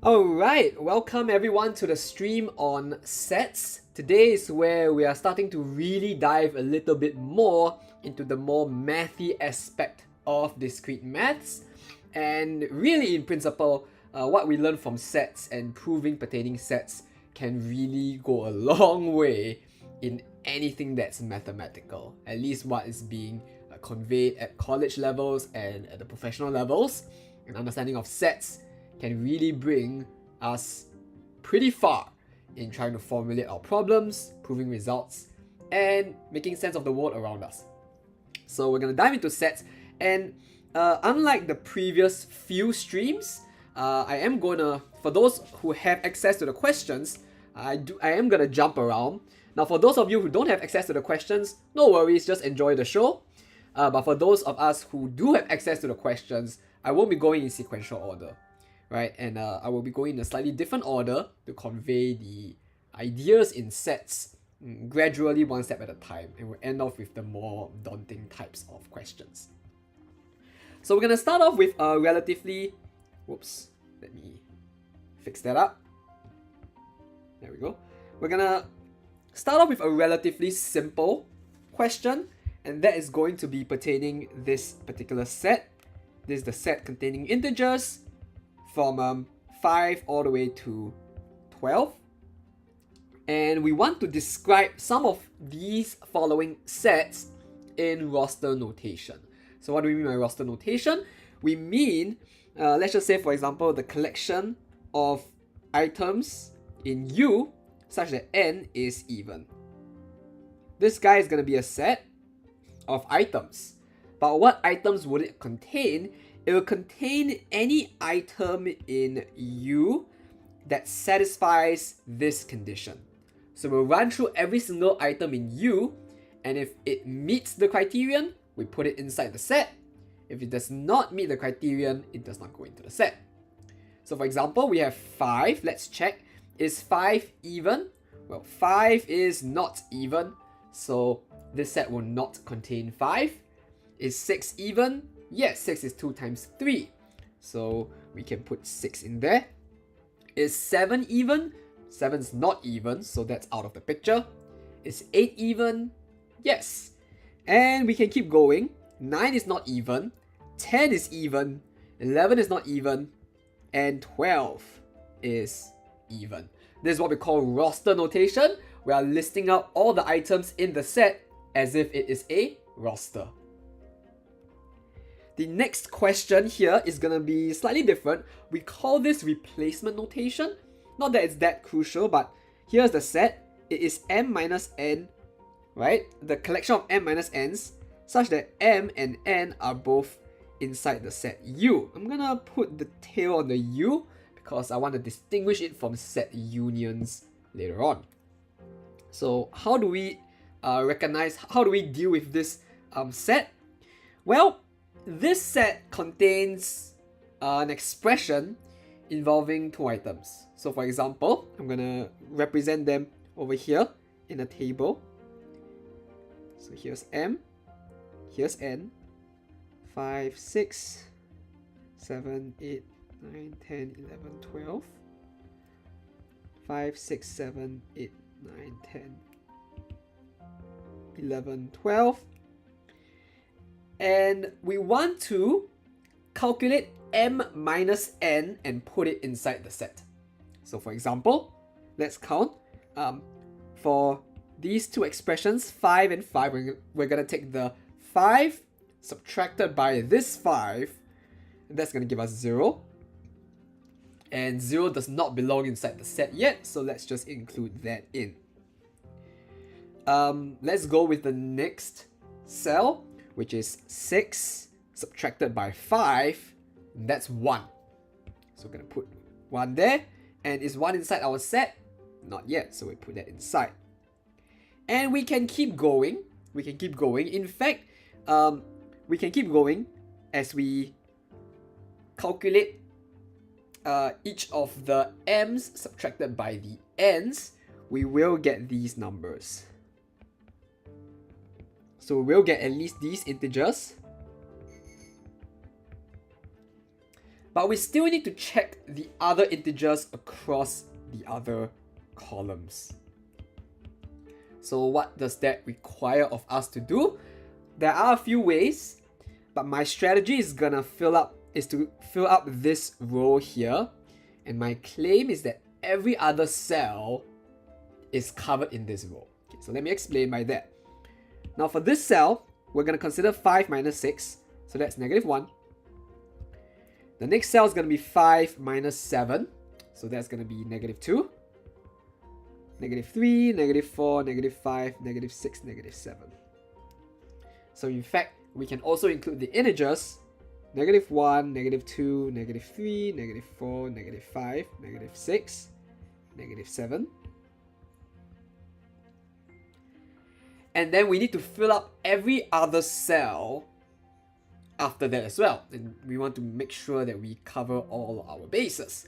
Alright, welcome everyone to the stream on sets. Today is where we are starting to really dive a little bit more into the more mathy aspect of discrete maths. And really, in principle, what we learn from sets and proving pertaining sets can really go a long way in anything that's mathematical. At least what is being conveyed at college levels and at the professional levels. An understanding of sets can really bring us pretty far in trying to formulate our problems, proving results, and making sense of the world around us. So we're going to dive into sets, and unlike the previous few streams, I am going to, for those who have access to the questions, I am going to jump around. Now for those of you who don't have access to the questions, no worries, just enjoy the show. But for those of us who do have access to the questions, I won't be going in sequential order. Right, and I will be going in a slightly different order to convey the ideas in sets gradually one step at a time, and we'll end off with the more daunting types of questions. So we're going to start off with a relatively, whoops, let me fix that up. There we go. We're going to start off with a relatively simple question, and that is going to be pertaining this particular set. This is the set containing integers from 5 all the way to 12. And we want to describe some of these following sets in roster notation. So what do we mean by roster notation? We mean, let's just say for example, the collection of items in U such that n is even. This guy is going to be a set of items. But what items would it contain? It will contain any item in U that satisfies this condition. So we'll run through every single item in U, and if it meets the criterion, we put it inside the set. If it does not meet the criterion, it does not go into the set. So for example, we have 5. Let's check. Is 5 even? Well, 5 is not even, so this set will not contain 5. Is 6 even? Yes, 6 is 2 times 3. So we can put 6 in there. Is 7 even? 7 is not even, so that's out of the picture. Is 8 even? Yes. And we can keep going. 9 is not even. 10 is even. 11 is not even. And 12 is even. This is what we call roster notation. We are listing out all the items in the set as if it is a roster. The next question here is going to be slightly different. We call this replacement notation. Not that it's that crucial, but here's the set. It is m minus n, right? The collection of m minus n's such that m and n are both inside the set U. I'm going to put the tail on the U because I want to distinguish it from set unions later on. So how do we how do we deal with this set? Well, this set contains an expression involving 2 items. So for example, I'm going to represent them over here in a table. So here's m, here's n, 5, 6, 7, 8, 9, 10, 11, 12, 5, 6, 7, 8, 9, 10, 11, 12. And we want to calculate m minus n and put it inside the set. So for example, let's count. For these 2 expressions, 5 and 5, we're going to take the 5 subtracted by this 5, and that's going to give us 0. And 0 does not belong inside the set yet, so let's just include that in. Let's go with the next cell, which is 6 subtracted by 5, and that's 1. So we're going to put 1 there. And is 1 inside our set? Not yet, so we put that inside. And we can keep going. We can keep going. In fact, we can keep going as we calculate each of the m's subtracted by the n's. We will get these numbers. So we'll get at least these integers. But we still need to check the other integers across the other columns. So what does that require of us to do? There are a few ways, but my strategy is to fill up this row here, and my claim is that every other cell is covered in this row. Okay, so let me explain by that. Now for this cell, we're going to consider 5 minus 6, so that's negative 1. The next cell is going to be 5 minus 7, so that's going to be negative 2. Negative 3, negative 4, negative 5, negative 6, negative 7. So in fact, we can also include the integers negative 1, negative 2, negative 3, negative 4, negative 5, negative 6, negative 7. And then we need to fill up every other cell after that as well. And we want to make sure that we cover all our bases.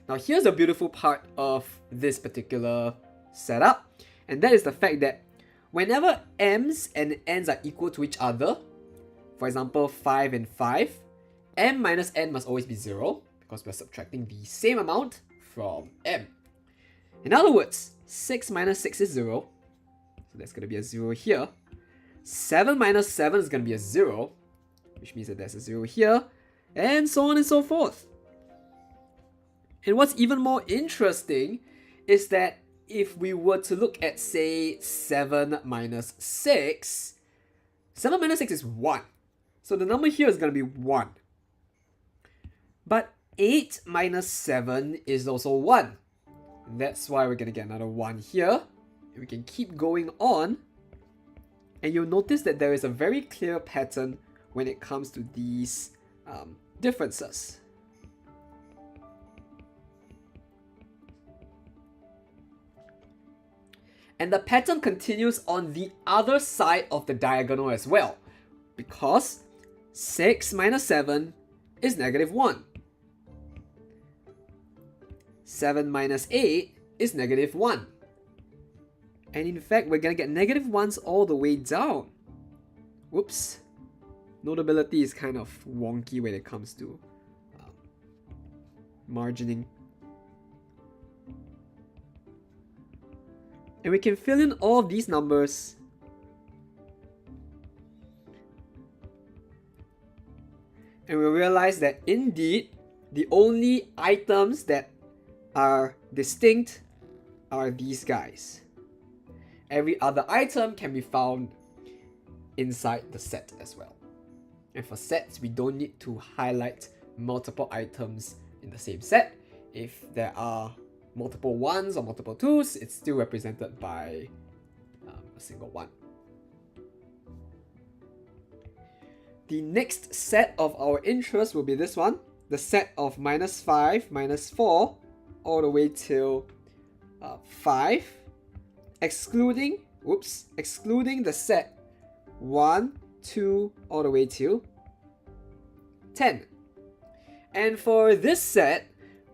Now here's the beautiful part of this particular setup, and that is the fact that whenever m's and n's are equal to each other, for example 5 and 5, m minus n must always be 0 because we're subtracting the same amount from m. In other words, 6 minus 6 is 0, so that's going to be a 0 here. 7 minus 7 is going to be a 0, which means that there's a 0 here, and so on and so forth. And what's even more interesting is that if we were to look at, say, 7 minus 6, 7 minus 6 is 1. So the number here is going to be 1. But 8 minus 7 is also 1. And that's why we're going to get another 1 here. And we can keep going on. And you'll notice that there is a very clear pattern when it comes to these differences. And the pattern continues on the other side of the diagonal as well, because 6 minus 7 is negative 1. 7 minus 8 is negative 1. And in fact, we're going to get negative 1s all the way down. Whoops. Notability is kind of wonky when it comes to margining. And we can fill in all of these numbers. And we'll realize that indeed, the only items that are distinct are these guys. Every other item can be found inside the set as well. And for sets, we don't need to highlight multiple items in the same set. If there are multiple 1s or multiple 2s, it's still represented by a single 1. The next set of our interest will be this one, the set of minus 5, minus 4, all the way till 5, excluding the set 1, 2, all the way till 10. And for this set,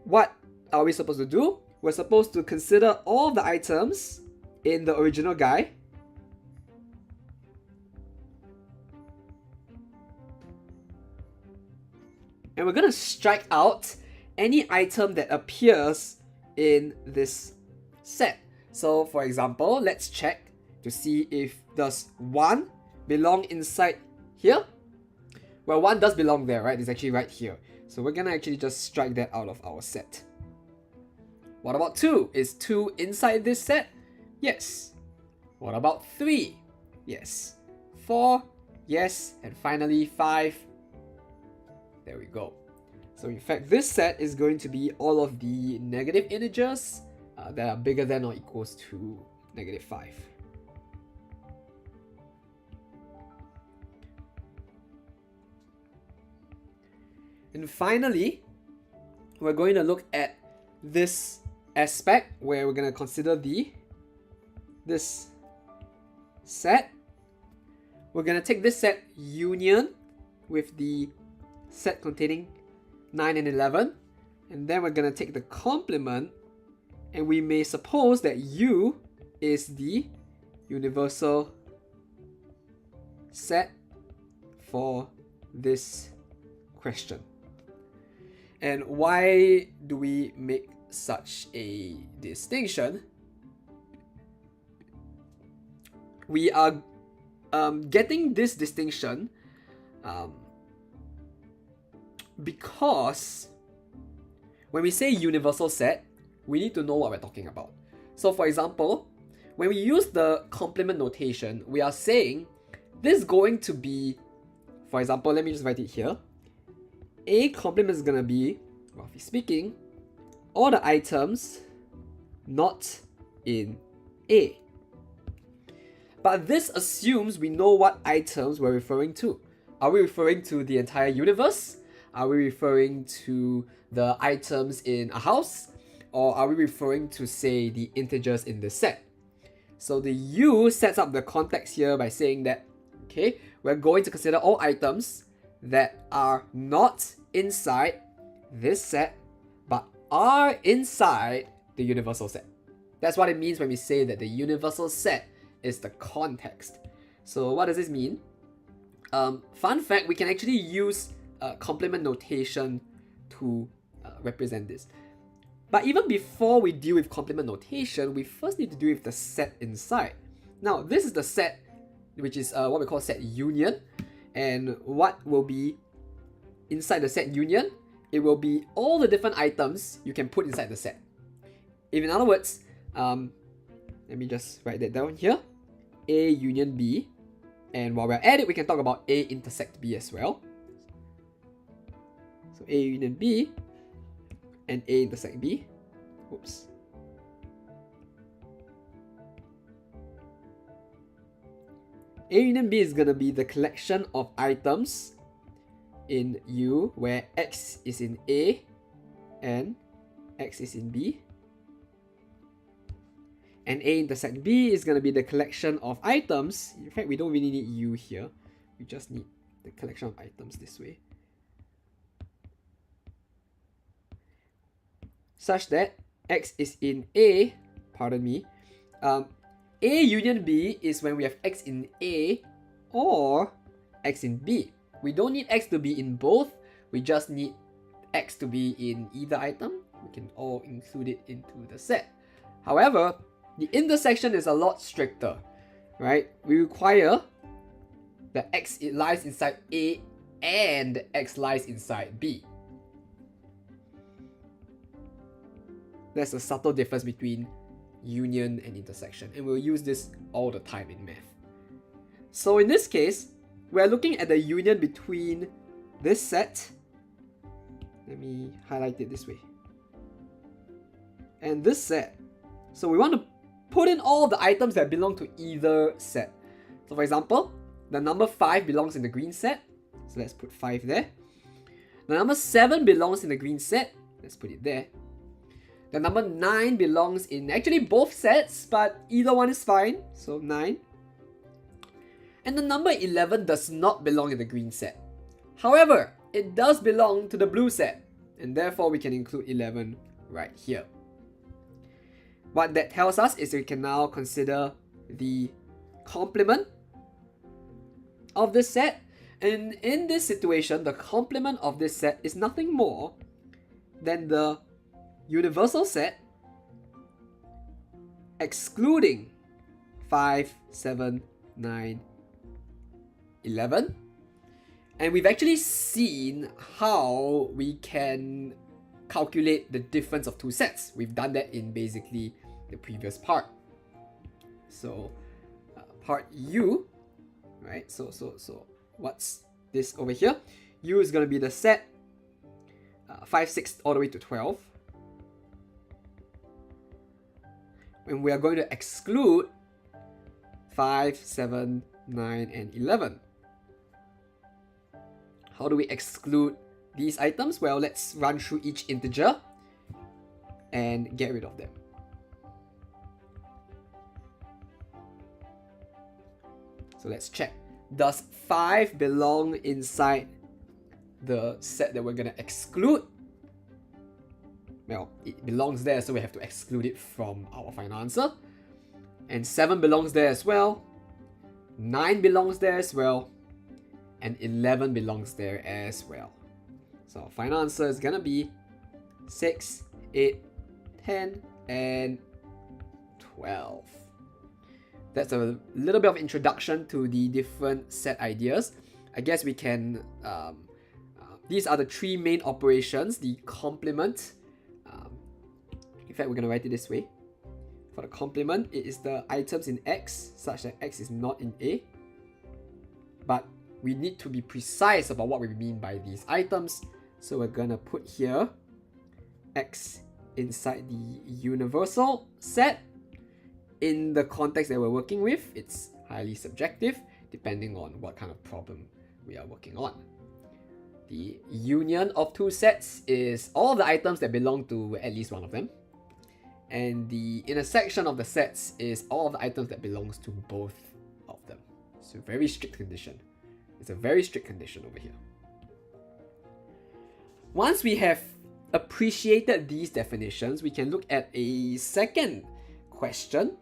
what are we supposed to do? We're supposed to consider all the items in the original guy. And we're going to strike out any item that appears in this set. So for example, let's check to see if does 1 belong inside here? Well, 1 does belong there, right? It's actually right here. So we're going to actually just strike that out of our set. What about 2? Is 2 inside this set? Yes. What about 3? Yes. 4? Yes. And finally 5. There we go. So in fact, this set is going to be all of the negative integers that are bigger than or equals to negative 5. And finally, we're going to look at this aspect where we're going to consider this set. We're going to take this set union with the set containing 9 and 11, and then we're going to take the complement, and we may suppose that U is the universal set for this question. And why do we make such a distinction? We are getting this distinction because when we say universal set, we need to know what we're talking about. So for example, when we use the complement notation, we are saying this is going to be, for example, let me just write it here. A complement is going to be, roughly speaking, all the items not in A. But this assumes we know what items we're referring to. Are we referring to the entire universe? Are we referring to the items in a house? Or are we referring to, say, the integers in the set? So the U sets up the context here by saying that, okay, we're going to consider all items that are not inside this set, but are inside the universal set. That's what it means when we say that the universal set is the context. So what does this mean? Fun fact, we can actually use complement notation to represent this. But even before we deal with complement notation, we first need to deal with the set inside. Now, this is the set, which is what we call set union. And what will be inside the set union? It will be all the different items you can put inside the set. In other words, let me just write that down here. A union B. And while we're at it, we can talk about A intersect B as well. So A union B and A intersect B. Oops. A union B is going to be the collection of items in U where X is in A and X is in B. And A intersect B is going to be the collection of items. In fact, we don't really need U here. We just need the collection of items this way. Such that X is in A, pardon me. A union B is when we have X in A or X in B. We don't need X to be in both. We just need X to be in either item. We can all include it into the set. However, the intersection is a lot stricter, right? We require that X lies inside A and X lies inside B. There's a subtle difference between union and intersection, and we'll use this all the time in math. So in this case, we're looking at the union between this set, let me highlight it this way, and this set. So we want to put in all the items that belong to either set. So for example, the number 5 belongs in the green set, so let's put 5 there. The number 7 belongs in the green set, let's put it there. The number 9 belongs in actually both sets, but either one is fine, so 9. And the number 11 does not belong in the green set. However, it does belong to the blue set, and therefore we can include 11 right here. What that tells us is we can now consider the complement of this set, and in this situation, the complement of this set is nothing more than the universal set excluding 5, 7, 9, 11. And we've actually seen how we can calculate the difference of two sets. We've done that in basically the previous part. So part U, right? So what's this over here? U is going to be the set 5, 6 all the way to 12. And we are going to exclude 5, 7, 9, and 11. How do we exclude these items? Well, let's run through each integer and get rid of them. So let's check. Does 5 belong inside the set that we're going to exclude? Well, it belongs there, so we have to exclude it from our final answer. And 7 belongs there as well. 9 belongs there as well. And 11 belongs there as well. So our final answer is gonna be 6, 8, 10, and 12. That's a little bit of introduction to the different set ideas. I guess we can, these are the three main operations, the complement. In fact, we're gonna write it this way. For the complement, it is the items in X such that X is not in A. But we need to be precise about what we mean by these items. So we're gonna put here X inside the universal set. In the context that we're working with, it's highly subjective depending on what kind of problem we are working on. The union of two sets is all of the items that belong to at least one of them. And the intersection of the sets is all of the items that belongs to both of them. So very strict condition. It's a very strict condition over here. Once we have appreciated these definitions, we can look at a second question.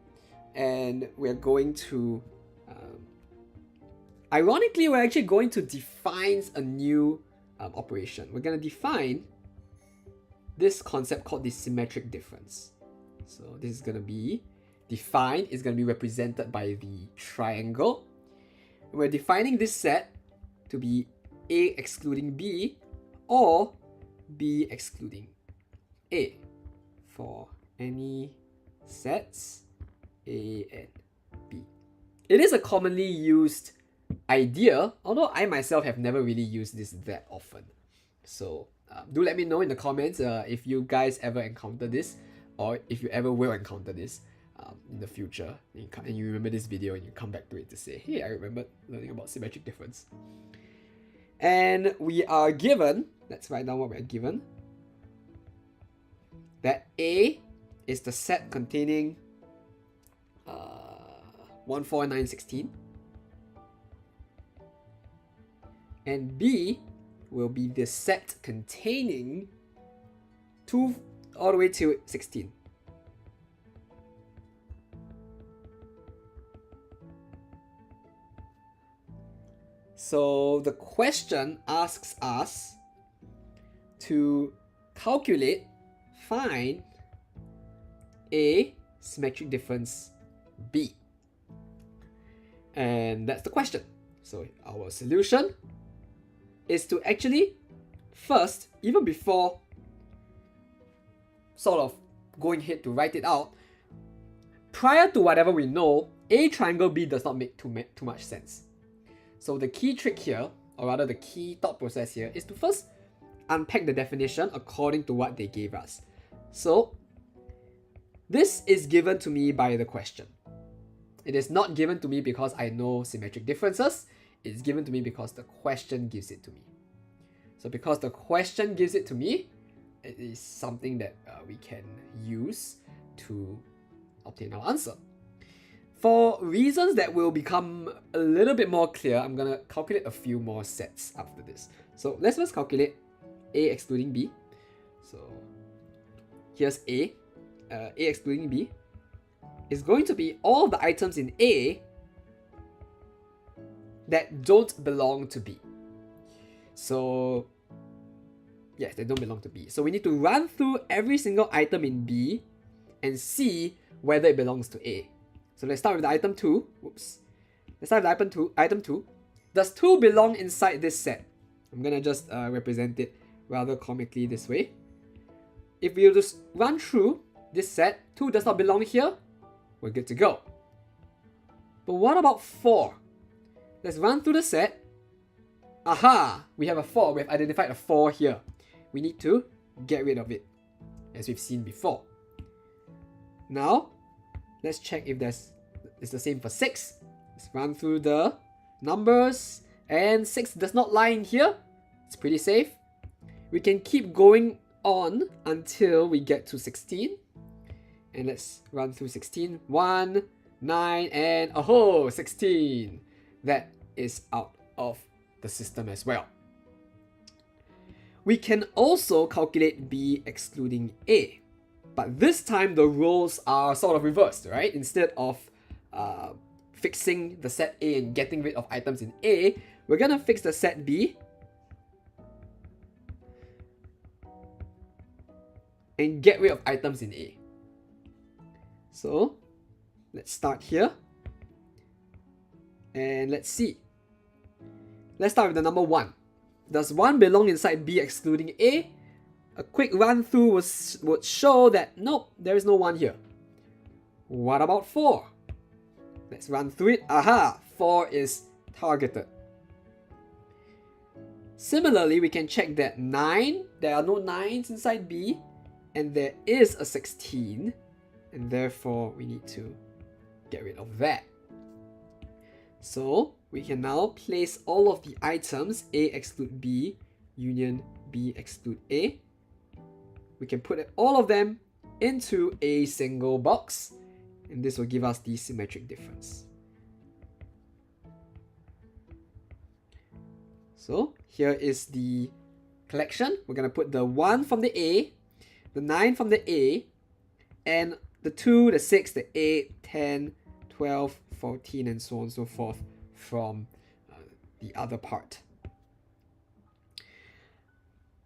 And we're going to, ironically, we're actually going to define a new operation. We're going to define this concept called the symmetric difference. So this is going to be defined, it's going to be represented by the triangle. We're defining this set to be A excluding B or B excluding A for any sets A and B. It is a commonly used idea, although I myself have never really used this that often. So do let me know in the comments if you guys ever encounter this, or if you ever will encounter this in the future, and you remember this video and you come back to it to say, hey, I remember learning about symmetric difference. And we are given, let's write down what we're given, that A is the set containing 1, 4, 9, 16. And B will be the set containing 2 all the way to 16. So the question asks us to calculate, find A symmetric difference B. And that's the question. So our solution is to actually first, even before sort of going ahead to write it out, prior to whatever we know, A triangle B does not make too much sense. So the key trick here, or rather the key thought process here, is to first unpack the definition according to what they gave us. So this is given to me by the question. It is not given to me because I know symmetric differences. It's given to me because the question gives it to me. So because the question gives it to me, it is something that we can use to obtain our answer. For reasons that will become a little bit more clear, I'm going to calculate a few more sets after this. So let's first calculate A excluding B. So here's A. A excluding B is going to be all the items in A that don't belong to B. So yes, they don't belong to B. So we need to run through every single item in B and see whether it belongs to A. So let's start with the item 2. Whoops. Let's start with the item 2. Does 2 belong inside this set? I'm gonna just represent it rather comically this way. If we just run through this set, 2 does not belong here, we're good to go. But what about 4? Let's run through the set. Aha! We have a 4. We've identified a 4 here. We need to get rid of it, as we've seen before. Now, let's check if it's the same for 6. Let's run through the numbers. And 6 does not lie in here. It's pretty safe. We can keep going on until we get to 16. And let's run through 16. 1, 9, and 16. That is out of the system as well. We can also calculate B excluding A. But this time the roles are sort of reversed, right? Instead of fixing the set A and getting rid of items in A, we're gonna fix the set B. and get rid of items in A. So let's start here. And let's see. Let's start with the number 1. Does 1 belong inside B excluding A? A quick run through would show that nope, there is no 1 here. What about 4? Let's run through it. Aha! 4 is targeted. Similarly, we can check that 9, there are no 9s inside B, and there is a 16, and therefore we need to get rid of that. So we can now place all of the items A exclude B, union B exclude A. We can put all of them into a single box, and this will give us the symmetric difference. So here is the collection. We're going to put the 1 from the A, the 9 from the A, and the 2, the 6, the 8, 10, 12, 14, and so on and so forth from the other part.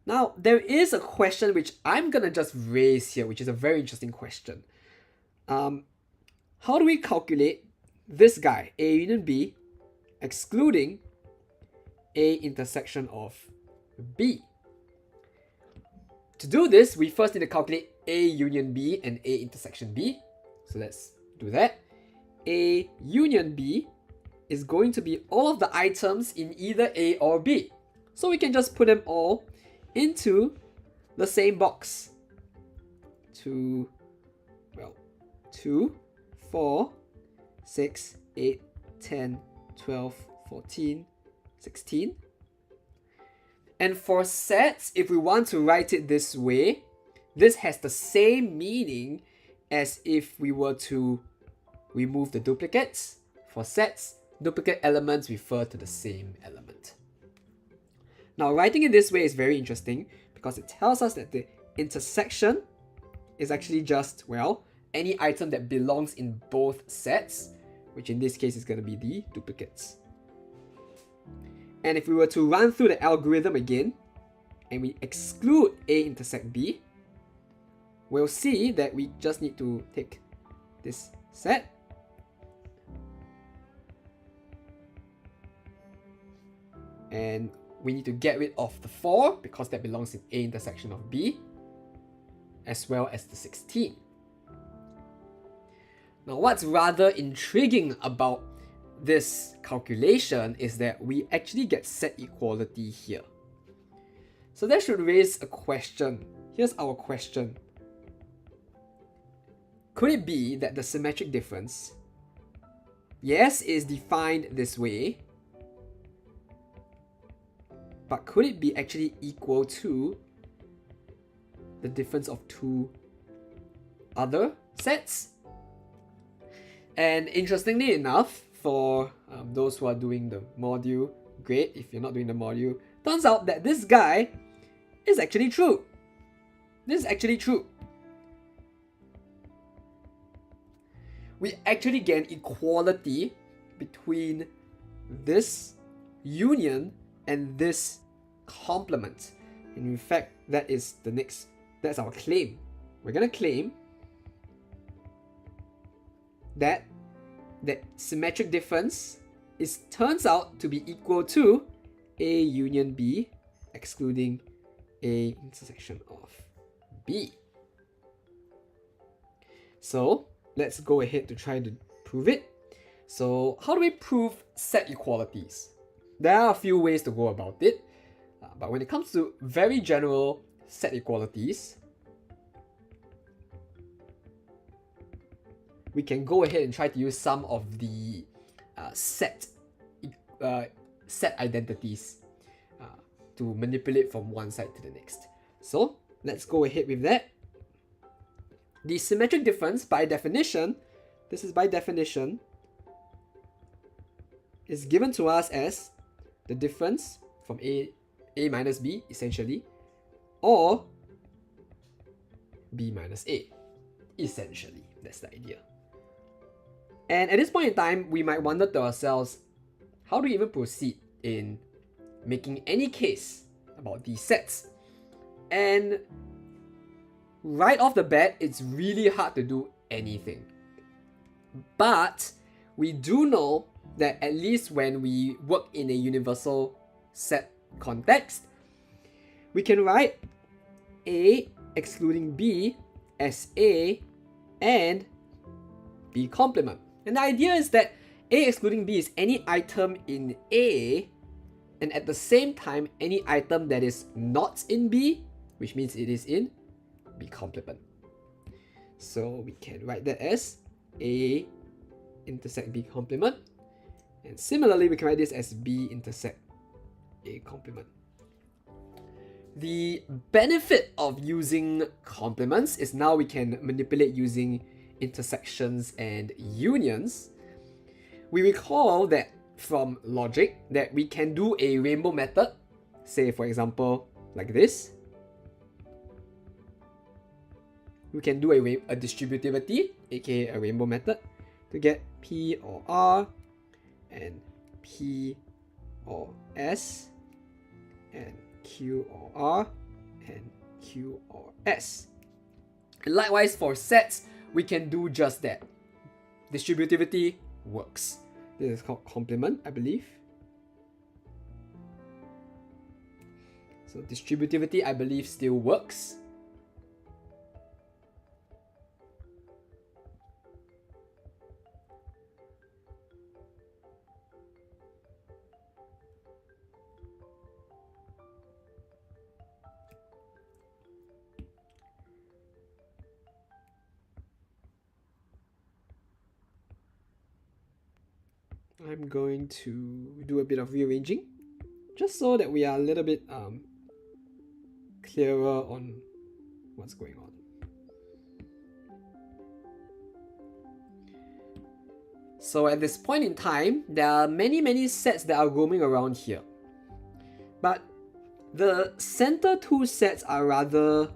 Now, there is a question which I'm going to just raise here, which is a very interesting question. How do we calculate this guy, A union B, excluding A intersection of B? To do this, we first need to calculate A union B and A intersection B. So let's do that. A union B is going to be all of the items in either A or B. So we can just put them all into the same box. 2, 4, 6, 8, 10, 12, 14, 16. And for sets, if we want to write it this way, this has the same meaning as if we were to remove the duplicates. For sets, duplicate elements refer to the same element. Now, writing it this way is very interesting because it tells us that the intersection is actually just, well, any item that belongs in both sets, which in this case is going to be the duplicates. And if we were to run through the algorithm again, and we exclude A intersect B, we'll see that we just need to take this set and we need to get rid of the 4 because that belongs in A intersection of B, as well as the 16. Now, what's rather intriguing about this calculation is that we actually get set equality here. So that should raise a question. Here's our question. Could it be that the symmetric difference, yes, is defined this way, but could it be actually equal to the difference of 2 other sets? And interestingly enough, for those who are doing the module, great. If you're not doing the module, turns out that this guy is actually true. This is actually true. We actually get equality between this union and this complement. And in fact, that's our claim. We're gonna claim that symmetric difference turns out to be equal to A union B excluding A intersection of B. So let's go ahead to try to prove it. So how do we prove set equalities? There are a few ways to go about it, but when it comes to very general set equalities, we can go ahead and try to use some of the set identities to manipulate from one side to the next. So let's go ahead with that. The symmetric difference, by definition, is given to us as the difference from A minus B, essentially, or B minus A, essentially. That's the idea. And at this point in time, we might wonder to ourselves, how do we even proceed in making any case about these sets? And right off the bat, it's really hard to do anything. But we do know that at least when we work in a universal set context, we can write A excluding B as A and B complement. And the idea is that A excluding B is any item in A, and at the same time any item that is not in B, which means it is in B complement. So we can write that as A intersect B complement, and similarly we can write this as B intersect A complement. The benefit of using complements is now we can manipulate using intersections and unions. We recall that from logic that we can do a rainbow method, say for example like this. We can do a distributivity, aka a rainbow method, to get P or R and P or S and Q or R and Q or S. And likewise for sets, we can do just that. Distributivity works. This is called complement, I believe. So distributivity, I believe, still works. I'm going to do a bit of rearranging just so that we are a little bit clearer on what's going on. So at this point in time, there are many sets that are roaming around here. But the center two sets are rather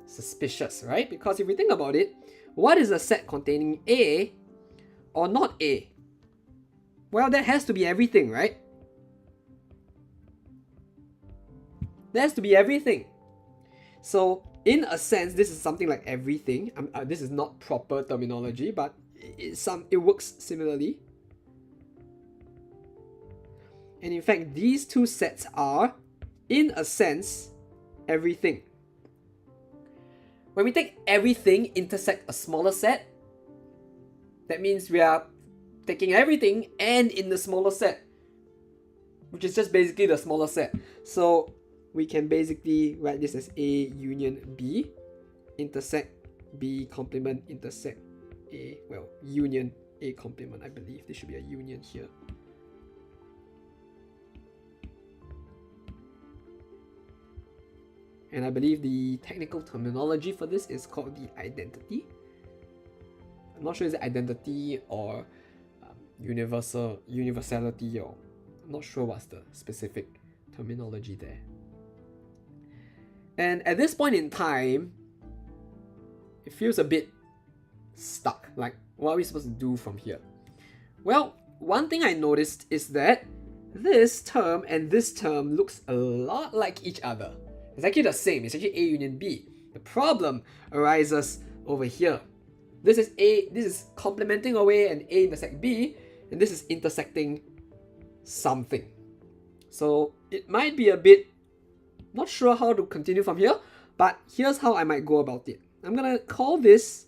suspicious, right? Because if we think about it, what is a set containing A or not A? Well, that has to be everything, right? That has to be everything. So, in a sense, this is something like everything. This is not proper terminology, but it works similarly. And in fact, these two sets are, in a sense, everything. When we take everything intersect a smaller set, that means we are taking everything and in the smaller set, which is just basically the smaller set. So we can basically write this as A union B intersect B complement intersect A, well, union A complement, I believe. There should be a union here. And I believe the technical terminology for this is called the identity. I'm not sure is it identity or universality, or I'm not sure what's the specific terminology there. And at this point in time, it feels a bit stuck. Like, what are we supposed to do from here? Well, one thing I noticed is that this term and this term looks a lot like each other. It's actually the same. It's actually A union B. The problem arises over here. This is complementing away an A intersect B, and this is intersecting something. So it might be a bit not sure how to continue from here, but here's how I might go about it. I'm gonna call this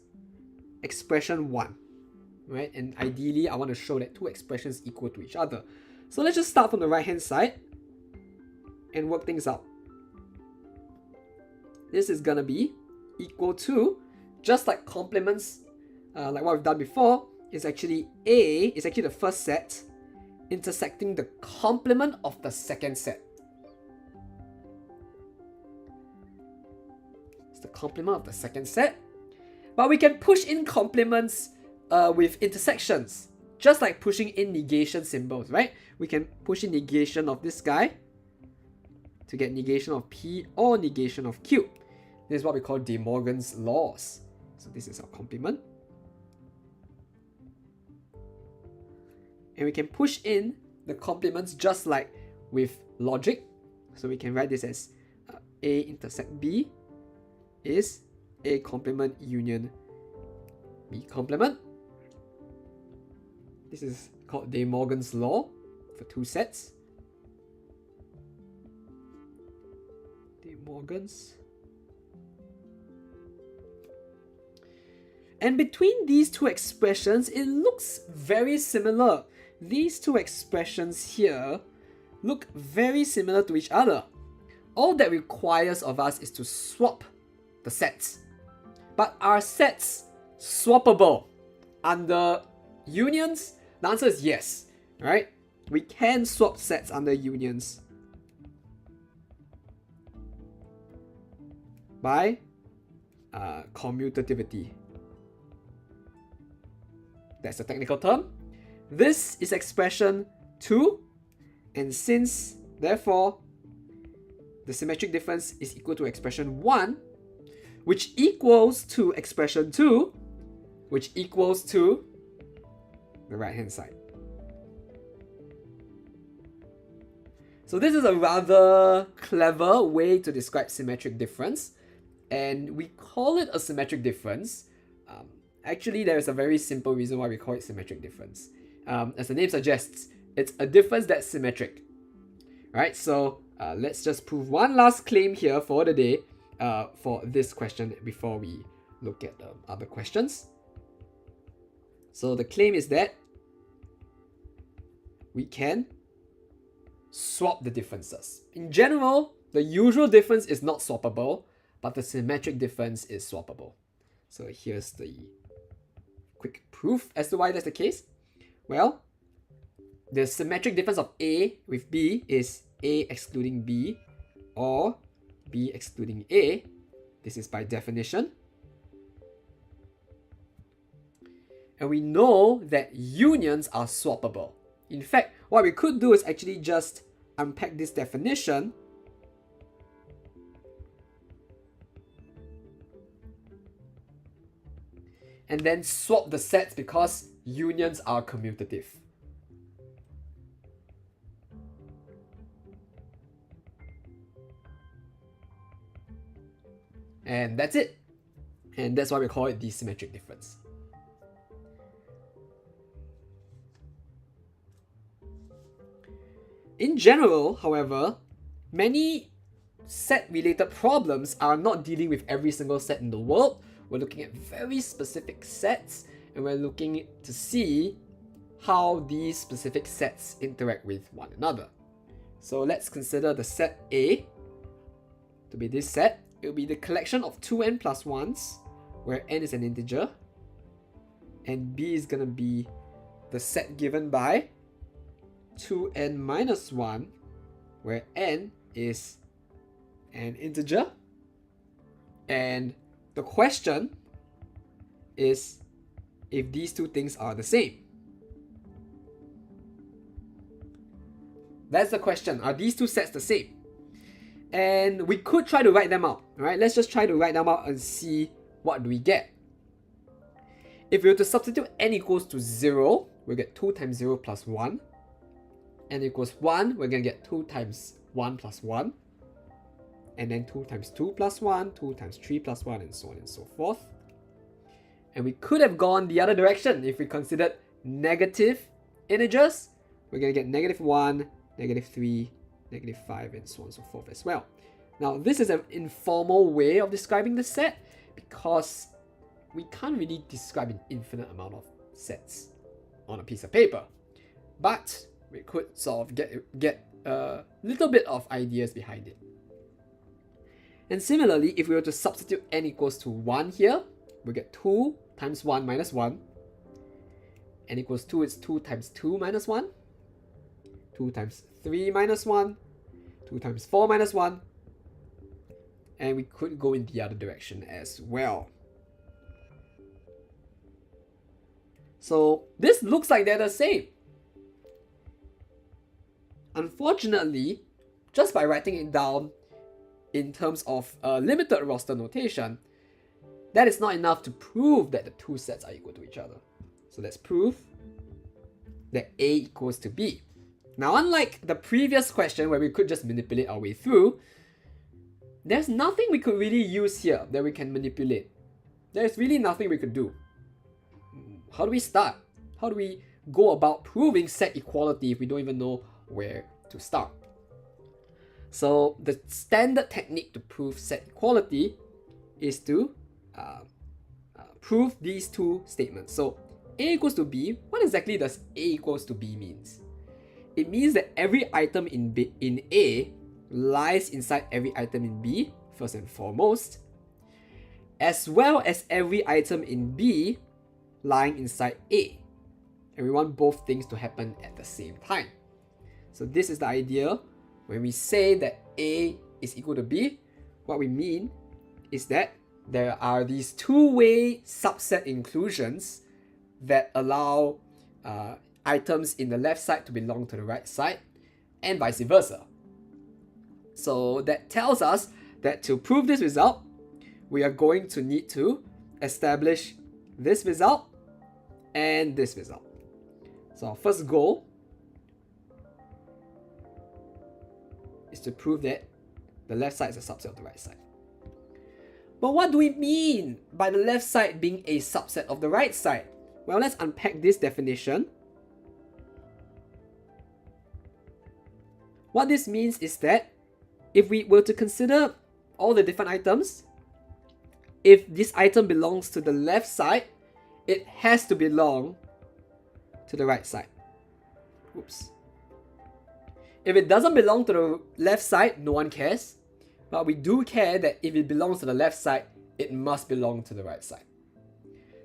expression 1, right? And ideally, I want to show that two expressions equal to each other. So let's just start from the right hand side and work things out. This is gonna be equal to, just like complements, like what we've done before, is actually A, is actually the first set, intersecting the complement of the second set. It's the complement of the second set. But we can push in complements with intersections, just like pushing in negation symbols, right? We can push in negation of this guy to get negation of P or negation of Q. This is what we call De Morgan's laws. So this is our complement. And we can push in the complements just like with logic. So we can write this as A intersect B is A complement union B complement. This is called De Morgan's law for two sets. De Morgan's. And between these two expressions, it looks very similar. These two expressions here look very similar to each other. All that requires of us is to swap the sets. But are sets swappable under unions? The answer is yes, right? We can swap sets under unions by commutativity. That's the technical term. This is expression 2, and since, therefore, the symmetric difference is equal to expression 1, which equals to expression 2, which equals to the right-hand side. So this is a rather clever way to describe symmetric difference, and we call it a symmetric difference. Actually, there is a very simple reason why we call it symmetric difference. As the name suggests, it's a difference that's symmetric. Right, so let's just prove one last claim here for the day for this question before we look at other questions. So the claim is that we can swap the differences. In general, the usual difference is not swappable, but the symmetric difference is swappable. So here's the quick proof as to why that's the case. Well, the symmetric difference of A with B is A excluding B or B excluding A. This is by definition. And we know that unions are swappable. In fact, what we could do is actually just unpack this definition and then swap the sets because unions are commutative. And that's it. And that's why we call it the symmetric difference. In general, however, many set-related problems are not dealing with every single set in the world. We're looking at very specific sets, and we're looking to see how these specific sets interact with one another. So let's consider the set A to be this set. It will be the collection of 2n plus 1s, where n is an integer, and B is going to be the set given by 2n minus 1, where n is an integer, and the question is if these two things are the same. That's the question. Are these two sets the same? And we could try to write them out. Right? Let's just try to write them out and see what do we get. If we were to substitute n equals to 0, we'll get 2 times 0 plus 1. N equals 1, we're going to get 2 times 1 plus 1. And then 2 times 2 plus 1, 2 times 3 plus 1, and so on and so forth. And we could have gone the other direction if we considered negative integers. We're going to get negative 1, negative 3, negative 5, and so on and so forth as well. Now, this is an informal way of describing the set because we can't really describe an infinite amount of sets on a piece of paper. But we could sort of get a little bit of ideas behind it. And similarly, if we were to substitute n equals to 1 here, we get 2 times 1 minus 1. N equals 2 is 2 times 2 minus 1. 2 times 3 minus 1. 2 times 4 minus 1. And we could go in the other direction as well. So this looks like they're the same. Unfortunately, just by writing it down in terms of limited roster notation, that is not enough to prove that the two sets are equal to each other. So let's prove that A equals to B. Now, unlike the previous question where we could just manipulate our way through, there's nothing we could really use here that we can manipulate. There's really nothing we could do. How do we start? How do we go about proving set equality if we don't even know where to start? So the standard technique to prove set equality is to prove these two statements. So A equals to B, what exactly does A equals to B means? It means that every item in A lies inside every item in B, first and foremost, as well as every item in B lying inside A. And we want both things to happen at the same time. So this is the idea. When we say that A is equal to B, what we mean is that there are these two-way subset inclusions that allow items in the left side to belong to the right side, and vice versa. So that tells us that to prove this result, we are going to need to establish this result and this result. So our first goal is to prove that the left side is a subset of the right side. But what do we mean by the left side being a subset of the right side? Well, let's unpack this definition. What this means is that if we were to consider all the different items, if this item belongs to the left side, it has to belong to the right side. Oops. If it doesn't belong to the left side, no one cares. But we do care that if it belongs to the left side, it must belong to the right side.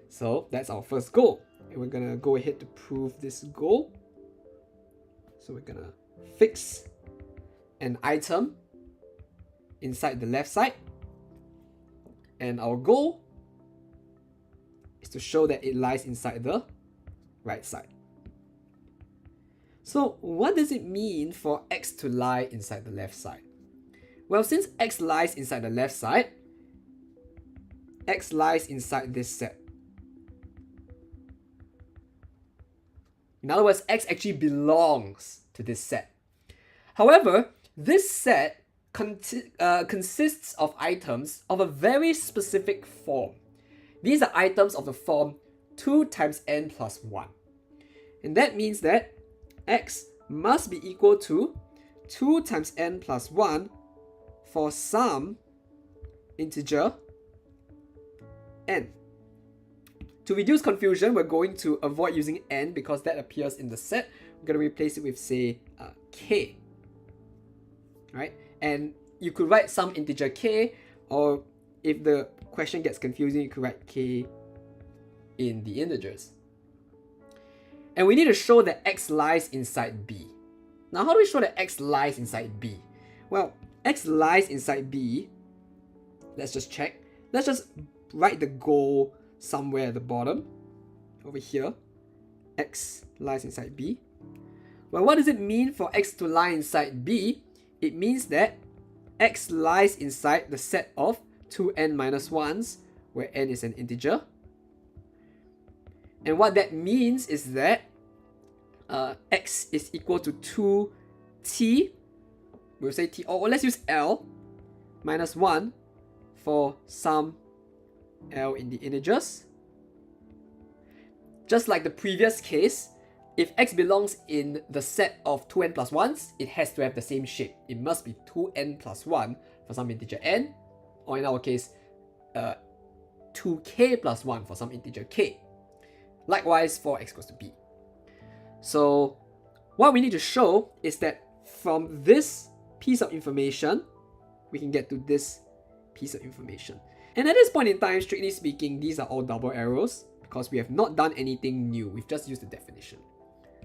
So that's our first goal. And we're gonna go ahead to prove this goal. So we're gonna fix an item inside the left side. And our goal is to show that it lies inside the right side. So what does it mean for X to lie inside the left side? Well, since X lies inside the left side, X lies inside this set. In other words, X actually belongs to this set. However, this set consists of items of a very specific form. These are items of the form 2 times n plus 1. And that means that X must be equal to 2 times n plus 1 for some integer n. To reduce confusion, we're going to avoid using n because that appears in the set. We're going to replace it with, say, k. Right? And you could write some integer k, or if the question gets confusing, you could write k in the integers. And we need to show that X lies inside B. Now, how do we show that X lies inside B? Well, X lies inside B. Let's just check. Let's just write the goal somewhere at the bottom. Over here. X lies inside B. Well, what does it mean for X to lie inside B? It means that X lies inside the set of 2n minus 1s, where n is an integer. And what that means is that X is equal to 2t, we'll say t, or let's use L, minus 1 for some L in the integers. Just like the previous case, if X belongs in the set of 2n plus 1s, it has to have the same shape. It must be 2n plus 1 for some integer n, or in our case, 2k plus 1 for some integer k. Likewise for X equals to B. So what we need to show is that from this piece of information, we can get to this piece of information. And at this point in time, strictly speaking, these are all double arrows because we have not done anything new. We've just used the definition.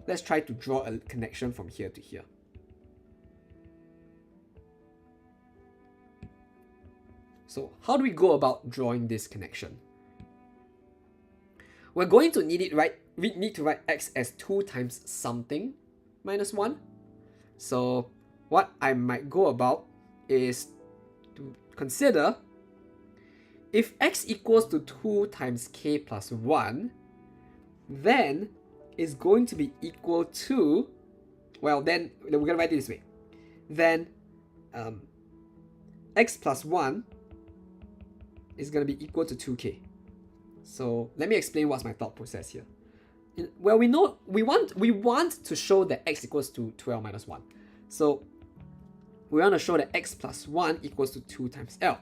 Let's try to draw a connection from here to here. So how do we go about drawing this connection? We're going to need to write X as 2 times something minus 1. So what I might go about is to consider if X equals to 2 times k plus 1, then it's going to be equal to, well, then we're going to write it this way. Then x plus 1 is going to be equal to 2k. So let me explain what's my thought process here. Well, we know we want to show that x equals to 2l minus 1. So we want to show that x plus 1 equals to 2 times l.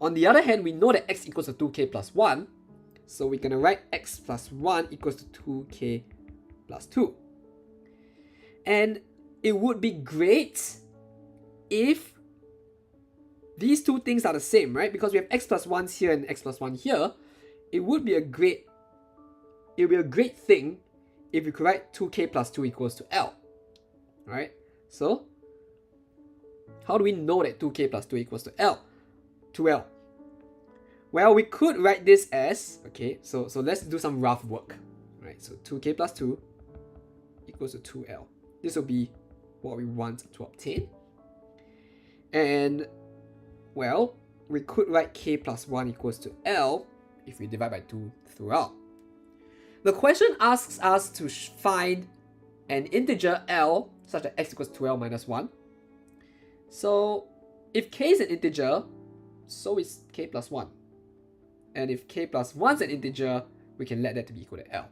On the other hand, we know that x equals to 2k plus 1. So we're going to write x plus 1 equals to 2k plus 2. And it would be great if these two things are the same, right? Because we have x plus 1 here and x plus 1 here. It would be a great thing if we could write 2k plus 2 equals to l. Alright? So, how do we know that 2k plus 2 equals to l? 2l. Well, we could write this as, okay, so let's do some rough work. Right, so 2k plus 2 equals to 2l. This will be what we want to obtain. And, well, we could write k plus 1 equals to l if we divide by 2 throughout. The question asks us to find an integer l such that x equals 2l minus 1. So, if k is an integer, so is k plus 1. And if k plus 1 is an integer, we can let that to be equal to l.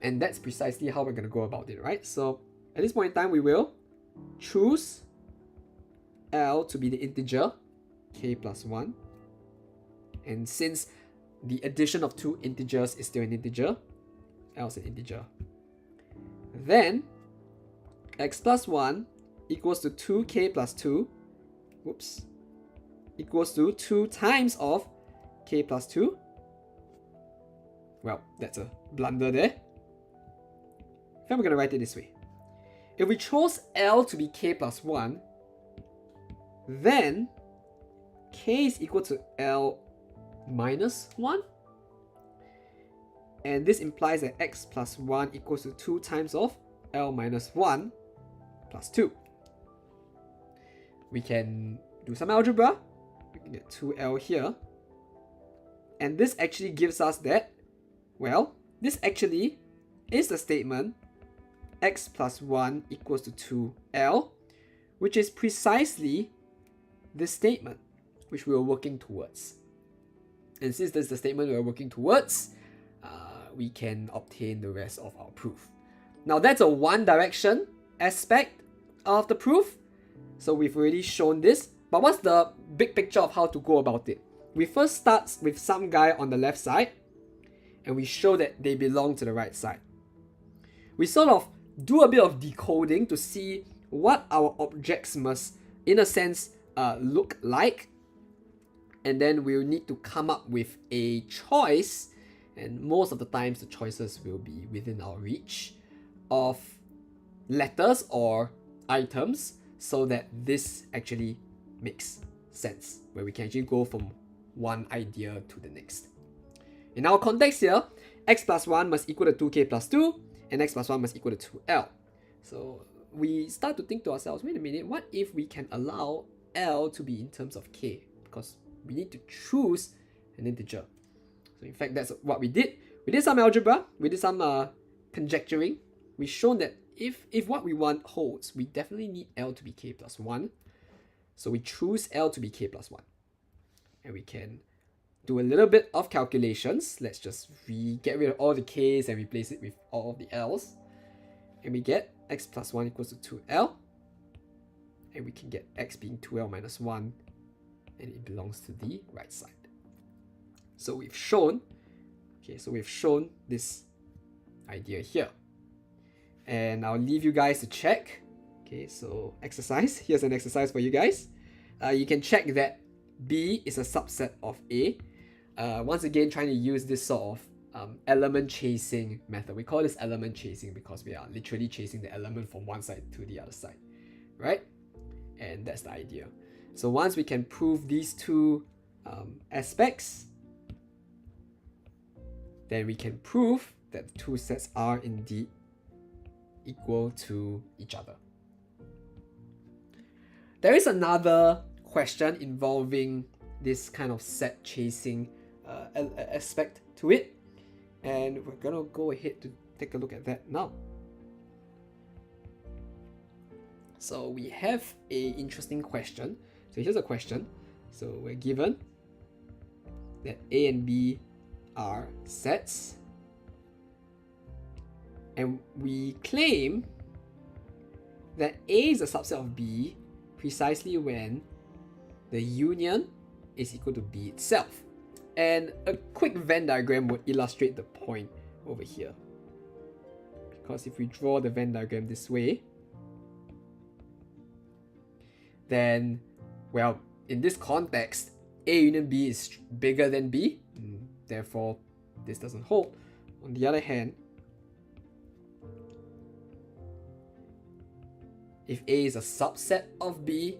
And that's precisely how we're going to go about it, right? So, at this point in time, we will choose l to be the integer, k plus 1. And since the addition of two integers is still an integer, l is an integer. Then, x plus 1 equals to 2k plus 2, equals to 2 times of k plus 2. Well, that's a blunder there. Then we're going to write it this way. If we chose l to be k plus 1, then k is equal to l minus 1. And this implies that x plus 1 equals to 2 times of l minus 1 plus 2. We can do some algebra. We can get 2l here. And this actually gives us that, well, this actually is the statement x plus 1 equals to 2l, which is precisely this statement which we were working towards. And since this is the statement we are working towards, we can obtain the rest of our proof. Now that's a one direction aspect of the proof. So we've already shown this, but what's the big picture of how to go about it? We first start with some guy on the left side, and we show that they belong to the right side. We sort of do a bit of decoding to see what our objects must, in a sense, look like. And then we'll need to come up with a choice, and most of the times the choices will be within our reach, of letters or items, so that this actually makes sense, where we can actually go from one idea to the next. In our context here, x plus 1 must equal to 2k plus 2, and x plus 1 must equal to 2l. So we start to think to ourselves, wait a minute, what if we can allow l to be in terms of k? Because we need to choose an integer. So in fact, that's what we did. We did some algebra, we did some conjecturing. We've shown that if what we want holds, we definitely need l to be k plus 1. So we choose l to be k plus 1. And we can do a little bit of calculations. Let's just get rid of all the k's and replace it with all of the l's. And we get x plus 1 equals to 2l. And we can get x being 2l minus 1. And it belongs to the right side. So we've shown this idea here. And I'll leave you guys to check. Okay, so exercise. Here's an exercise for you guys. You can check that B is a subset of A. Once again, trying to use this sort of element chasing method. We call this element chasing because we are literally chasing the element from one side to the other side, right? And that's the idea. So once we can prove these two aspects, then we can prove that the two sets are indeed equal to each other. There is another question involving this kind of set chasing aspect to it, and we're gonna go ahead to take a look at that now. So we have a interesting question. So here's a question. So we're given that A and B are sets, and we claim that A is a subset of B precisely when the union is equal to B itself. And a quick Venn diagram would illustrate the point over here. Because if we draw the Venn diagram this way, then, well, in this context, A union B is bigger than B, therefore this doesn't hold. On the other hand, if A is a subset of B,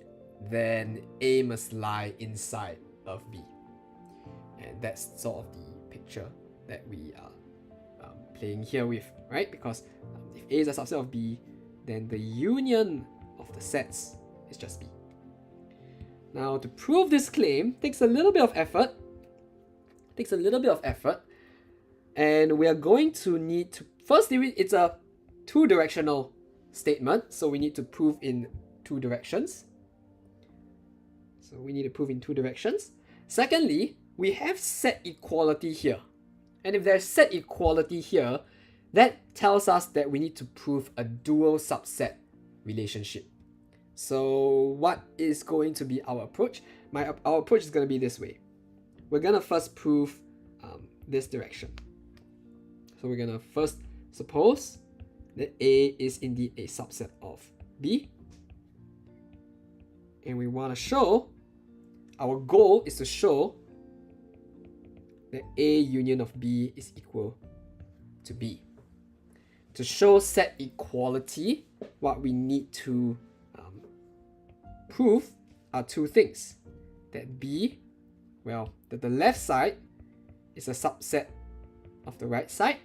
then A must lie inside of B. And that's sort of the picture that we are playing here with, right? Because if A is a subset of B, then the union of the sets is just B. Now, to prove this claim takes a little bit of effort. And we are going to need to first, it's a two-directional statement, so we need to prove in two directions. Secondly, we have set equality here. And if there's set equality here, that tells us that we need to prove a dual subset relationship. So what is going to be our approach? Our approach is going to be this way. We're going to first prove this direction. So we're going to first suppose that A is indeed a subset of B. And we want to show, our goal is to show that A union of B is equal to B. To show set equality, what we need to prove are two things. That B, well, that the left side is a subset of the right side,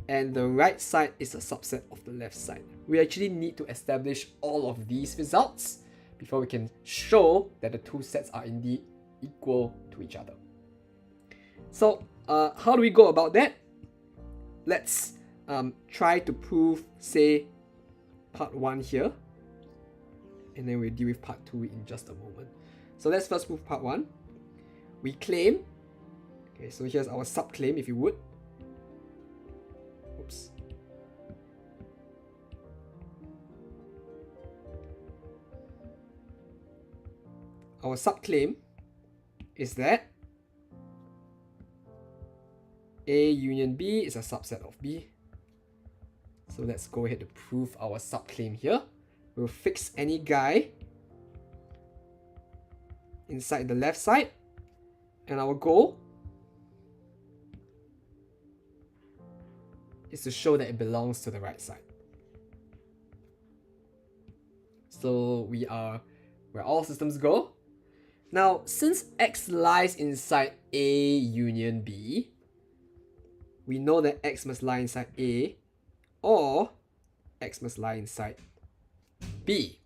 and the right side is a subset of the left side. We actually need to establish all of these results before we can show that the two sets are indeed equal to each other. So how do we go about that? Let's try to prove, say, part 1 here, and then we'll deal with part 2 in just a moment. So let's first prove part 1. We claim, okay, so here's our subclaim, if you would. Oops. Our subclaim is that A union B is a subset of B. So let's go ahead to prove our subclaim here. We'll fix any guy inside the left side, and our goal is to show that it belongs to the right side. So we are where all systems go. Now, since X lies inside A union B, we know that X must lie inside A, or X must lie inside B.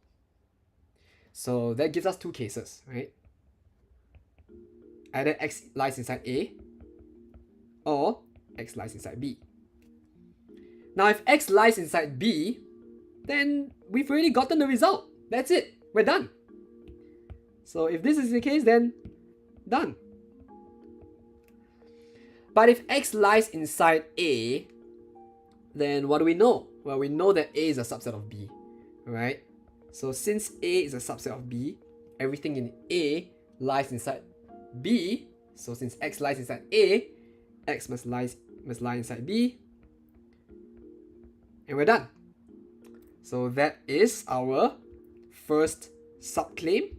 So that gives us two cases, right? Either X lies inside A, or X lies inside B. Now, if X lies inside B, then we've already gotten the result. That's it. We're done. So if this is the case, then done. But if X lies inside A, then what do we know? Well, we know that A is a subset of B, right? So since A is a subset of B, everything in A lies inside B. So since X lies inside A, X must lie inside B. And we're done. So that is our first subclaim.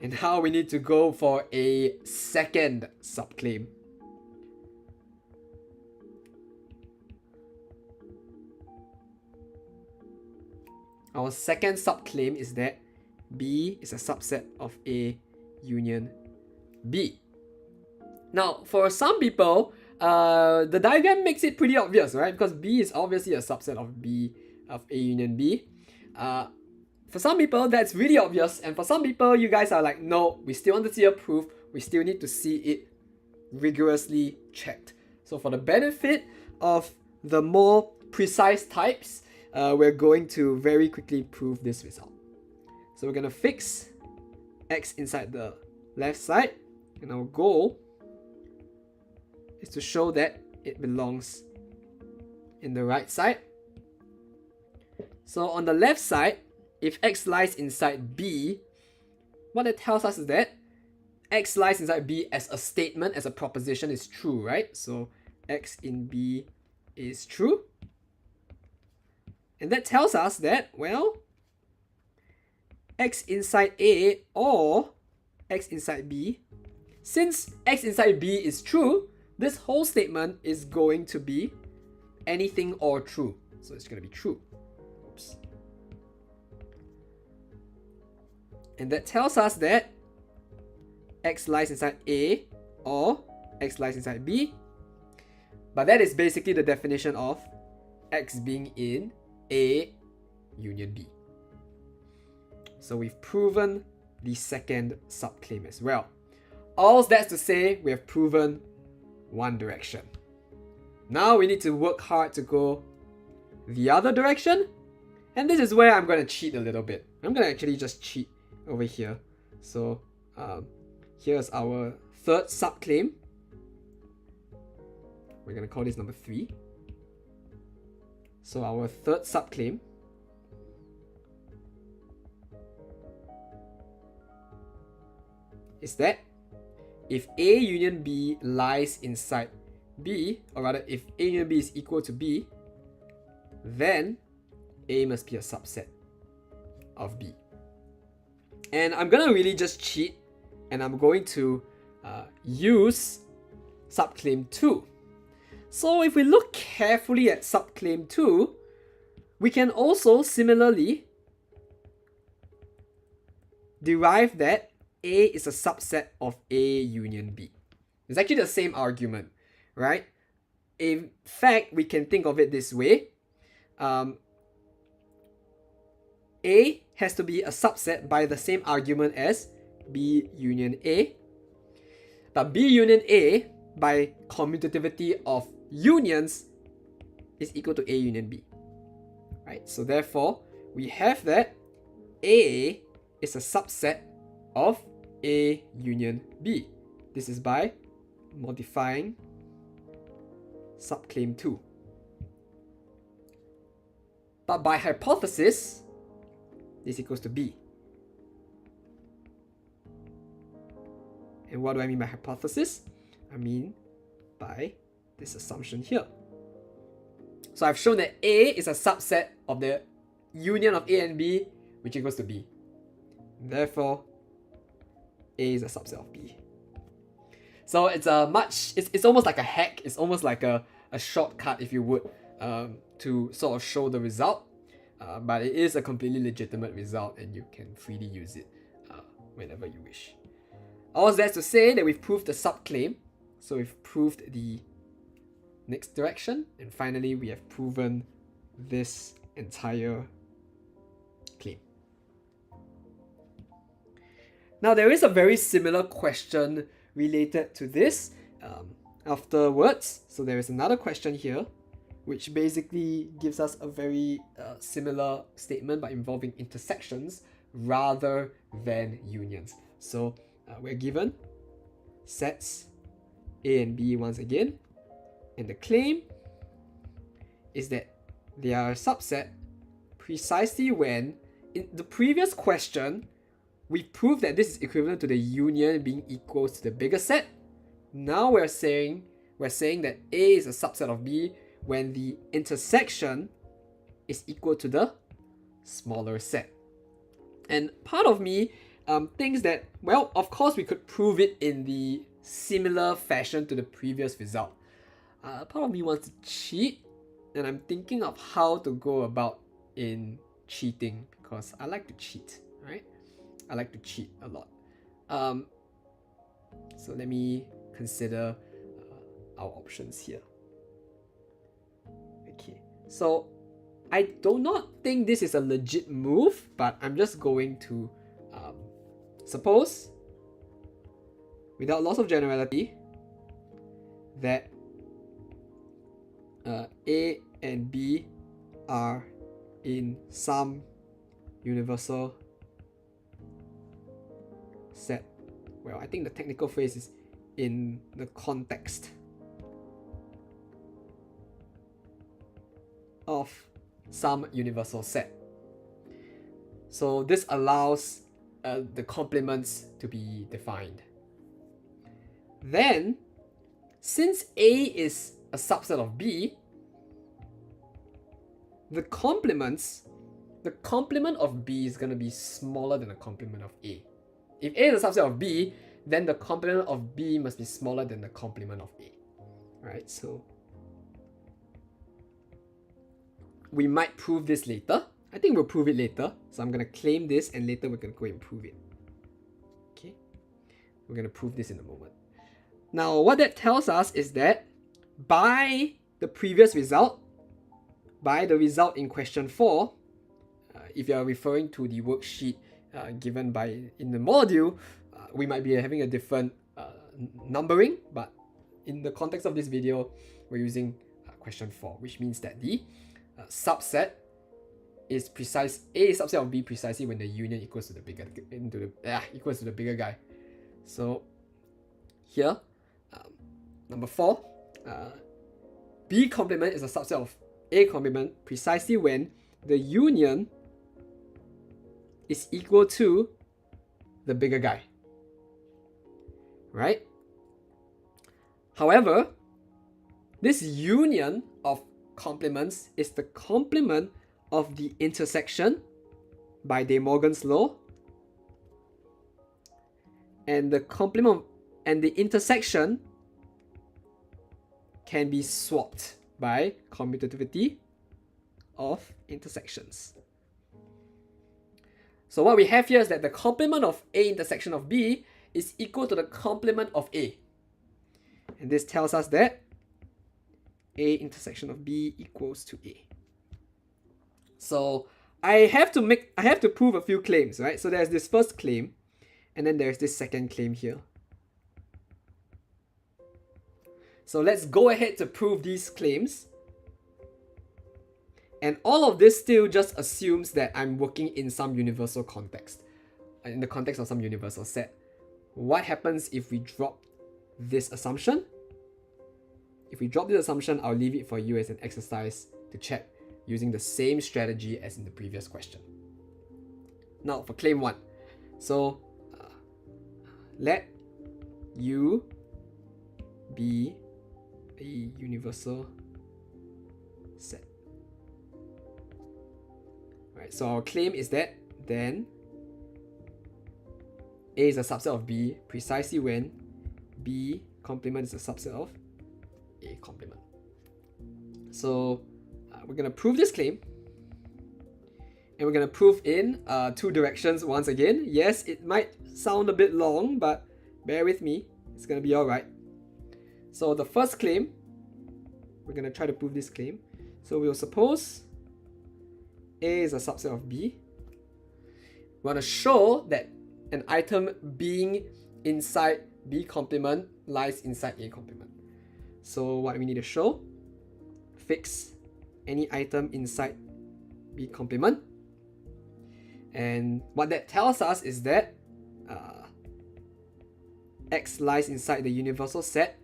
And now we need to go for a second subclaim. Our second subclaim is that B is a subset of A union B. Now, for some people, the diagram makes it pretty obvious, right? Because B is obviously a subset of A union B. For some people, that's really obvious, and for some people, you guys are like, no, we still want to see a proof. We still need to see it rigorously checked. So for the benefit of the more precise types, we're going to very quickly prove this result. So we're going to fix x inside the left side, and our goal is to show that it belongs in the right side. So on the left side, if x lies inside B, what it tells us is that x lies inside B as a statement, as a proposition is true, right? So x in B is true. And that tells us that, well, x inside A or x inside B, since x inside B is true, this whole statement is going to be anything or true. So it's going to be true. Oops. And that tells us that x lies inside A or x lies inside B. But that is basically the definition of x being in A union B. So we've proven the second subclaim as well. All that's to say, we have proven one direction. Now we need to work hard to go the other direction. And this is where I'm going to cheat a little bit. I'm going to actually just cheat over here. So here's our third subclaim. We're going to call this number 3. So our third subclaim is that if A union B lies inside B, or rather if A union B is equal to B, then A must be a subset of B. And I'm gonna really just cheat, and I'm going to use subclaim 2. So if we look carefully at subclaim 2, we can also similarly derive that A is a subset of A union B. It's actually the same argument, right? In fact, we can think of it this way. A has to be a subset by the same argument as B union A. But B union A, by commutativity of unions, is equal to A union B. Right? So therefore, we have that A is a subset of A union B. This is by modifying subclaim 2. But by hypothesis, this equals to B. And what do I mean by hypothesis? I mean by this assumption here. So I've shown that A is a subset of the union of A and B, which equals to B. Therefore, A is a subset of B. So it's it's almost like a hack. It's almost like a shortcut, if you would, to sort of show the result. But it is a completely legitimate result, and you can freely use it whenever you wish. All that's to say that we've proved the subclaim. So we've proved the next direction, and finally we have proven this entire claim. Now there is a very similar question related to this afterwards. So there is another question here, which basically gives us a very similar statement but involving intersections rather than unions. So we're given sets A and B once again, and the claim is that they are a subset precisely when, in the previous question, we proved that this is equivalent to the union being equal to the bigger set. Now we're saying that A is a subset of B when the intersection is equal to the smaller set. And part of me thinks that, well, of course we could prove it in the similar fashion to the previous result. Part of me wants to cheat, and I'm thinking of how to go about in cheating, because I like to cheat, right? I like to cheat a lot. So let me consider our options here. Okay, so I do not think this is a legit move, but I'm just going to suppose, without loss of generality, that A and B are in some universal set. Well, I think the technical phrase is in the context of some universal set. So this allows the complements to be defined. Then, since A is a subset of B, the complement of B is going to be smaller than the complement of A. If A is a subset of B, then the complement of B must be smaller than the complement of A. Right? So we might prove this later. I think we'll prove it later. So I'm going to claim this and later we're going to go and prove it. Okay? We're going to prove this in a moment. Now, what that tells us is that by the previous result, by the result in question 4, if you are referring to the worksheet given in the module, we might be having a different numbering, but in the context of this video, we're using question 4, which means that the subset is precise. A is subset of B precisely when the union equals to the bigger guy. So here, number 4, B complement is a subset of A complement precisely when the union is equal to the bigger guy. Right? However, this union of complements is the complement of the intersection by De Morgan's law, and the complement and the intersection can be swapped by commutativity of intersections. So what we have here is that the complement of A intersection of B is equal to the complement of A. And this tells us that A intersection of B equals to A. So I have to prove a few claims, right? So there's this first claim, and then there's this second claim here. So let's go ahead to prove these claims. And all of this still just assumes that I'm working in some universal context, in the context of some universal set. What happens if we drop this assumption? If we drop this assumption, I'll leave it for you as an exercise to check using the same strategy as in the previous question. Now for claim 1. So let U be a universal set. Right, so our claim is that then A is a subset of B precisely when B complement is a subset of A complement. So we're going to prove this claim, and we're going to prove in 2 directions once again. Yes, it might sound a bit long, but bear with me, it's going to be alright. So the first claim, we're going to try to prove this claim. So we'll suppose A is a subset of B. We want to show that an item being inside B complement lies inside A complement. So what we need to show, fix any item inside B complement. And what that tells us is that X lies inside the universal set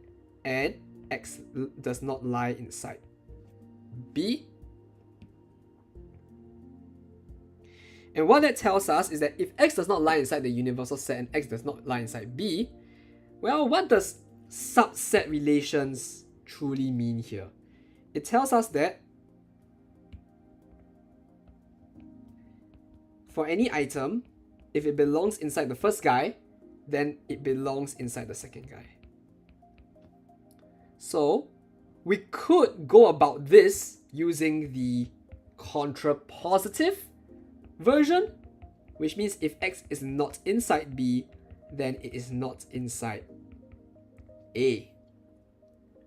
and X does not lie inside B. And what that tells us is that if X does not lie inside the universal set and X does not lie inside B, well, what does subset relations truly mean here? It tells us that for any item, if it belongs inside the first guy, then it belongs inside the second guy. So we could go about this using the contrapositive version, which means if X is not inside B, then it is not inside A.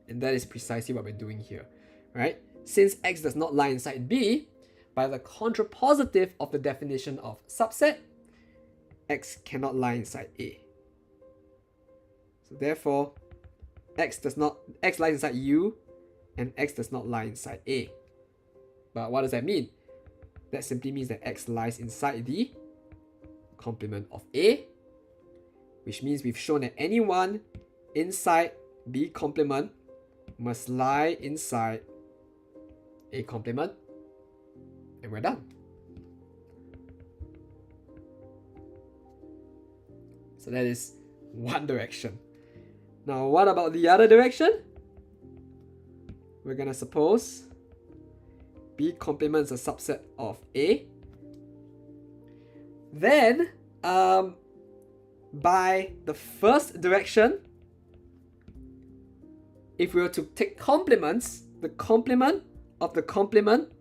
And that is precisely what we're doing here, right? Since X does not lie inside B, by the contrapositive of the definition of subset, X cannot lie inside A. So therefore, X lies inside U, and X does not lie inside A. But what does that mean? that simply means that X lies inside the complement of A, which means we've shown that anyone inside B complement must lie inside A complement, and we're done. So that is one direction. Now, what about the other direction? We're gonna suppose B complement is a subset of A. Then, by the first direction, if we were to take complements, the complement of the complement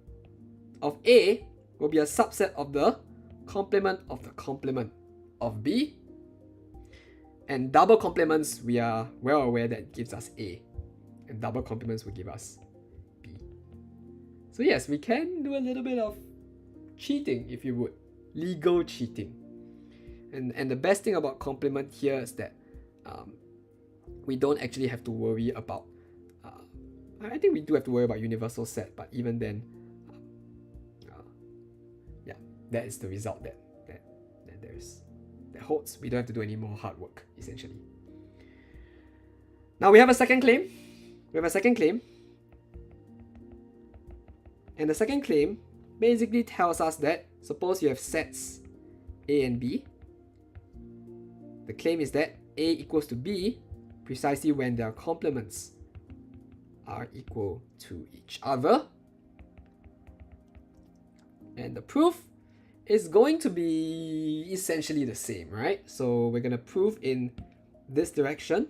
of A will be a subset of the complement of B. And double complements, we are well aware that gives us A. And double complements will give us B. So yes, we can do a little bit of cheating, if you would. Legal cheating. And the best thing about complement here is that we don't actually have to worry about, I think we do have to worry about universal set, but even then, yeah, that is the result that there is. That holds. We don't have to do any more hard work, essentially. Now we have a second claim. And the second claim basically tells us that suppose you have sets A and B. The claim is that A equals to B precisely when their complements are equal to each other. And the proof is going to be essentially the same, right? So we're going to prove in this direction,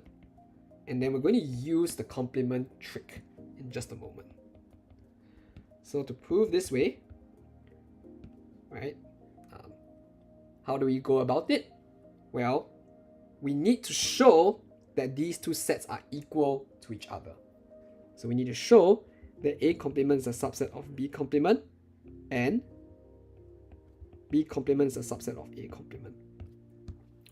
and then we're going to use the complement trick in just a moment. So to prove this way, right, how do we go about it? Well, we need to show that these two sets are equal to each other. So we need to show that A complement is a subset of B complement, and B complement is a subset of A complement.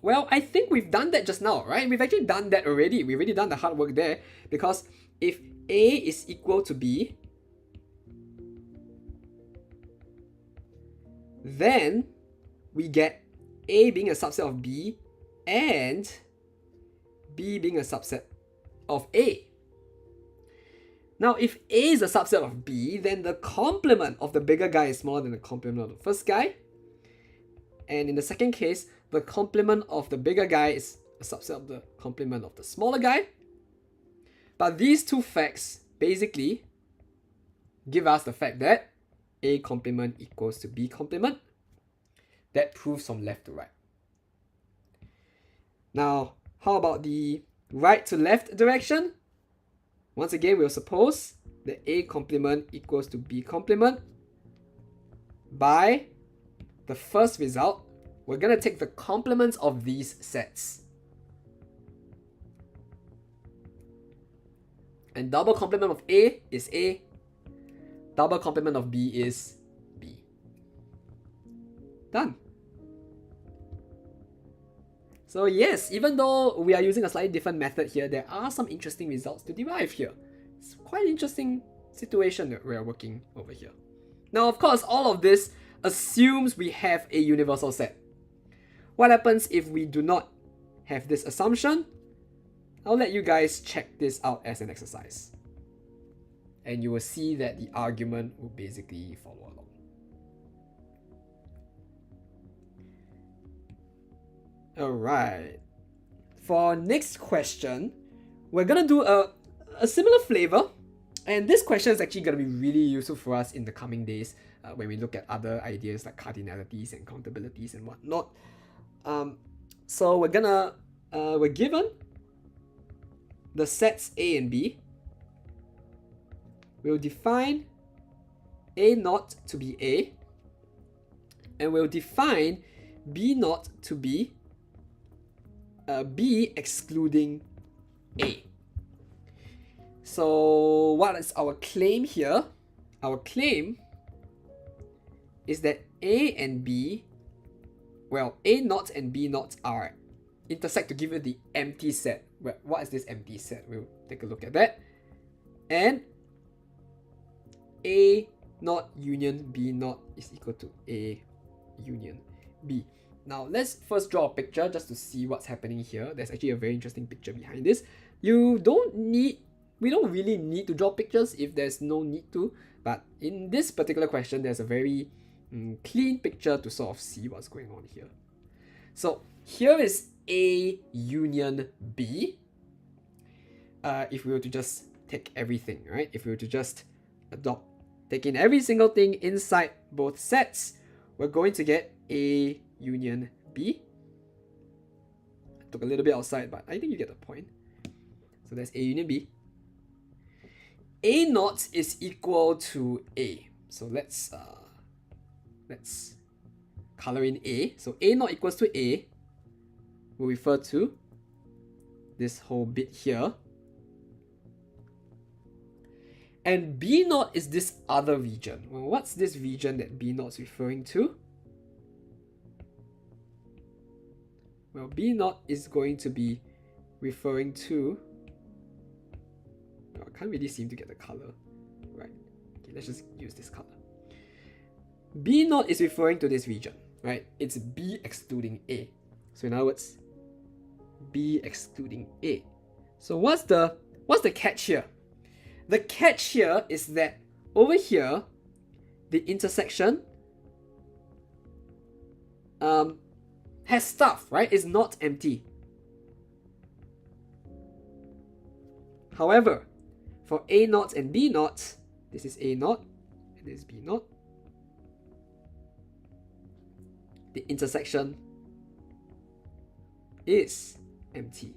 Well, I think we've done that just now, right? We've actually done that already. We've already done the hard work there, because if A is equal to B, then we get A being a subset of B and B being a subset of A. Now, if A is a subset of B, then the complement of the bigger guy is smaller than the complement of the first guy. And in the second case, the complement of the bigger guy is a subset of the complement of the smaller guy. But these two facts basically give us the fact that A complement equals to B complement. That proves from left to right. Now, how about the right to left direction? Once again, we'll suppose that A complement equals to B complement. By the first result, we're going to take the complements of these sets. And double complement of A is A. Double complement of B is B. Done. So yes, even though we are using a slightly different method here, there are some interesting results to derive here. It's quite an interesting situation that we are working over here. Now, of course, all of this assumes we have a universal set. What happens if we do not have this assumption? I'll let you guys check this out as an exercise. And you will see that the argument will basically follow along. Alright. For our next question, we're gonna do a similar flavor. And this question is actually gonna be really useful for us in the coming days when we look at other ideas like cardinalities and countabilities and whatnot. So we're given the sets A and B. We'll define A naught to be A, and we'll define B naught to be B excluding A. So what is our claim here? Our claim is that A and B, well, A naught and B naught are intersect to give you the empty set. What is this empty set? We'll take a look at that. And A not union B not is equal to A union B. Now let's first draw a picture just to see what's happening here. There's actually a very interesting picture behind this. We don't really need to draw pictures if there's no need to, but in this particular question there's a very clean picture to sort of see what's going on here. So here is A union B. If we were to just take everything, right? If we were to just take in every single thing inside both sets, we're going to get A union B. I took a little bit outside, but I think you get the point. So that's A union B. A naught is equal to A. So let's color in A. So A naught equals to A will refer to this whole bit here. And B naught is this other region. Well, what's this region that B naught is referring to? Well, B naught is going to be referring to... I can't really seem to get the color. Right. Okay, let's just use this color. B naught is referring to this region, right? It's B excluding A. So in other words, B excluding A. So what's the catch here? The catch here is that over here, the intersection has stuff, right? It's not empty. However, for A naught and B naught, this is A naught and this is B naught, the intersection is empty.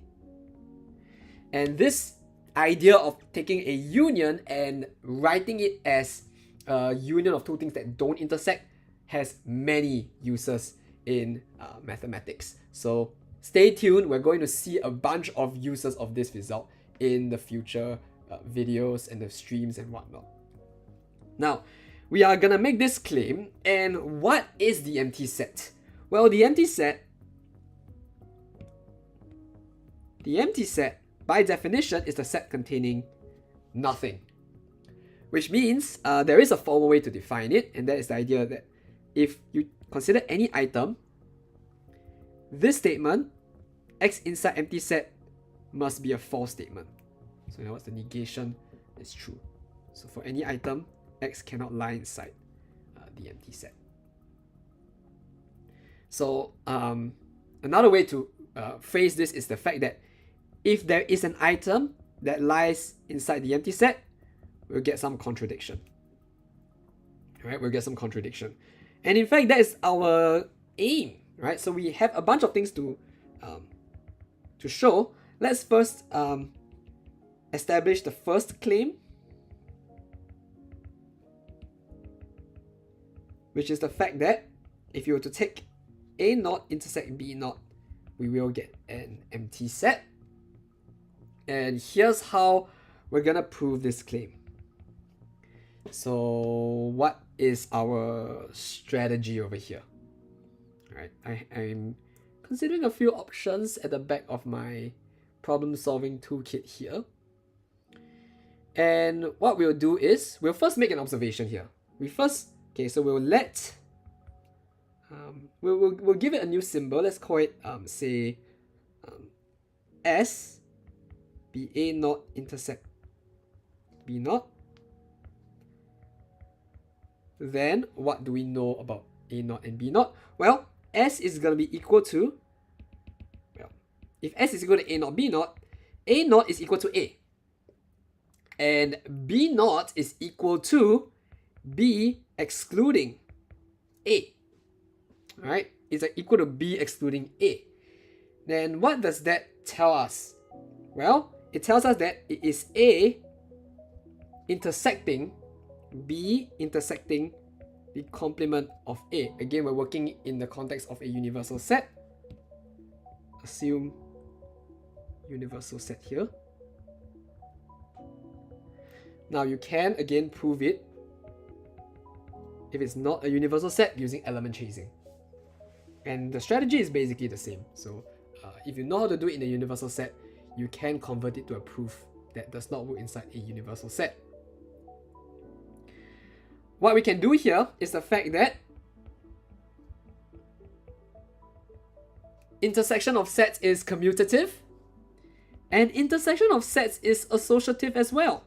And this idea of taking a union and writing it as a union of two things that don't intersect has many uses in mathematics. So stay tuned, we're going to see a bunch of uses of this result in the future videos and the streams and whatnot. Now, we are gonna make this claim, and what is the empty set? Well, the empty set by definition is the set containing nothing. Which means there is a formal way to define it, and that is the idea that if you consider any item, this statement, X inside empty set, must be a false statement. So in other words, the negation is true. So for any item, X cannot lie inside the empty set. So another way to phrase this is the fact that if there is an item that lies inside the empty set, we'll get some contradiction. Right? We'll get some contradiction. And in fact, that is our aim, right? So we have a bunch of things to show. Let's first establish the first claim, which is the fact that if you were to take A naught intersect B naught, we will get an empty set. And here's how we're gonna prove this claim. So what is our strategy over here? Right, I'm considering a few options at the back of my problem solving toolkit here. And what we'll do is, we'll first make an observation here. So we'll let, we'll give it a new symbol. Let's call it, say, S be A naught intersect B naught. Then what do we know about A naught and B naught? Well, S is going to be equal to, well, if S is equal to A naught B naught is equal to A. And B naught is equal to B excluding A. Alright? It's equal to B excluding A. Then what does that tell us? Well, it tells us that it is A intersecting B intersecting the complement of A. Again, we're working in the context of a universal set. Assume universal set here. Now you can again prove it if it's not a universal set using element chasing. And the strategy is basically the same. So if you know how to do it in a universal set, you can convert it to a proof that does not work inside a universal set. what we can do here is the fact that intersection of sets is commutative, and intersection of sets is associative as well.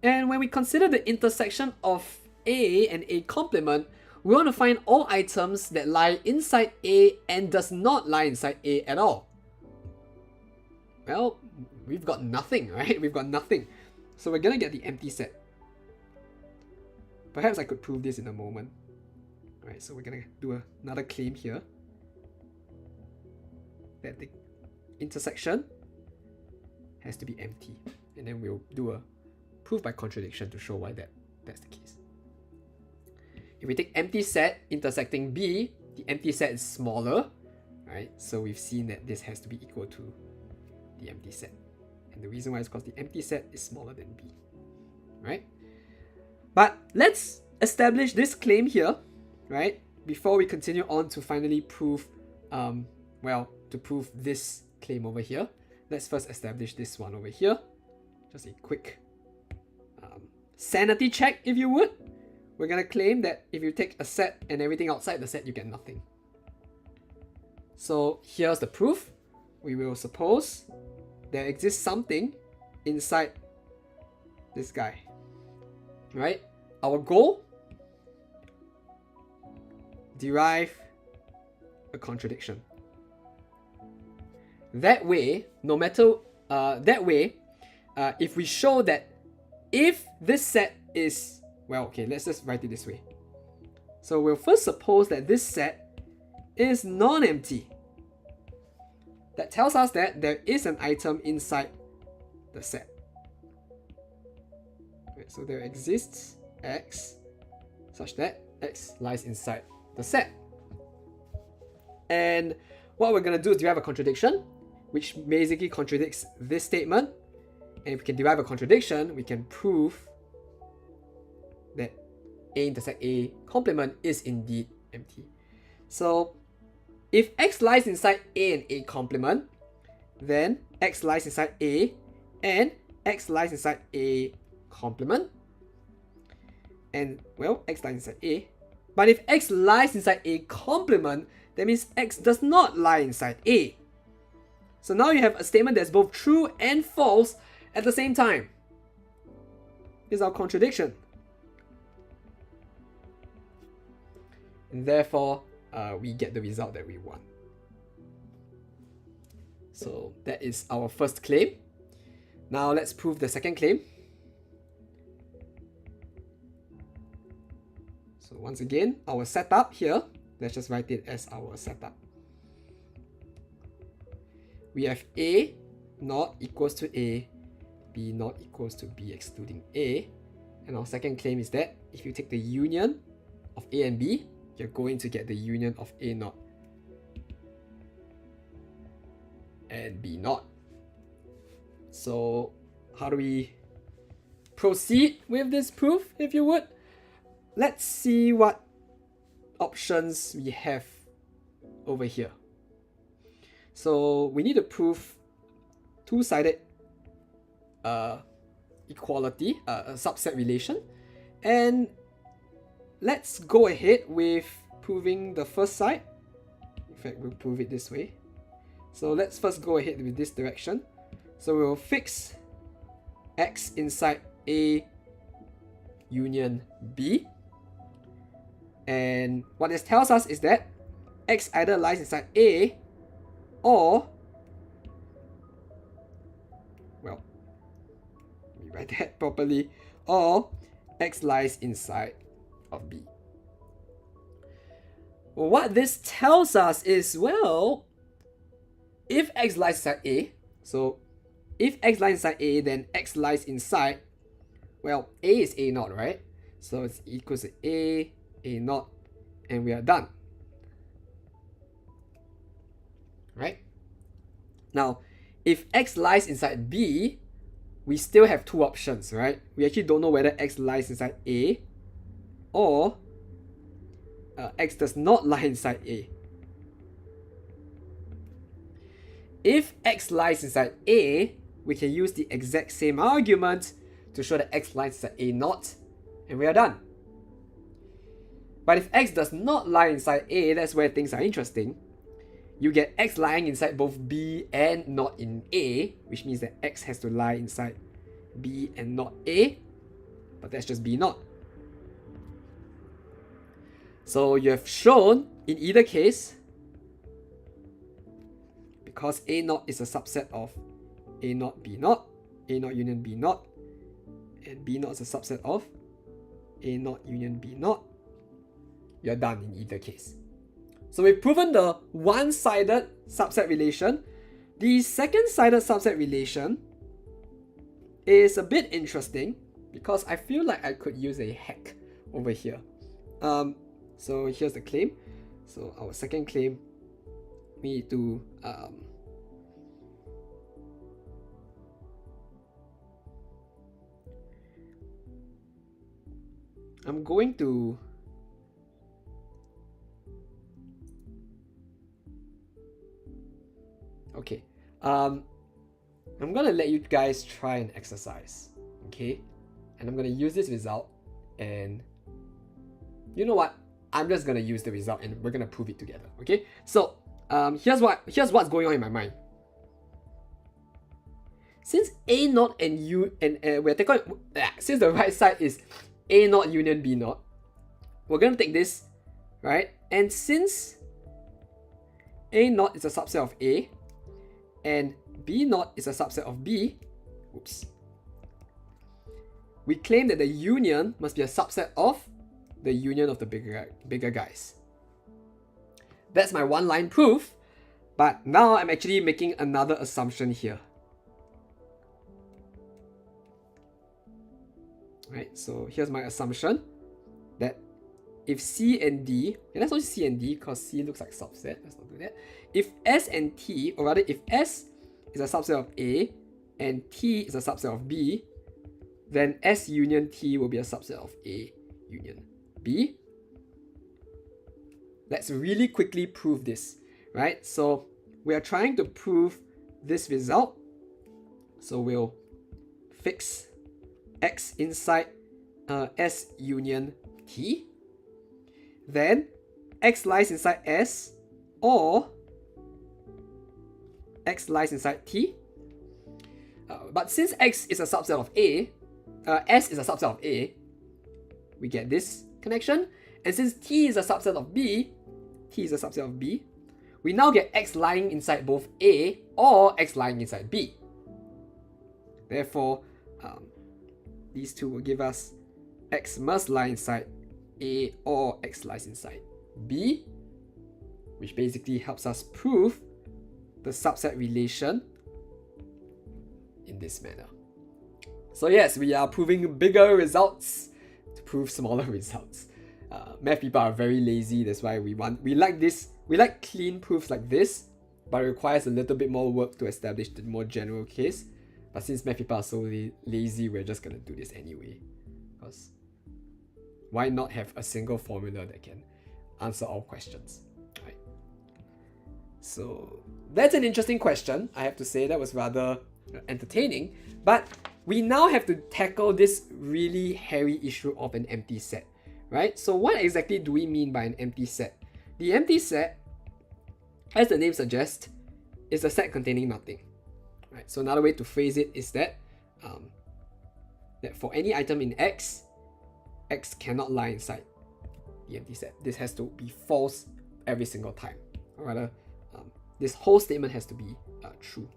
And when we consider the intersection of A and A complement, we want to find all items that lie inside A and does not lie inside A at all. Well, we've got nothing, right? We've got nothing. So we're gonna get the empty set. Perhaps I could prove this in a moment. Alright, so we're gonna do another claim here. That the intersection has to be empty. And then we'll do a proof by contradiction to show why that's the case. If we take empty set intersecting B, the empty set is smaller, right? So we've seen that this has to be equal to the empty set. And the reason why is because the empty set is smaller than B, right? But let's establish this claim here, right? Before we continue on to finally prove, to prove this claim over here. Let's first establish this one over here. Just a quick sanity check, if you would. We're gonna claim that if you take a set and everything outside the set, you get nothing. So here's the proof. We will suppose there exists something inside this guy, right? Our goal, derive a contradiction. That way, no matter, if we show that if this set is, well, okay, let's just write it this way. So we'll first suppose that this set is non-empty. That tells us that there is an item inside the set. Okay, so there exists X such that X lies inside the set. And what we're going to do is derive a contradiction, which basically contradicts this statement. And if we can derive a contradiction, we can prove that A intersect A complement is indeed empty. So if X lies inside A and A complement, then X lies inside A and X lies inside A complement. And, well, X lies inside A. But if X lies inside A complement, that means X does not lie inside A. So now you have a statement that's both true and false at the same time. This is our contradiction. And therefore, we get the result that we want. So that is our first claim. Now let's prove the second claim. So once again, our setup here, let's just write it as our setup. We have A not equals to A, B not equals to B excluding A. And our second claim is that if you take the union of A and B, you're going to get the union of A naught and B naught. So how do we proceed with this proof, if you would? Let's see what options we have over here. So we need to prove two-sided equality, a subset relation. And let's go ahead with proving the first side. In fact, we'll prove it this way. So let's first go ahead with this direction. So we'll fix X inside A union B. And what this tells us is that X either lies inside A or, well, let me write that properly, or X lies inside of B. Well, what this tells us is, well, if X lies inside A, so if X lies inside A, then X lies inside, well, A is A naught, right? So it's equals to A naught, and we are done. Right? Now, if X lies inside B, we still have two options, right? We actually don't know whether X lies inside A or X does not lie inside A. If X lies inside A, we can use the exact same argument to show that x lies inside A naught, and we are done. But if x does not lie inside A, that's where things are interesting. You get x lying inside both B and not in A, which means that x has to lie inside B and not A, but that's just B naught. So you have shown, in either case, because A naught is a subset of A naught B naught, A naught union B naught, and B naught is a subset of A naught union B naught, you're done in either case. So we've proven the one-sided subset relation. The second-sided subset relation is a bit interesting because I feel like I could use a hack over here. So here's the claim. So our second claim, we need to I'm going to okay. I'm gonna let you guys try an exercise, okay? And I'm gonna use this result, and you know what? I'm just gonna use the result, and we're gonna prove it together, okay? So here's what's going on in my mind. Since A naught and U and we're taking since the right side is A naught union B naught, we're gonna take this, right? And since A naught is a subset of A, and B naught is a subset of B, we claim that the union must be a subset of the union of the bigger guys. That's my one-line proof, but now I'm actually making another assumption here. Right, so here's my assumption that if C and D, and let's not use C and D because C looks like subset, let's not do that. If S and T, or rather if S is a subset of A and T is a subset of B, then S union T will be a subset of A union B. Let's really quickly prove this, right? So we are trying to prove this result. So we'll fix X inside S union T. Then X lies inside S, or X lies inside T. But since X is a subset of A, S is a subset of A, we get this connection. And since T is a subset of B, T is a subset of B, we now get X lying inside both A or X lying inside B. Therefore, these two will give us X must lie inside A or X lies inside B, which basically helps us prove the subset relation in this manner. So yes, we are proving bigger results to prove smaller results. Math people are very lazy, that's why we like clean proofs like this, but it requires a little bit more work to establish the more general case. But since math people are so lazy, we're just gonna do this anyway. Because why not have a single formula that can answer all questions, right? So that's an interesting question, I have to say. That was rather entertaining. But we now have to tackle this really hairy issue of an empty set, right? So what exactly do we mean by an empty set? The empty set, as the name suggests, is a set containing nothing. Right? So another way to phrase it is that that for any item in X, X cannot lie inside the empty set. This has to be false every single time. Or rather, this whole statement has to be true.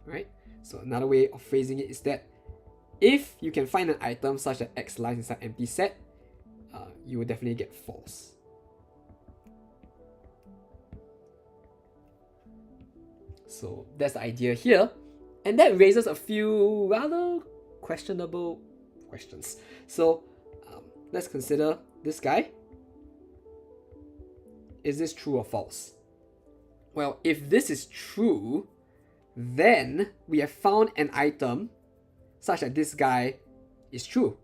Right? So another way of phrasing it is that if you can find an item such that X lies inside empty set, you will definitely get false. So that's the idea here, and that raises a few rather questionable questions. So let's consider this guy. Is this true or false? Well, if this is true, then we have found an item such that this guy is true.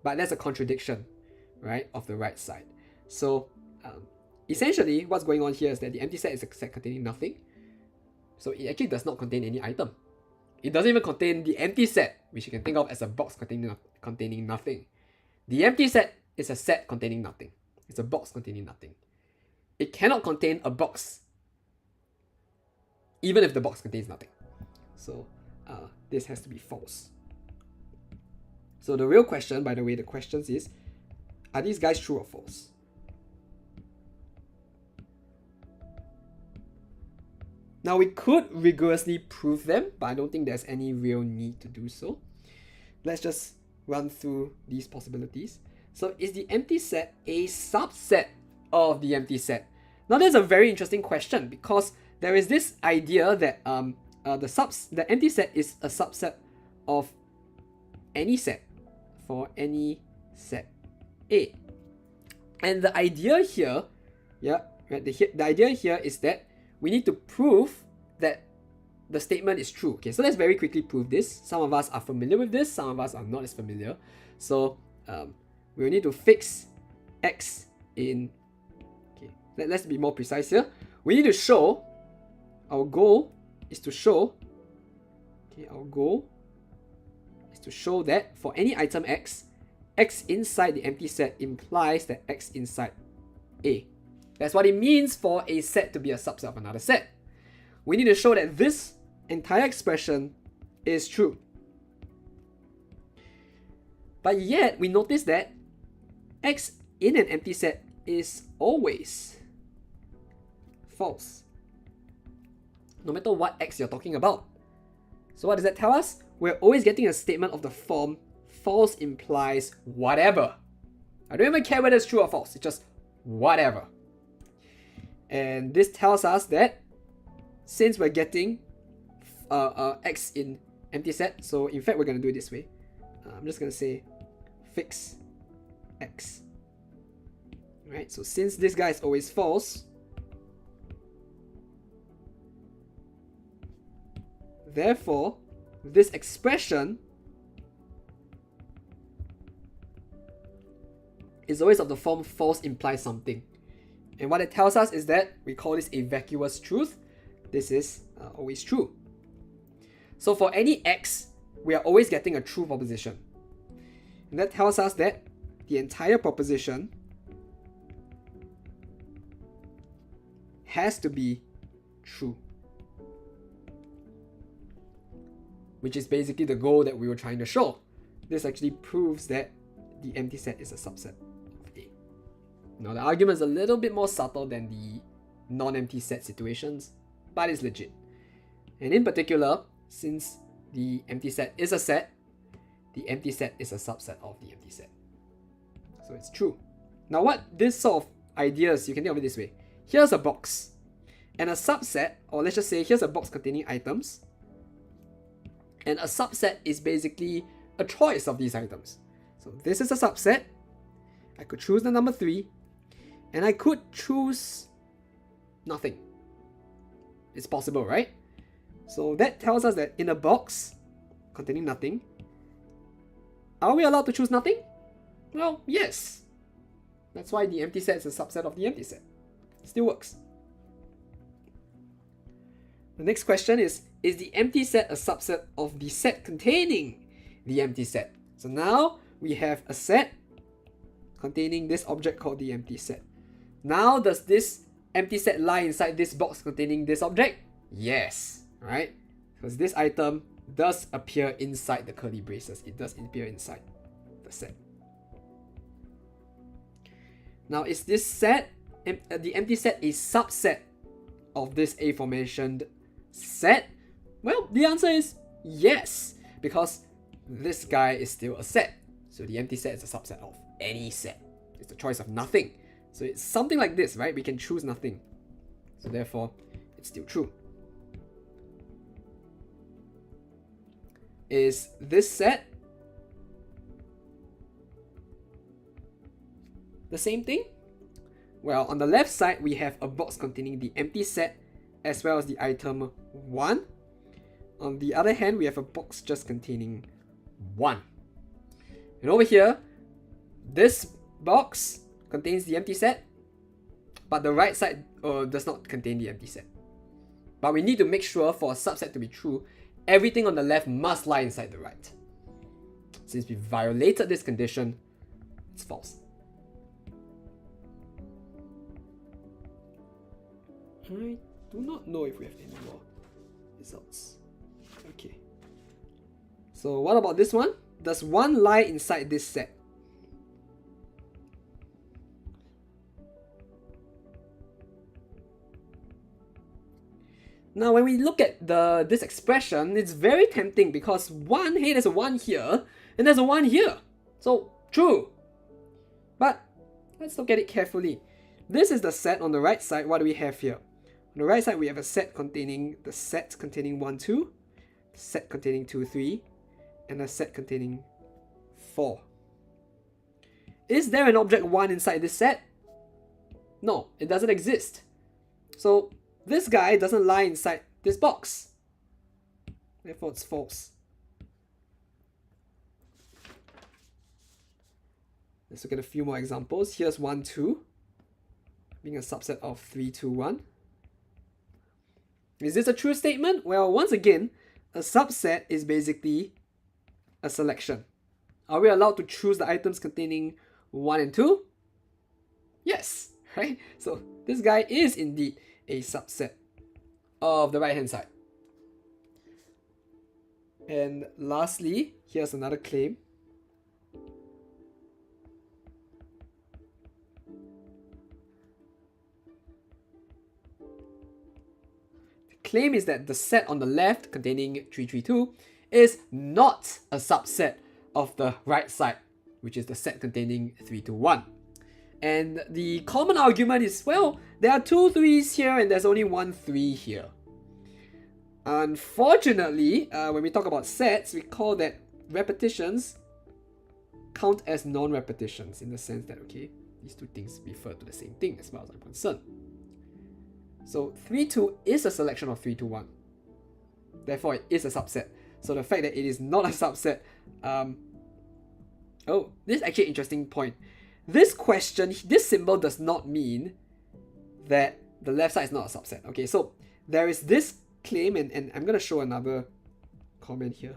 But that's a contradiction, right, of the right side. So essentially, what's going on here is that the empty set is a set containing nothing. So it actually does not contain any item. It doesn't even contain the empty set, which you can think of as a box containing nothing. The empty set is a set containing nothing. It's a box containing nothing. It cannot contain a box, even if the box contains nothing. So this has to be false. So the real question, by the way, the question is, are these guys true or false? Now we could rigorously prove them, but I don't think there's any real need to do so. Let's just run through these possibilities. So is the empty set a subset of the empty set? Now that's a very interesting question, because there is this idea that the empty set is a subset of any set for any set A. And the idea here, the idea here is that we need to prove that the statement is true. Okay, so let's very quickly prove this. Some of us are familiar with this, some of us are not as familiar. So we will need to fix x in, okay, let's be more precise here. We need to show, our goal is to show, okay, our goal is to show that for any item x, x inside the empty set implies that x inside A. That's what it means for a set to be a subset of another set. We need to show that this entire expression is true. But yet, we notice that x in an empty set is always false, no matter what x you're talking about. So what does that tell us? We're always getting a statement of the form false implies whatever. I don't even care whether it's true or false, it's just whatever. And this tells us that since we're getting x in empty set, so in fact we're going to do it this way. I'm just going to say fix x. Right, so since this guy is always false, therefore this expression is always of the form false implies something. And what it tells us is that we call this a vacuous truth. This is always true. So for any x, we are always getting a true proposition. And that tells us that the entire proposition has to be true, which is basically the goal that we were trying to show. This actually proves that the empty set is a subset of A. Now the argument is a little bit more subtle than the non-empty set situations, but it's legit. And in particular, since the empty set is a set, the empty set is a subset of the empty set. So it's true. Now what this sort of ideas, you can think of it this way. Here's a box, and a subset, or let's just say here's a box containing items, and a subset is basically a choice of these items. So this is a subset. I could choose the number 3, and I could choose nothing. It's possible, right? So that tells us that in a box containing nothing, are we allowed to choose nothing? Well, yes. That's why the empty set is a subset of the empty set. Still works. The next question is the empty set a subset of the set containing the empty set? So now we have a set containing this object called the empty set. Now does this empty set lie inside this box containing this object? Yes, right? Because this item does appear inside the curly braces. It does appear inside the set. Now is this set, the empty set, a subset of this aforementioned set? Well, the answer is yes, because this guy is still a set. So the empty set is a subset of any set. It's the choice of nothing. So it's something like this, right? We can choose nothing. So therefore, it's still true. Is this set the same thing? Well, on the left side, we have a box containing the empty set as well as the item 1. On the other hand, we have a box just containing 1. And over here, this box contains the empty set, but the right side does not contain the empty set. But we need to make sure for a subset to be true everything on the left must lie inside the right. Since we violated this condition, it's false. I do not know if we have any more results. Okay. So what about this one? Does 1 lie inside this set? Now when we look at this expression, it's very tempting because 1, hey, there's a 1 here, and there's a 1 here. So, true. But, let's look at it carefully. This is the set on the right side. What do we have here? On the right side, we have a set containing the set containing 1, 2, the set containing 2, 3, and a set containing 4. Is there an object 1 inside this set? No, it doesn't exist. So, this guy doesn't lie inside this box. Therefore, it's false. Let's look at a few more examples. Here's 1, 2, being a subset of 3, 2, 1. Is this a true statement? Well, once again, a subset is basically a selection. Are we allowed to choose the items containing 1 and 2? Yes, right? So this guy is indeed a subset of the right hand side. And lastly, here's another claim. The claim is that the set on the left containing 3, 3, 2 is not a subset of the right side, which is the set containing 3, 2, 1. And the common argument is, well, there are 2 3s here and there's only 1 3 here. Unfortunately, when we talk about sets, we call that repetitions count as non-repetitions in the sense that, okay, these two things refer to the same thing as far as I'm concerned. So 3, 2 is a selection of 3, 2, 1. Therefore, it is a subset. So the fact that it is not a subset, oh, this is actually an interesting point. This question, this symbol does not mean that the left side is not a subset. Okay, so there is this claim, and I'm going to show another comment here.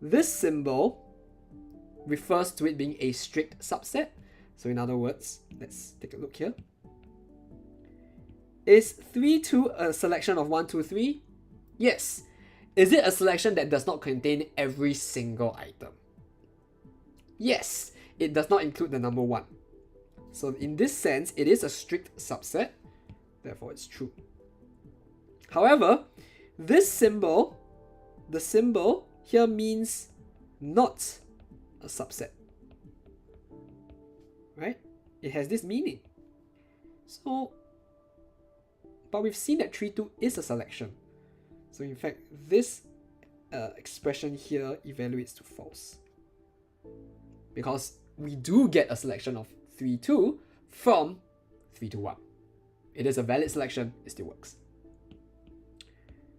This symbol refers to it being a strict subset. So in other words, let's take a look here. Is 3, 2 a selection of 1, 2, 3? Yes. Is it a selection that does not contain every single item? Yes, it does not include the number 1. So in this sense, it is a strict subset, therefore it's true. However, this symbol, the symbol here means not a subset, right? It has this meaning. So, but we've seen that 3, 2 is a selection. So in fact, this expression here evaluates to false. Because we do get a selection of 3, 2 from 3, 2, 1. It is a valid selection, it still works.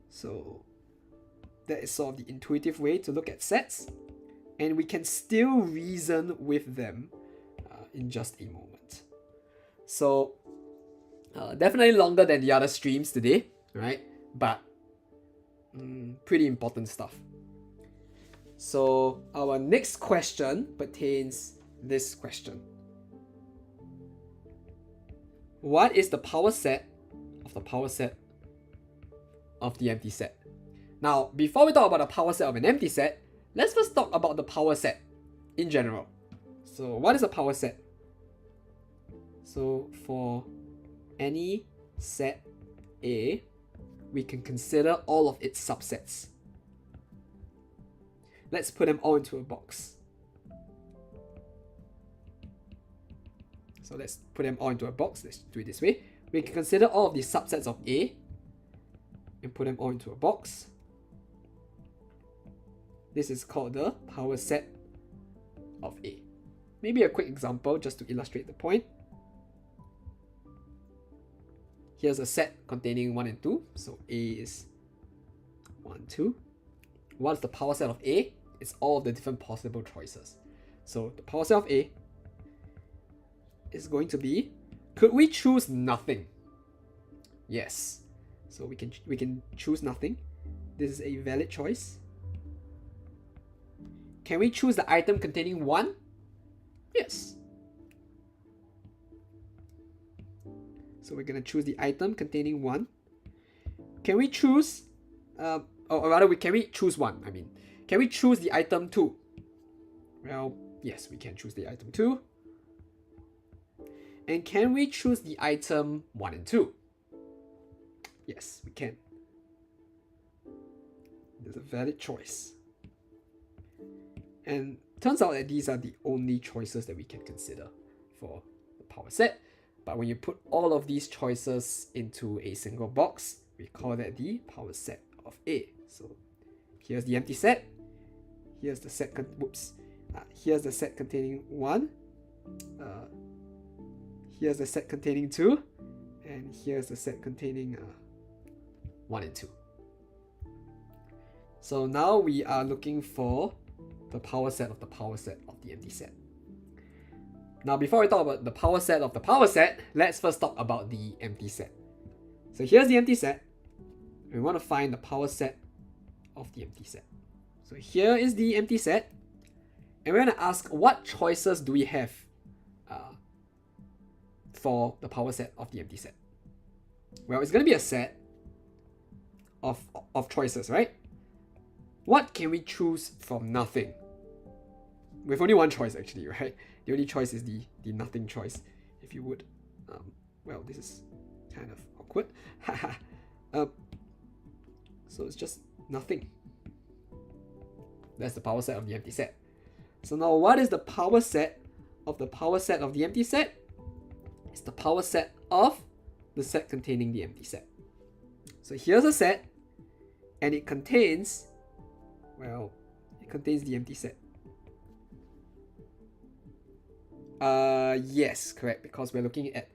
So that is sort of the intuitive way to look at sets. And we can still reason with them in just a moment. So definitely longer than the other streams today, right? But pretty important stuff. So our next question pertains this question. What is the power set of the empty set? Now, before we talk about the power set of an empty set, let's first talk about the power set in general. So what is a power set? So for any set A, we can consider all of its subsets. Let's put them all into a box. So let's put them all into a box. Let's do it this way. We can consider all of the subsets of A and put them all into a box. This is called the power set of A. Maybe a quick example just to illustrate the point. Here's a set containing 1 and 2. So A is 1, 2. What's the power set of A? It's all of the different possible choices. So the power set of A is going to be Could we choose nothing? Yes. So we can choose nothing. This is a valid choice. Can we choose the item containing 1? Yes. So we're gonna choose the item containing 1. Can we choose, or rather, can we choose 1? I mean, can we choose the item 2? Well, yes, we can choose the item 2. And can we choose the item 1 and 2? Yes, we can. There's a valid choice. And turns out that these are the only choices that we can consider for the power set. But when you put all of these choices into a single box, we call that the power set of A. So here's the empty set. Here's the set. Here's the set containing 1. Here's the set containing 2, and here's the set containing 1 and 2. So now we are looking for the power set of the power set of the empty set. Now before we talk about the power set of the power set, let's first talk about the empty set. So here's the empty set. We want to find the power set of the empty set. So here is the empty set, and we're going to ask what choices do we have for the power set of the empty set. Well, it's going to be a set of choices, right? What can we choose from nothing? With only one choice actually, right? The only choice is the nothing choice, if you would. Well, this is kind of awkward. So it's just nothing. That's the power set of the empty set. So now what is the power set of the power set of the empty set? It's the power set of the set containing the empty set. So here's a set, and it contains, well, it contains the empty set. Yes, correct, because we're looking at,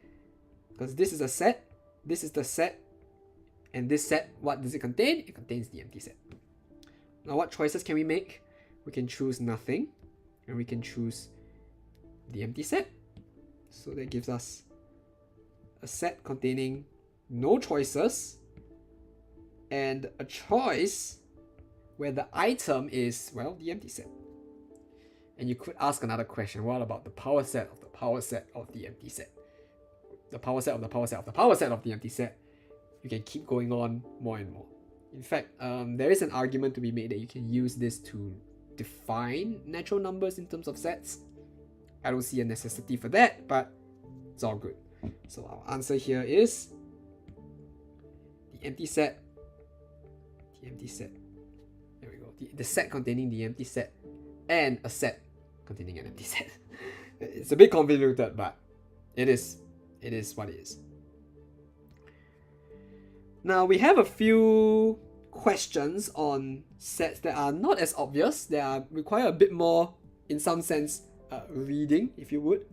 because this is a set, this is the set, and this set, what does it contain? It contains the empty set. Now what choices can we make? We can choose nothing, and we can choose the empty set. So that gives us a set containing no choices, and a choice where the item is, well, the empty set. And you could ask another question, what about the power set of the power set of the empty set? The power set of the power set of the power set of the empty set. You can keep going on more and more. In fact, there is an argument to be made that you can use this to define natural numbers in terms of sets. I don't see a necessity for that, but it's all good. So our answer here is the empty set. The empty set. There we go. The set containing the empty set, and a set containing an empty set. It's a bit convoluted, but it is what it is. Now we have a few questions on sets that are not as obvious. They require a bit more, in some sense, reading, if you would.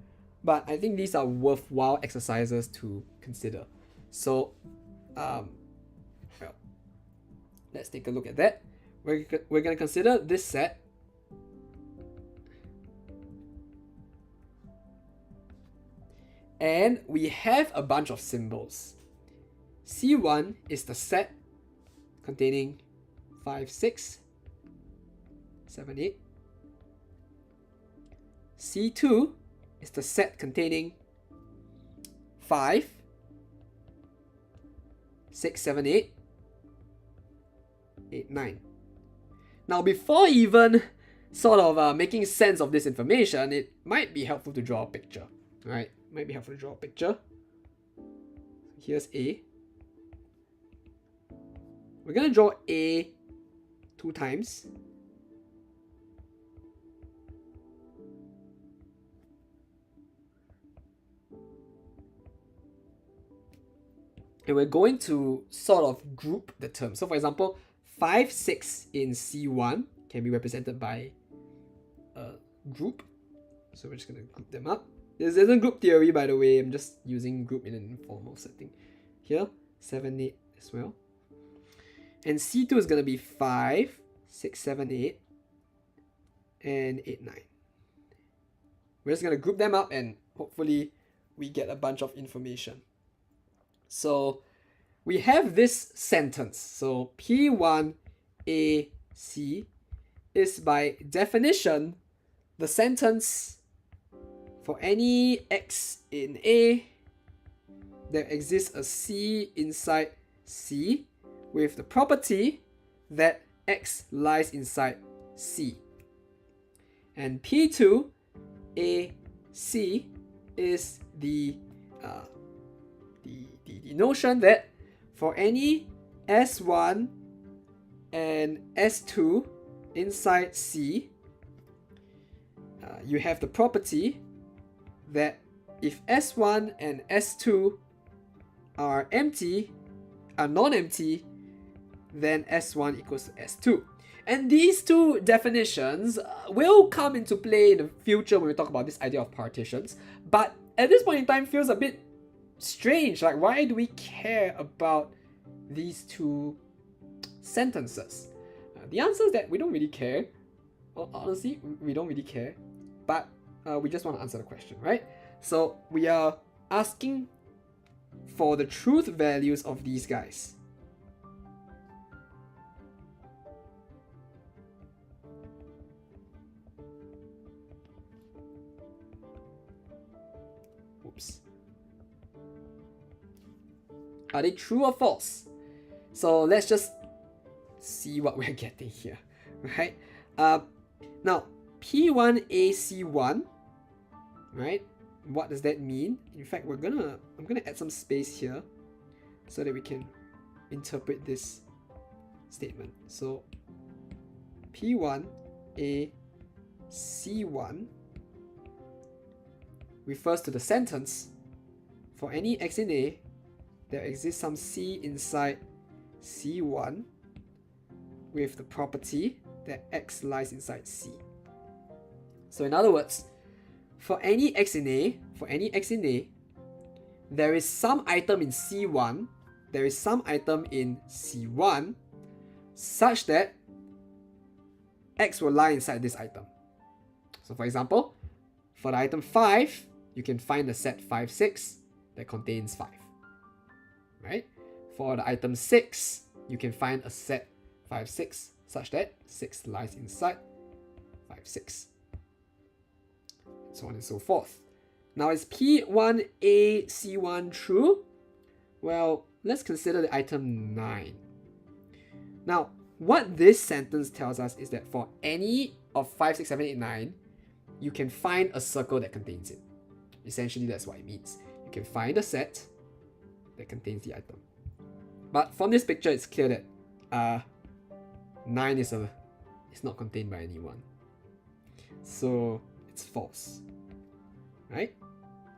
But I think these are worthwhile exercises to consider. So, well, let's take a look at that. We're going to consider this set. And we have a bunch of symbols. C1 is the set containing 5, 6, 7, 8. C2 is the set containing 5, 6, 7, 8, 8, 9. Now, before even sort of making sense of this information, it might be helpful to draw a picture, right? Might be helpful to draw a picture. Here's A. We're going to draw A 2 times. And we're going to sort of group the terms. So for example, 5, 6 in C1 can be represented by a group. So we're just going to group them up. This isn't group theory, by the way. I'm just using group in an informal setting. Here, 7, 8 as well. And C2 is going to be 5, 6, 7, 8, and 8, 9. We're just going to group them up and hopefully we get a bunch of information. So we have this sentence. So P1AC is by definition the sentence for any x in A, there exists a C inside C with the property that x lies inside C. And P2AC is the notion that for any S1 and S2 inside C, you have the property that if S1 and S2 are non-empty, then S1 equals to S2. And these two definitions will come into play in the future when we talk about this idea of partitions. But at this point in time, feels a bit strange. Like, why do we care about these two sentences? The answer is that we don't really care. Well, honestly, we don't really care. But we just want to answer the question, right? So we are asking for the truth values of these guys. Oops. Are they true or false? So let's just see what we're getting here, right? Now, P1AC1, right? What does that mean? In fact, I'm gonna add some space here so that we can interpret this statement. So P1AC1 refers to the sentence for any x in A, there exists some C inside C1 with the property that x lies inside C. So in other words, for any x in A, there is some item in C1, there is some item in C1 such that x will lie inside this item. So for example, for the item 5, you can find the set 5, 6 that contains 5. Right? For the item 6, you can find a set 5, 6 such that 6 lies inside 5, 6. So on and so forth. Now, is P1AC1 true? Well, let's consider the item 9. Now, what this sentence tells us is that for any of 5, 6, 7, 8, 9, you can find a circle that contains it. Essentially, that's what it means. You can find a set that contains the item. But from this picture, it's clear that 9 is not contained by anyone. So it's false, right?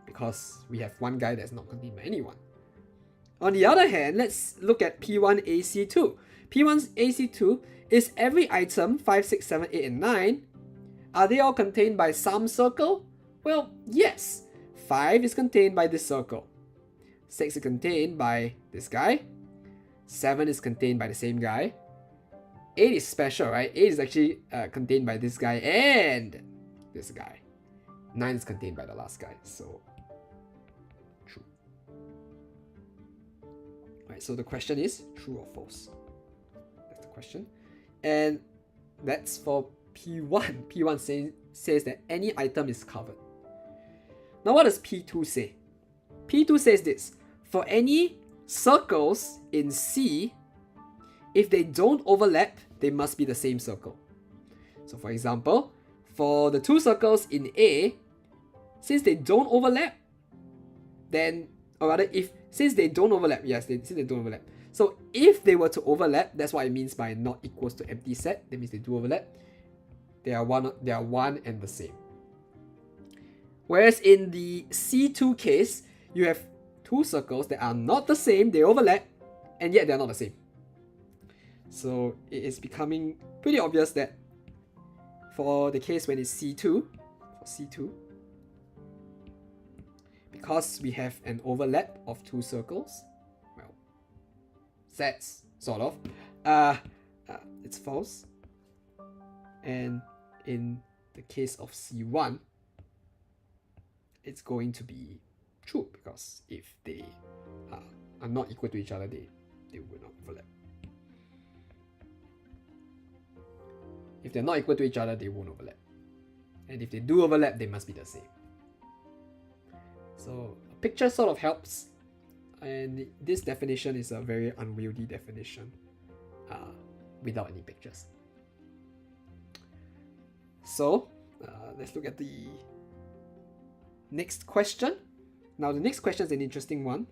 Because we have one guy that's not contained by anyone. On the other hand, let's look at P1AC2. P1AC2 is every item 5, 6, 7, 8, and 9. Are they all contained by some circle? Well, yes. 5 is contained by this circle. 6 is contained by this guy. 7 is contained by the same guy. 8 is special, right? 8 is actually contained by this guy and this guy. 9 is contained by the last guy, so true. Right, so the question is true or false? That's the question. And that's for P1. P1 says that any item is covered. Now what does P2 say? P2 says this: for any circles in C, if they don't overlap, they must be the same circle. So for example, for the two circles in A, since they don't overlap, then, or rather, since they don't overlap, so if they were to overlap, that's what it means by not equals to empty set. That means they do overlap. They are one and the same. Whereas in the C2 case, you have two circles that are not the same, they overlap, and yet they're not the same. So it is becoming pretty obvious that for the case when it's C2, because we have an overlap of two circles, well, sets, sort of, it's false. And in the case of C1, it's going to be true. because if they are not equal to each other, they will not overlap. If they're not equal to each other, they won't overlap. And if they do overlap, they must be the same. So a picture sort of helps, and this definition is a very unwieldy definition without any pictures. So let's look at the next question. Now the next question is an interesting one.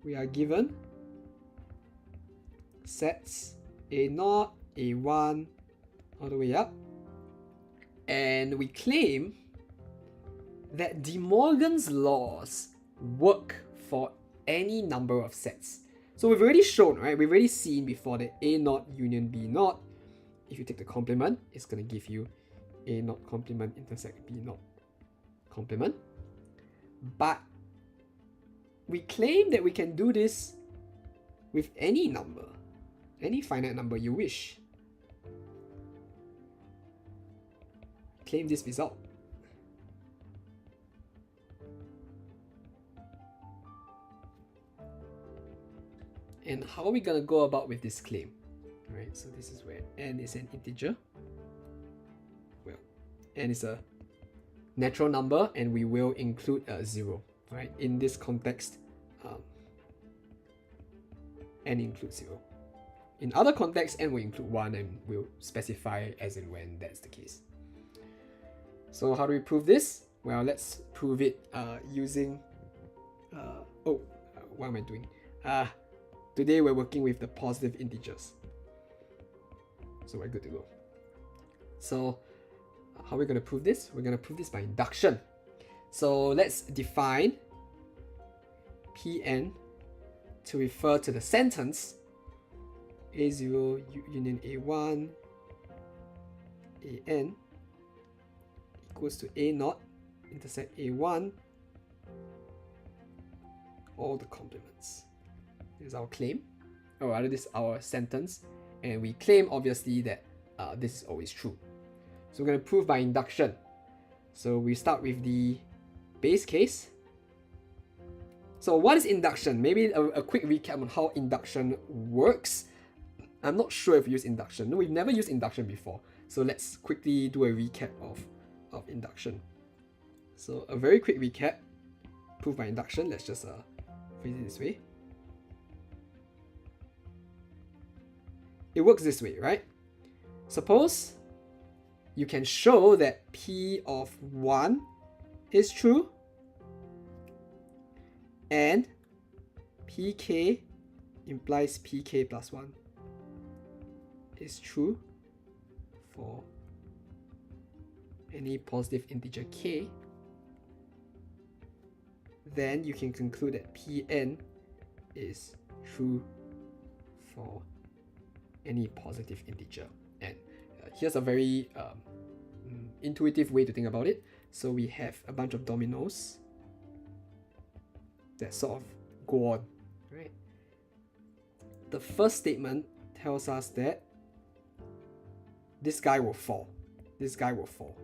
We are given sets A0, A1, all the way up, and we claim that De Morgan's laws work for any number of sets. So we've already shown, right? We've already seen before that A0 union B0, if you take the complement, it's going to give you A0 complement intersect B0 complement. But we claim that we can do this with any number, any finite number you wish. Claim this result. And how are we going to go about with this claim? Right, so this is where n is an integer. Well, n is a natural number, and we will include a 0. Right, in this context, n includes 0. In other contexts, n will include 1, and we'll specify as and when that's the case. So how do we prove this? Well, let's prove it using... what am I doing? Today we're working with the positive integers. So we're good to go. So how are we going to prove this? We're going to prove this by induction. So let's define Pn to refer to the sentence A0 union A1 An equals to A0 intersect A1 all the complements. This is our claim, or rather this is our sentence, and we claim obviously that this is always true. So we're going to prove by induction. So we start with the base case. So what is induction? Maybe a quick recap on how induction works. I'm not sure if we use induction. No, we've never used induction before. So let's quickly do a recap of induction. So a very quick recap. Proof by induction. Let's just phrase it this way. It works this way, right? Suppose you can show that P of 1 is true, and pk implies pk plus 1 is true for any positive integer k, then you can conclude that Pn is true for any positive integer. And here's a very intuitive way to think about it. So we have a bunch of dominoes that sort of go on, right? The first statement tells us that this guy will fall. This guy will fall.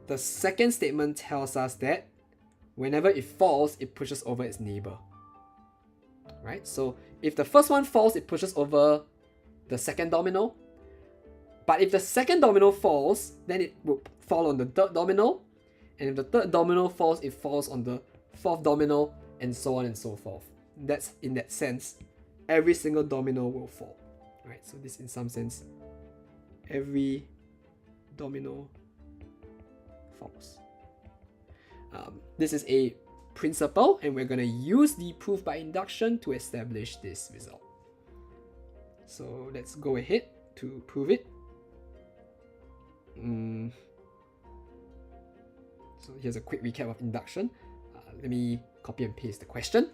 The second statement tells us that whenever it falls, it pushes over its neighbor. Right? So if the first one falls, it pushes over the second domino. But if the second domino falls, then it will fall on the third domino. And if the third domino falls, it falls on the fourth domino, and so on and so forth. That's, in that sense, every single domino will fall. Right? So this, in some sense, every domino falls. This is a principle, and we're going to use the proof by induction to establish this result. So let's go ahead to prove it. So here's a quick recap of induction. Let me copy and paste the question.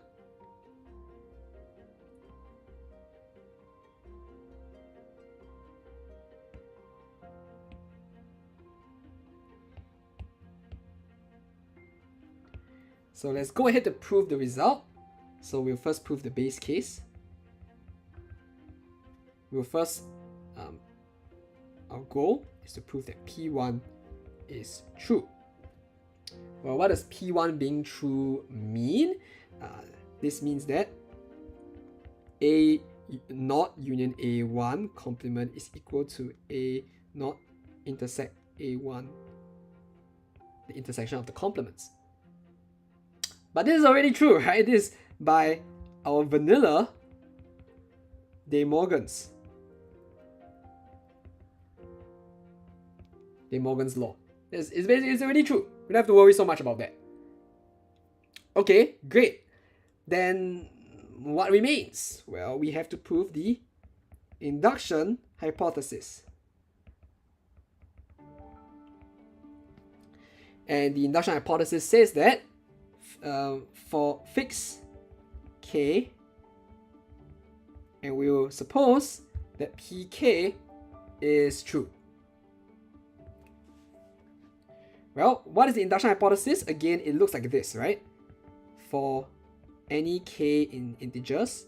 So let's go ahead to prove the result. So we'll first prove the base case. We'll first, our goal is to prove that P1 is true. Well, what does P1 being true mean? This means that A not union A1 complement is equal to A not intersect A1, the intersection of the complements. But this is already true, right? This is by our vanilla De Morgan's law. It's already true. We don't have to worry so much about that. Okay, great. Then what remains? Well, we have to prove the induction hypothesis. And the induction hypothesis says that for fixed K, and we will suppose that Pk is true. Well, what is the induction hypothesis? Again, it looks like this, right? For any k in integers,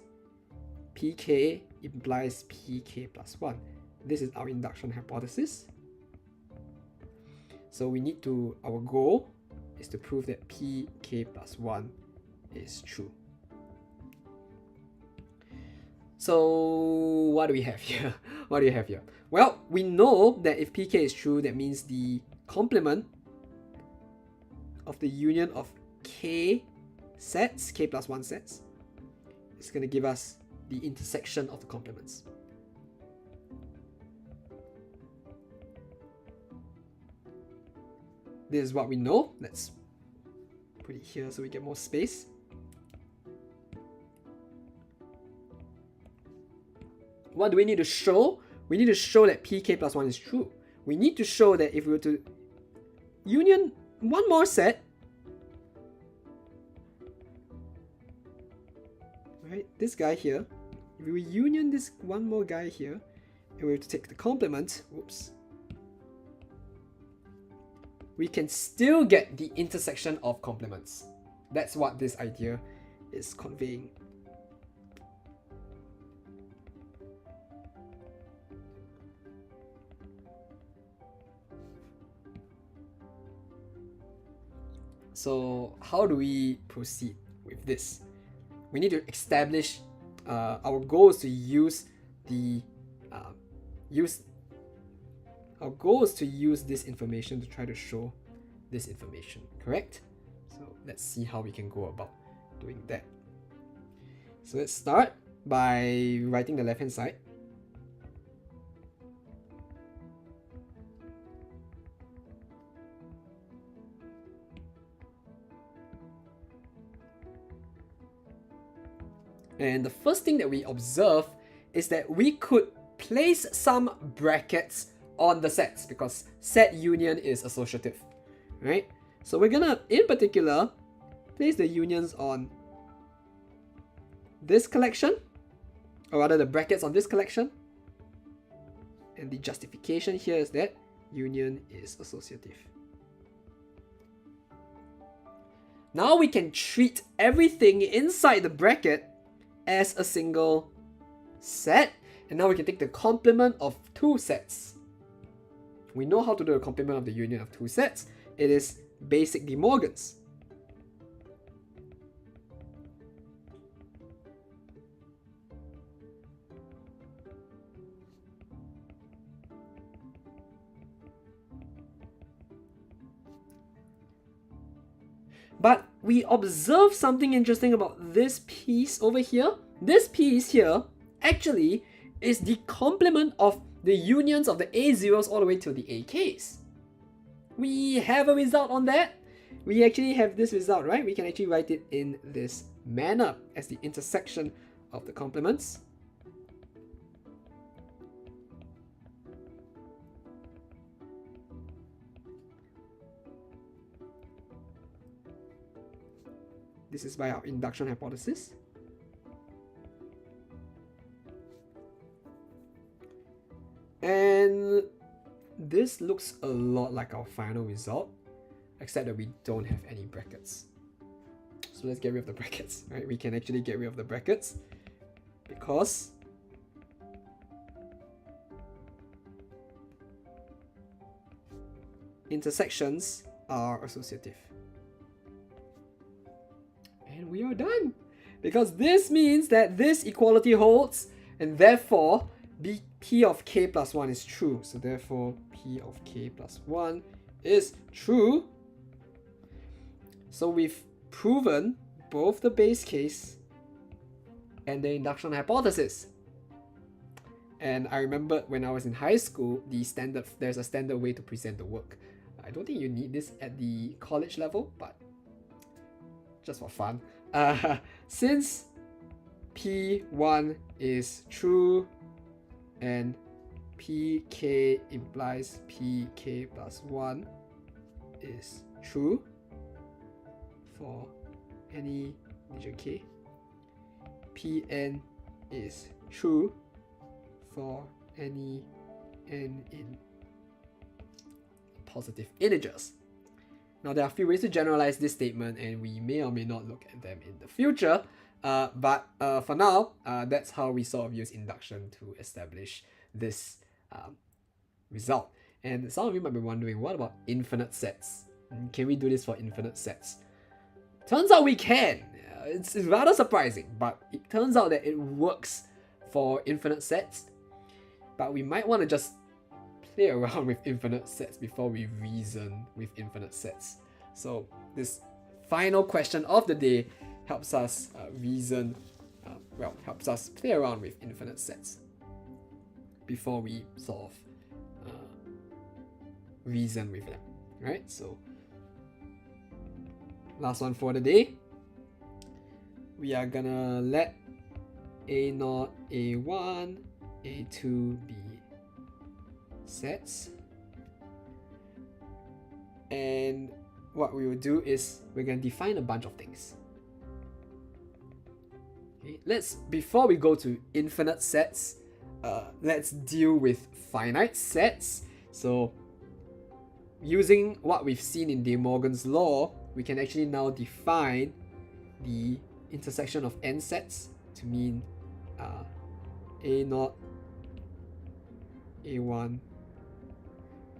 Pk implies Pk plus 1. This is our induction hypothesis. So we need to, our goal is to prove that Pk plus 1 is true. So what do we have here? What do you have here? Well, we know that if Pk is true, that means the complement of the union of k sets, k plus 1 sets, is going to give us the intersection of the complements. This is what we know. Let's put it here so we get more space. What do we need to show? We need to show that Pk plus 1 is true. We need to show that if we were to union one more set, right, this guy here, if we union this one more guy here, and we have to take the complement, whoops, we can still get the intersection of complements. That's what this idea is conveying. So how do we proceed with this? We need to establish our goal is to use the our goal is to use this information to try to show this information, correct? So let's see how we can go about doing that. So let's start by writing the left hand side. And the first thing that we observe is that we could place some brackets on the sets because set union is associative, right? So we're gonna, in particular, place the unions on this collection, or rather the brackets on this collection. And the justification here is that union is associative. Now we can treat everything inside the bracket as a single set, and now we can take the complement of two sets. We know how to do a complement of the union of two sets. It is basic De Morgan's. But we observe something interesting about this piece over here. This piece here actually is the complement of the unions of the A0s all the way to the AKs. We have a result on that. We actually have this result, right? We can actually write it in this manner as the intersection of the complements. This is by our induction hypothesis. And this looks a lot like our final result, except that we don't have any brackets. So let's get rid of the brackets, right? We can actually get rid of the brackets because intersections are associative. And we are done. Because this means that this equality holds, and therefore P of k plus 1 is true. So therefore P of k plus 1 is true. So we've proven both the base case and the induction hypothesis. And I remember when I was in high school, there's a standard way to present the work. I don't think you need this at the college level, but just for fun. Since P1 is true and Pk implies Pk plus 1 is true for any integer k, Pn is true for any n in positive integers. Now there are a few ways to generalize this statement, and we may or may not look at them in the future, but for now, that's how we sort of use induction to establish this result. And some of you might be wondering, what about infinite sets? Can we do this for infinite sets? Turns out we can. It's rather surprising, but it turns out that it works for infinite sets. But we might want to just play around with infinite sets before we reason with infinite sets. So this final question of the day helps us helps us play around with infinite sets before we sort of reason with them, right? So last one for the day, we are gonna let A0, A1, A2 be sets, and what we will do is we're going to define a bunch of things. Okay, before we go to infinite sets, let's deal with finite sets. So using what we've seen in De Morgan's law, we can actually now define the intersection of n sets to mean A0, A1.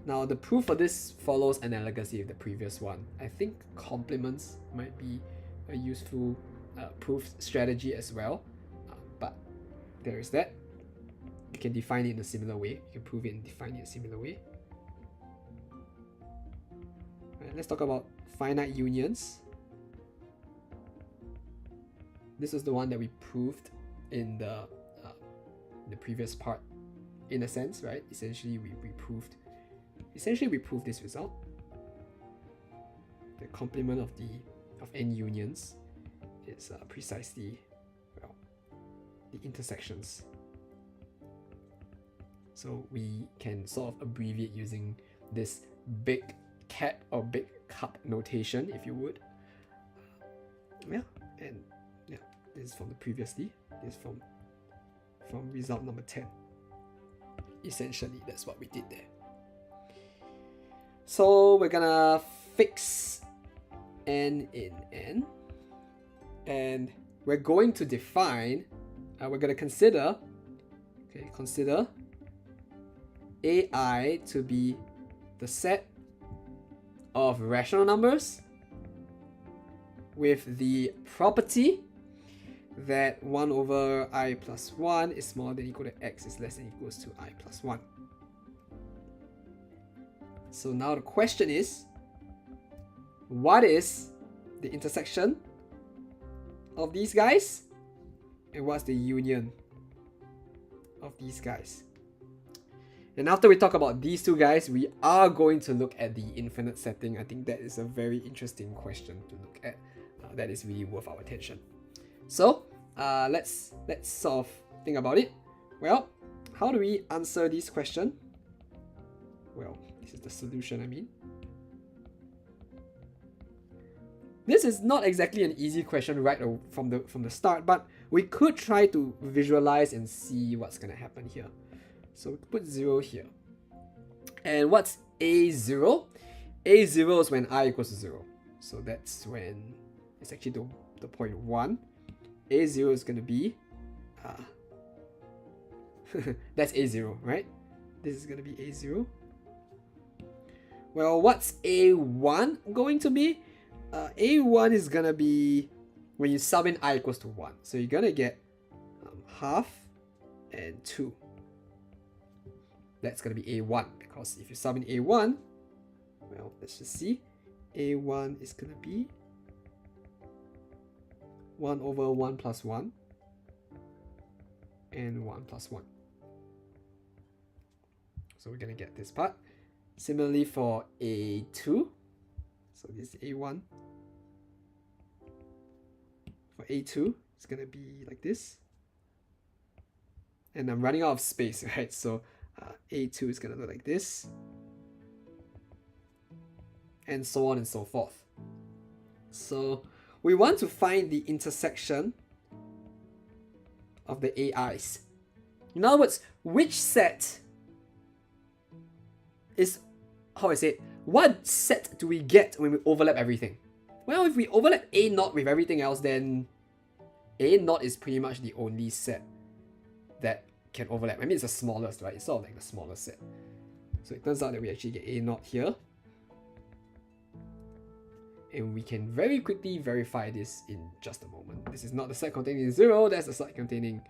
Now the proof for this follows analogously with the previous one. I think complements might be a useful proof strategy as well, but there is that. You can define it in a similar way. You can prove it and define it in a similar way. Right, let's talk about finite unions. This is the one that we proved in the previous part, in a sense, right? Essentially, we proved this result. The complement of n unions is precisely, well, the intersections. So we can sort of abbreviate using this big cat or big cup notation, if you would. Yeah, and yeah, this is from the previously. This is from result number 10. Essentially, that's what we did there. So we're gonna fix n in n, and we're going to define, we're gonna consider AI to be the set of rational numbers with the property that 1 over I plus 1 is smaller than or equal to x is less than or equals to I plus 1. So now the question is, what is the intersection of these guys? And what's the union of these guys? And after we talk about these two guys, we are going to look at the infinite setting. I think that is a very interesting question to look at. That is really worth our attention. So let's sort of think about it. Well, how do we answer this question? Well, this is the solution, I mean. This is not exactly an easy question right from the start, but we could try to visualize and see what's going to happen here. So we put 0 here. And what's A0? A0 is when I equals to 0. So that's when it's actually the point 1. A0 is going to be that's A0, right? This is going to be A0. Well, what's A1 going to be? A1 is going to be when you sub in I equals to 1. So you're going to get half and 2. That's going to be A1, because if you sub in A1, well, let's just see. A1 is going to be 1 over 1 plus 1 and 1 plus 1. So we're going to get this part. Similarly for A2, so this is A1. For A2, it's going to be like this. And I'm running out of space, right? So A2 is going to look like this. And so on and so forth. So we want to find the intersection of the AIs. In other words, which set is, how I say it, what set do we get when we overlap everything? Well, if we overlap A0 with everything else, then A0 is pretty much the only set that can overlap. I mean, it's the smallest, right? It's sort of like the smallest set. So it turns out that we actually get A0 here. And we can very quickly verify this in just a moment. This is not the set containing 0, that's the set containing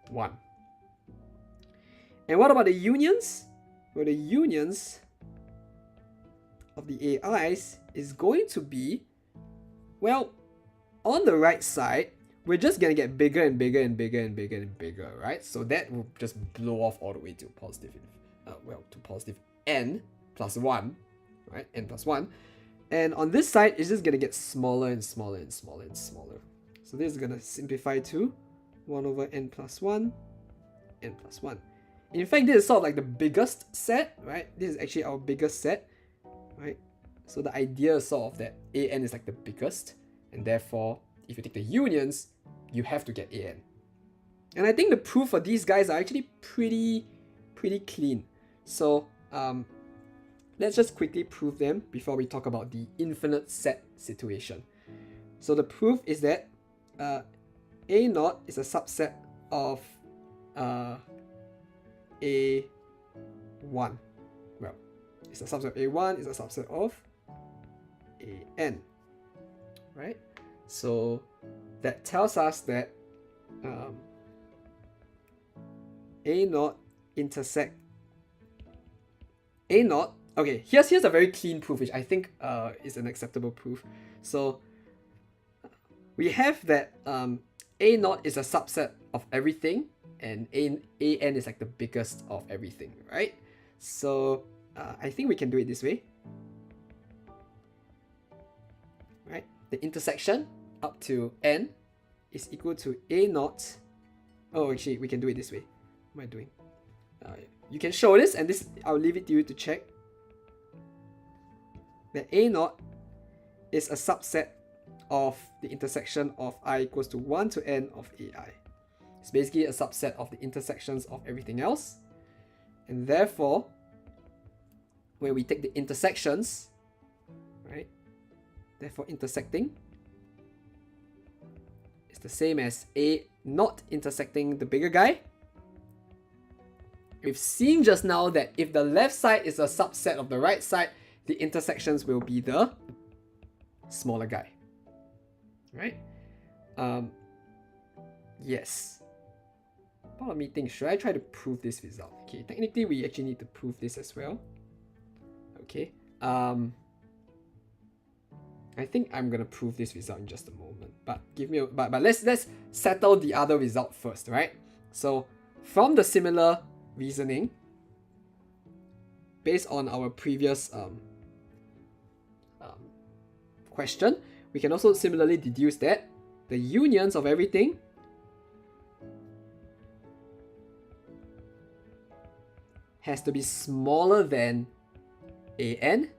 1. And what about the unions? Well, the unions of the AIs is going to be, well, on the right side, we're just going to get bigger and bigger and bigger and bigger and bigger, right? So that will just blow off all the way to positive, to positive n plus 1, right? N plus 1. And on this side, it's just going to get smaller and smaller and smaller and smaller. So this is going to simplify to 1 over n plus 1, n plus 1. In fact, this is sort of like the biggest set, right? This is actually our biggest set, right? So the idea is sort of that an is like the biggest, and therefore, if you take the unions, you have to get an. And I think the proof for these guys are actually pretty clean. So let's just quickly prove them before we talk about the infinite set situation. So the proof is that A0 is a subset of A1. Well, it's a subset of A1, it's a subset of AN, right? So that tells us that A0 intersect A0. Okay, here's a very clean proof, which I think is an acceptable proof. So we have that A0 is a subset of everything, and AN is like the biggest of everything, right? So I think we can do it this way, right? The intersection up to n is equal to A0. Oh, actually, we can do it this way. What am I doing? You can show this, and this I'll leave it to you to check. That A0 is a subset of the intersection of I equals to 1 to n of AI. It's basically a subset of the intersections of everything else. And therefore, when we take the intersections, right? Therefore, intersecting is the same as A not intersecting the bigger guy. We've seen just now that if the left side is a subset of the right side, the intersections will be the smaller guy, right? Yes. Part of me thinks, should I try to prove this result? Okay, technically we actually need to prove this as well. Okay. I think I'm gonna prove this result in just a moment. But let's settle the other result first, right? So from the similar reasoning, based on our previous question, we can also similarly deduce that the unions of everything has to be smaller than AN,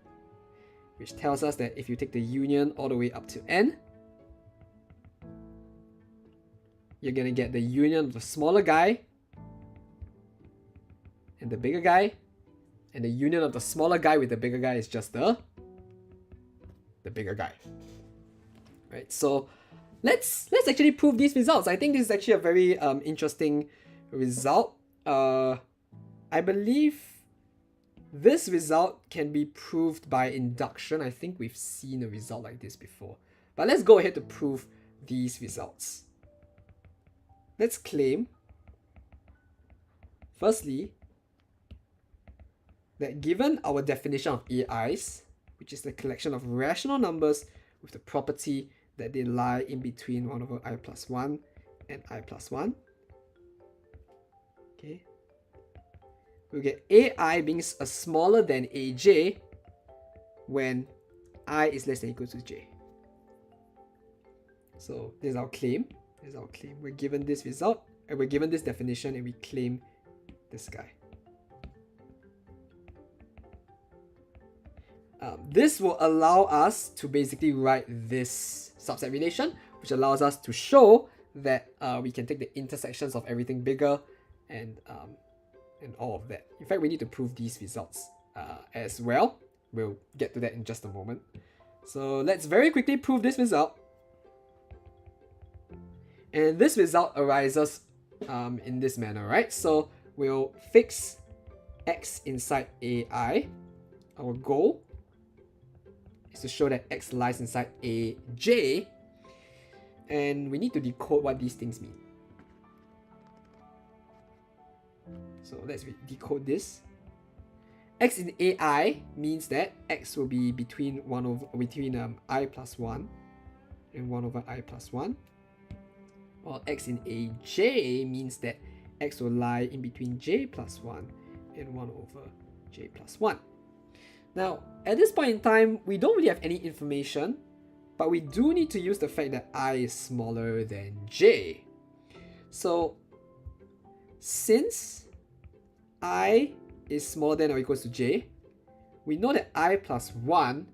which tells us that if you take the union all the way up to n, you're gonna get the union of the smaller guy and the bigger guy, and the union of the smaller guy with the bigger guy is just the bigger guy, right? So let's actually prove these results. I think this is actually a very interesting result. I believe this result can be proved by induction. I think we've seen a result like this before, but let's go ahead to prove these results. Let's claim, firstly, that given our definition of AIs, which is the collection of rational numbers with the property that they lie in between 1 over I plus 1 and I plus 1, okay, we'll get AI being a smaller than AJ when I is less than or equal to J. So this is our claim. This is our claim. We're given this result, and we're given this definition, and we claim this guy. This will allow us to basically write this subset relation, which allows us to show that we can take the intersections of everything bigger and all of that. In fact, we need to prove these results as well. We'll get to that in just a moment. So let's very quickly prove this result. And this result arises in this manner, right? So we'll fix x inside AI. Our goal is to show that x lies inside AJ. And we need to decode what these things mean. So let's decode this. X in AI means that x will be between I plus 1 and 1 over I plus 1. While x in AJ means that x will lie in between j plus 1 and 1 over j plus 1. Now, at this point in time, we don't really have any information, but we do need to use the fact that I is smaller than j. So, since I is smaller than or equals to j, we know that I plus 1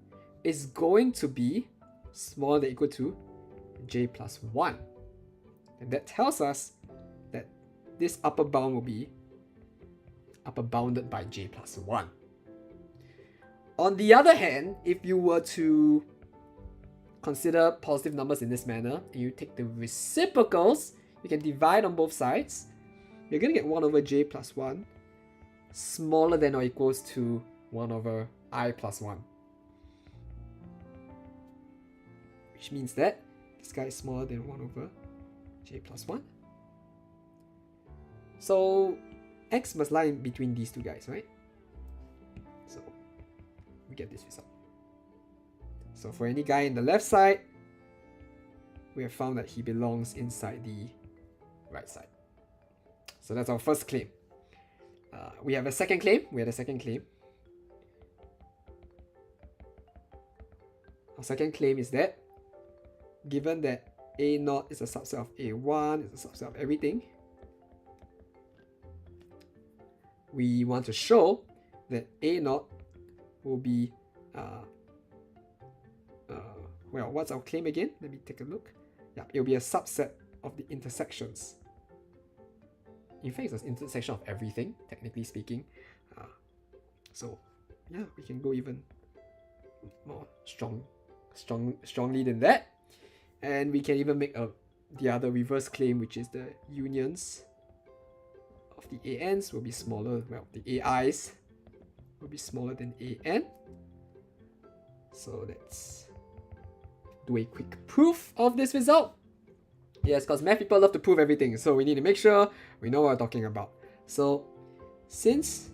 is going to be smaller than or equal to j plus 1. And that tells us that this upper bound will be upper bounded by j plus 1. On the other hand, if you were to consider positive numbers in this manner, and you take the reciprocals, you can divide on both sides, you're going to get 1 over j plus 1 smaller than or equals to 1 over I plus 1. Which means that this guy is smaller than 1 over j plus 1. So x must lie in between these two guys, right? So we get this result. So for any guy in the left side, we have found that he belongs inside the right side. So that's our first claim. We have a second claim. Our second claim is that given that A0 is a subset of A1, is a subset of everything, we want to show that A0 will be well, what's our claim again? Let me take a look. Yeah, it will be a subset of the intersections. In fact, it's an intersection of everything, technically speaking. So, yeah, we can go even more strongly than that. And we can even make the other reverse claim, which is the unions of the ANs will be smaller. Well, the AIs will be smaller than AN. So let's do a quick proof of this result. Yes, because math people love to prove everything, so we need to make sure we know what we're talking about. So, since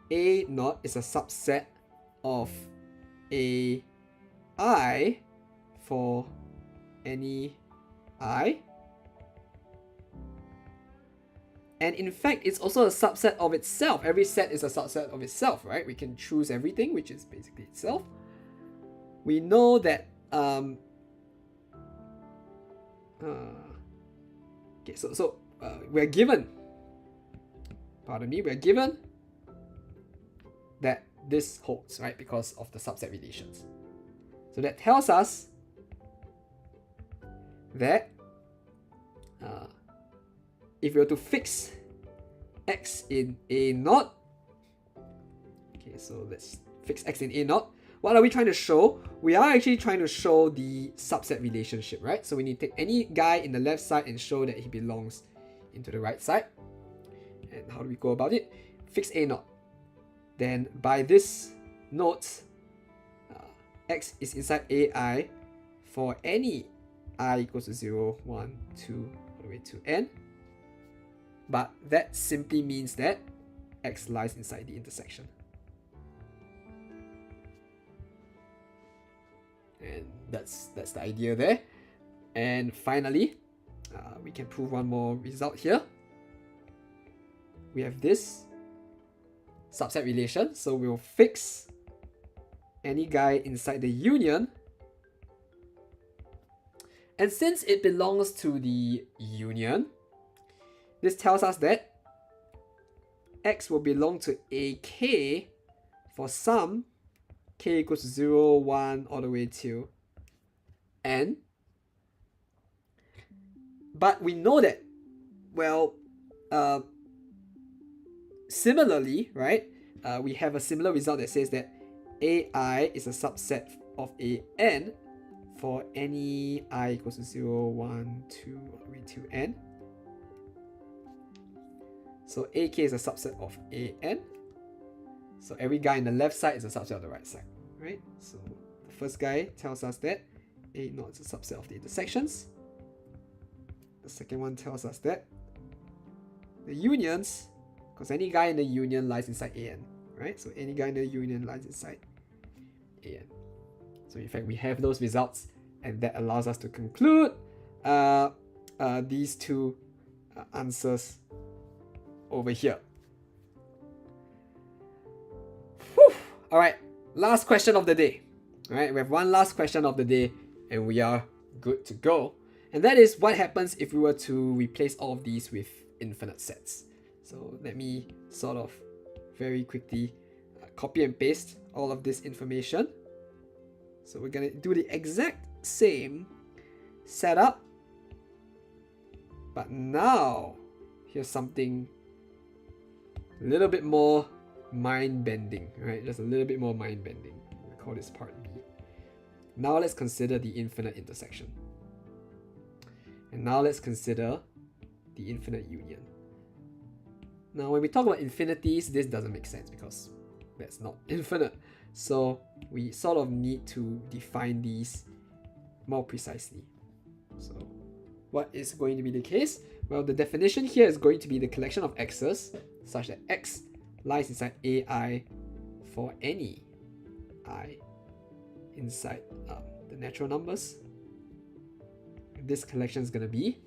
A0 is a subset of AI for any I, and in fact, it's also a subset of itself. Every set is a subset of itself, right? We can choose everything, which is basically itself. We know that okay, so we're given that this holds, right, because of the subset relations. So that tells us that if we were to fix x in A0, okay, so let's fix x in A0. What are we trying to show? We are actually trying to show the subset relationship, right? So we need to take any guy in the left side and show that he belongs into the right side. And how do we go about it? Fix A0. Then by this note, x is inside AI for any I equals to 0, 1, 2, all the way to n. But that simply means that x lies inside the intersection. And that's the idea there. And finally, we can prove one more result here. We have this subset relation, so we'll fix any guy inside the union. And since it belongs to the union, this tells us that x will belong to AK for some k equals to 0, 1, all the way to n. But we know that, well, similarly, right, we have a similar result that says that AI is a subset of AN for any I equals to 0, 1, 2, all the way to n. So AK is a subset of AN. So every guy on the left side is a subset of the right side, right? So the first guy tells us that A0 is a subset of the intersections. The second one tells us that the unions, because any guy in the union lies inside AN, right? So any guy in the union lies inside AN. So in fact, we have those results, and that allows us to conclude these two answers over here. Whew. All right, last question of the day. All right, we have one last question of the day, and we are good to go. And that is, what happens if we were to replace all of these with infinite sets? So let me sort of very quickly copy and paste all of this information. So we're gonna do the exact same setup, but now here's something a little bit more mind-bending, right? Just a little bit more mind-bending. We'll call this part B. Now let's consider the infinite intersection. And now let's consider the infinite union. Now when we talk about infinities, this doesn't make sense because that's not infinite. So we sort of need to define these more precisely. So what is going to be the case? Well, the definition here is going to be the collection of x's such that x lies inside AI for any I inside the natural numbers. This collection is going to be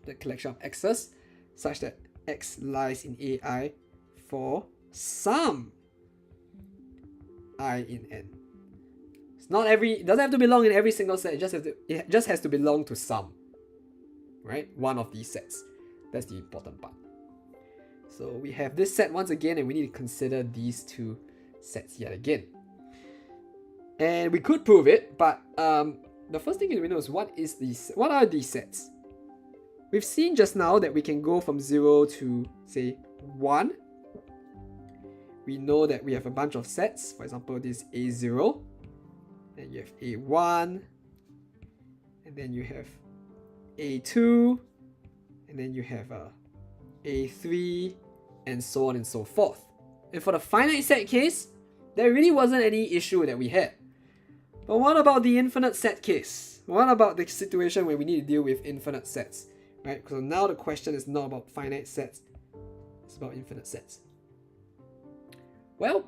the collection of x's such that x lies in AI for some I in n. It's not it doesn't have to belong in every single set. It just has to belong to some, right? One of these sets. That's the important part. So we have this set once again, and we need to consider these two sets yet again. And we could prove it, but the first thing we know is what are these sets? We've seen just now that we can go from 0 to, say, 1. We know that we have a bunch of sets. For example, this A0, then you have A1, and then you have A2, and then you have A3, and so on and so forth. And for the finite set case, there really wasn't any issue that we had. But what about the infinite set case? What about the situation where we need to deal with infinite sets? Right? So now the question is not about finite sets, it's about infinite sets. Well,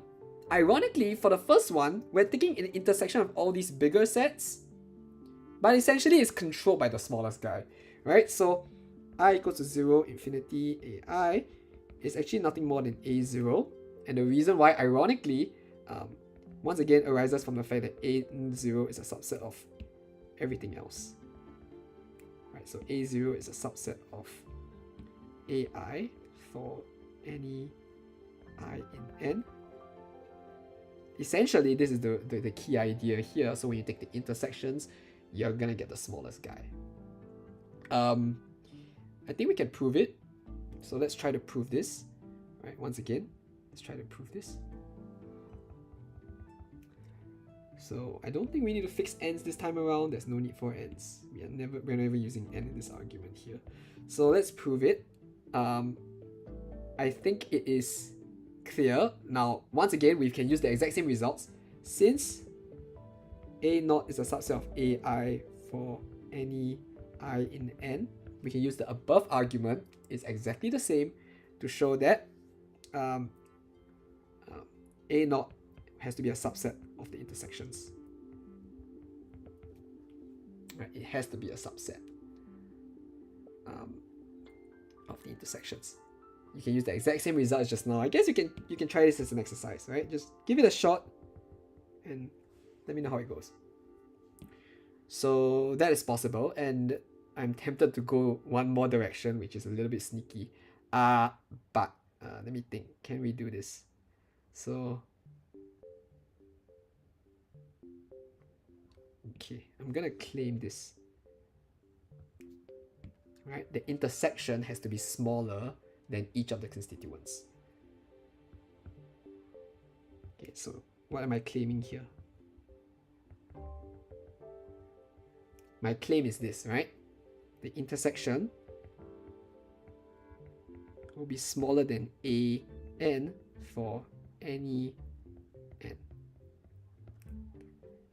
ironically, for the first one, we're taking an intersection of all these bigger sets, but essentially it's controlled by the smallest guy, right? So I equals to 0, infinity, AI is actually nothing more than A0, and the reason why, ironically, once again arises from the fact that A0 is a subset of everything else. Right, so A0 is a subset of AI for any I in n. Essentially, this is the key idea here. So when you take the intersections, you're gonna get the smallest guy. I think we can prove it. So let's try to prove this. Right, once again, let's try to prove this. So I don't think we need to fix n's this time around. There's no need for n's. We're never using n in this argument here. So let's prove it. I think it is clear. Now, once again, we can use the exact same results. Since A0 is a subset of AI for any I in n, we can use the above argument is exactly the same to show that A naught has to be a subset of the intersections. Right, it has to be a subset of the intersections. You can use the exact same result as just now. I guess you can try this as an exercise, right? Just give it a shot and let me know how it goes. So that is possible, and I'm tempted to go one more direction, which is a little bit sneaky. But let me think. Can we do this? So okay, I'm gonna claim this. Right, the intersection has to be smaller than each of the constituents. Okay, so what am I claiming here? My claim is this, right? The intersection will be smaller than a n for any n.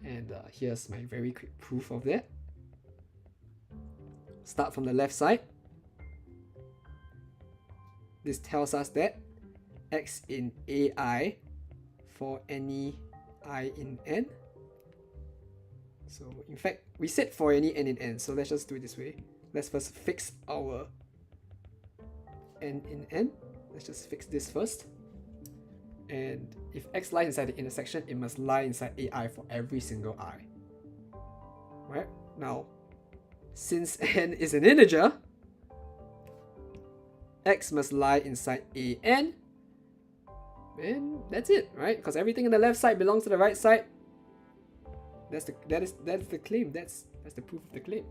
And here's my very quick proof of that. Start from the left side. This tells us that x in ai for any I in n. So in fact, we said for any n in n, so let's just do it this way. Let's first fix our n in n. Let's just fix this first. And if x lies inside the intersection, it must lie inside ai for every single I. Right? Now, since n is an integer, x must lie inside an, and that's it, right? Because everything on the left side belongs to the right side. That's the claim. That's the proof of the claim.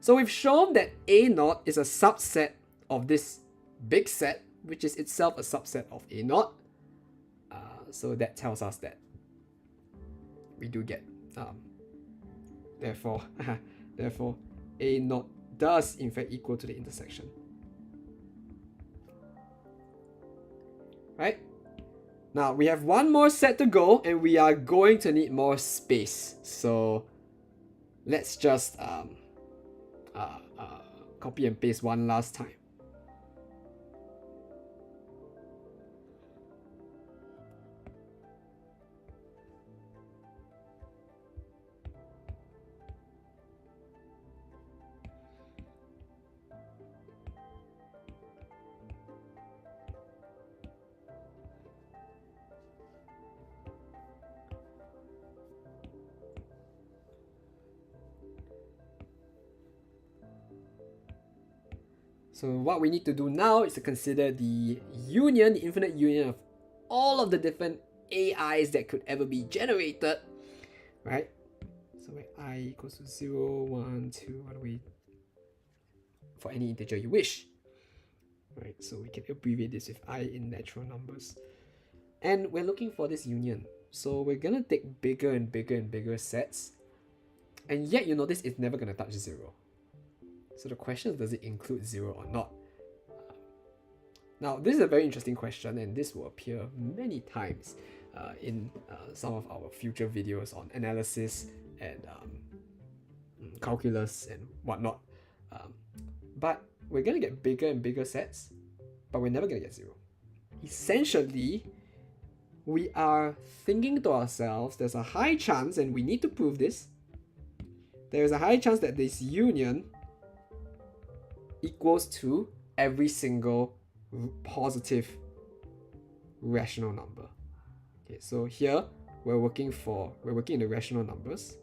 So we've shown that A naught is a subset of this big set, which is itself a subset of A naught. So that tells us that we do get therefore A naught does in fact equal to the intersection. Right? Now we have one more set to go, and we are going to need more space. So let's just copy and paste one last time. So what we need to do now is to consider the union, the infinite union of all of the different AIs that could ever be generated, right? So where I equals to 0, 1, 2, all the way for any integer you wish, right? So we can abbreviate this with I in natural numbers. And we're looking for this union. So we're gonna take bigger and bigger and bigger sets, and yet you notice it's never gonna touch 0. So the question is, does it include 0 or not? Now, this is a very interesting question, and this will appear many times in some of our future videos on analysis and calculus and whatnot. But we're going to get bigger and bigger sets, but we're never going to get 0. Essentially, we are thinking to ourselves, there's a high chance, and we need to prove this, there's a high chance that this union equals to every single positive rational number. Okay, so here we're working in the rational numbers.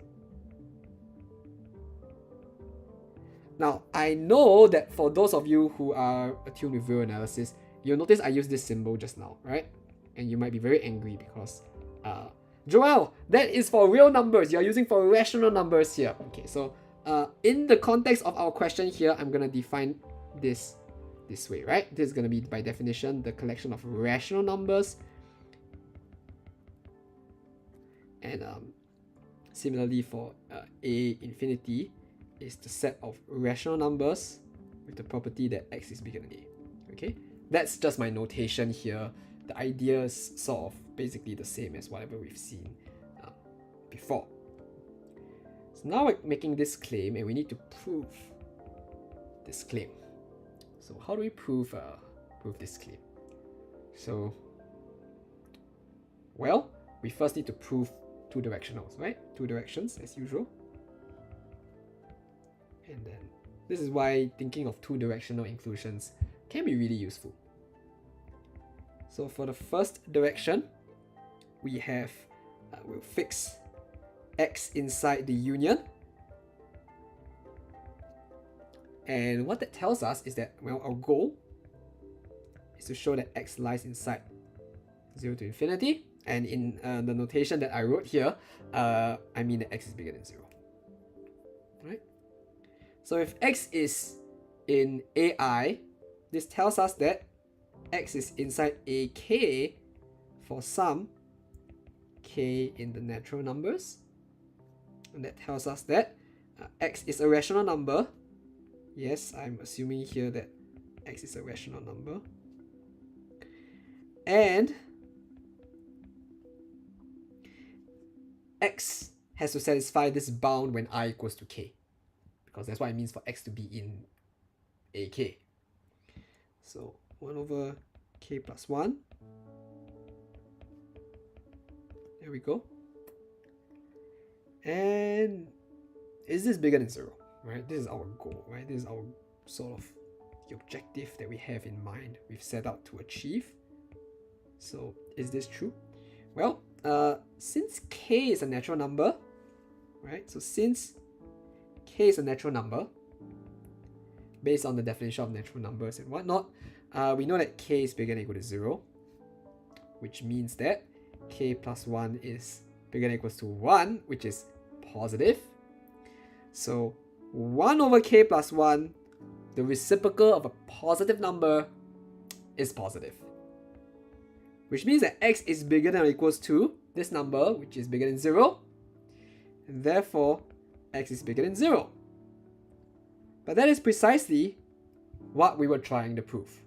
Now I know that for those of you who are attuned with real analysis, you'll notice I used this symbol just now, right? And you might be very angry because Joel, that is for real numbers. You're using for rational numbers here. Okay, so in the context of our question here, I'm gonna define this way, right? This is gonna be by definition the collection of rational numbers, and similarly for A infinity is the set of rational numbers with the property that x is bigger than A. Okay, that's just my notation here. The idea is sort of basically the same as whatever we've seen before. So now we're making this claim and we need to prove this claim. So how do we prove this claim? So, well, we first need to prove two directionals, right? Two directions as usual. And then this is why thinking of two directional inclusions can be really useful. So for the first direction, we have, we'll fix x inside the union. And what that tells us is that, well, our goal is to show that x lies inside 0 to infinity. And in the notation that I wrote here, I mean that x is bigger than 0. Right? So if x is in AI, this tells us that x is inside AK for some k in the natural numbers. And that tells us that x is a rational number. Yes, I'm assuming here that x is a rational number. And x has to satisfy this bound when I equals to k, because that's what it means for x to be in AK. So 1 over k plus 1. There we go. And is this bigger than 0? Right? This is our goal, right? This is our sort of the objective that we have in mind, we've set out to achieve. So is this true? Well, since k is a natural number, right? So since k is a natural number, based on the definition of natural numbers and whatnot, we know that k is bigger than or equal to 0, which means that k plus 1 is bigger than or equals to 1, which is positive. So 1 over k plus 1, the reciprocal of a positive number, is positive. Which means that x is bigger than or equals to this number, which is bigger than 0. And therefore, x is bigger than 0. But that is precisely what we were trying to prove.